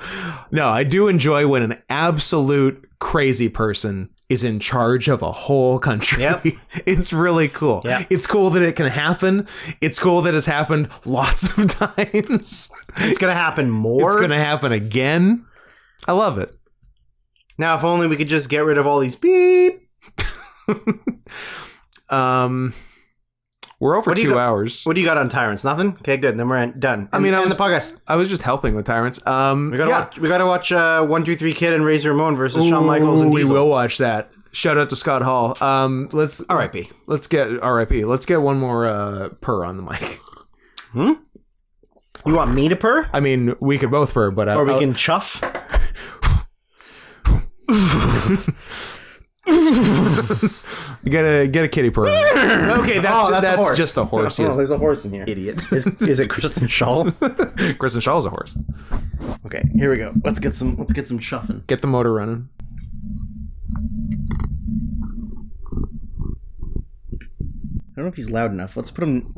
Speaker 1: No, I do enjoy when an absolute crazy person is in charge of a whole country.
Speaker 2: Yep.
Speaker 1: It's really cool.
Speaker 2: Yep.
Speaker 1: It's cool that it can happen. It's cool that it's happened lots of times.
Speaker 2: It's going to happen more.
Speaker 1: It's going to happen again. I love it.
Speaker 2: Now, if only we could just get rid of all these beep.
Speaker 1: We're over 2 hours.
Speaker 2: What do you got on Tyrants? Nothing? Okay, good. Then we're done.
Speaker 1: I mean,
Speaker 2: the podcast.
Speaker 1: I was just helping with Tyrants.
Speaker 2: We gotta watch 1-2-3 Kid and Razor Ramon versus Shawn Michaels and Diesel.
Speaker 1: We will watch that. Shout out to Scott Hall. Let's
Speaker 2: R.I.P.
Speaker 1: Let's get R.I.P. Let's get one more purr on the mic.
Speaker 2: You want me to purr?
Speaker 1: I mean, we could both purr, but
Speaker 2: or we can chuff.
Speaker 1: You get a kitty purr. Okay, that's just a horse.
Speaker 2: Oh, there's a horse in here.
Speaker 1: Idiot.
Speaker 2: Is it Kristen Schaal?
Speaker 1: Kristen Schall's a horse.
Speaker 2: Okay, here we go. Let's get some chuffing.
Speaker 1: Get the motor running.
Speaker 2: I don't know if he's loud enough. Let's put him.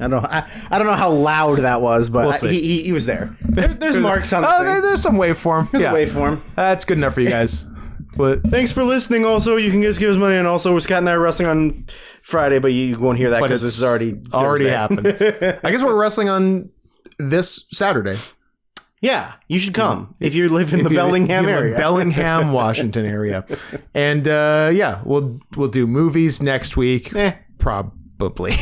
Speaker 2: I don't know how loud that was, but
Speaker 1: We'll see.
Speaker 2: he was there. There's marks on the thing.
Speaker 1: There's some waveform.
Speaker 2: There's a waveform.
Speaker 1: That's good enough for you guys. But
Speaker 2: thanks for listening. Also, you can just give us money, and also Scott and I are wrestling on Friday, but you won't hear that because this is already
Speaker 1: happened. I guess we're wrestling on this Saturday.
Speaker 2: Yeah, you should come if you live in the Bellingham area.
Speaker 1: Bellingham, Washington area. And we'll do movies next week. Probably.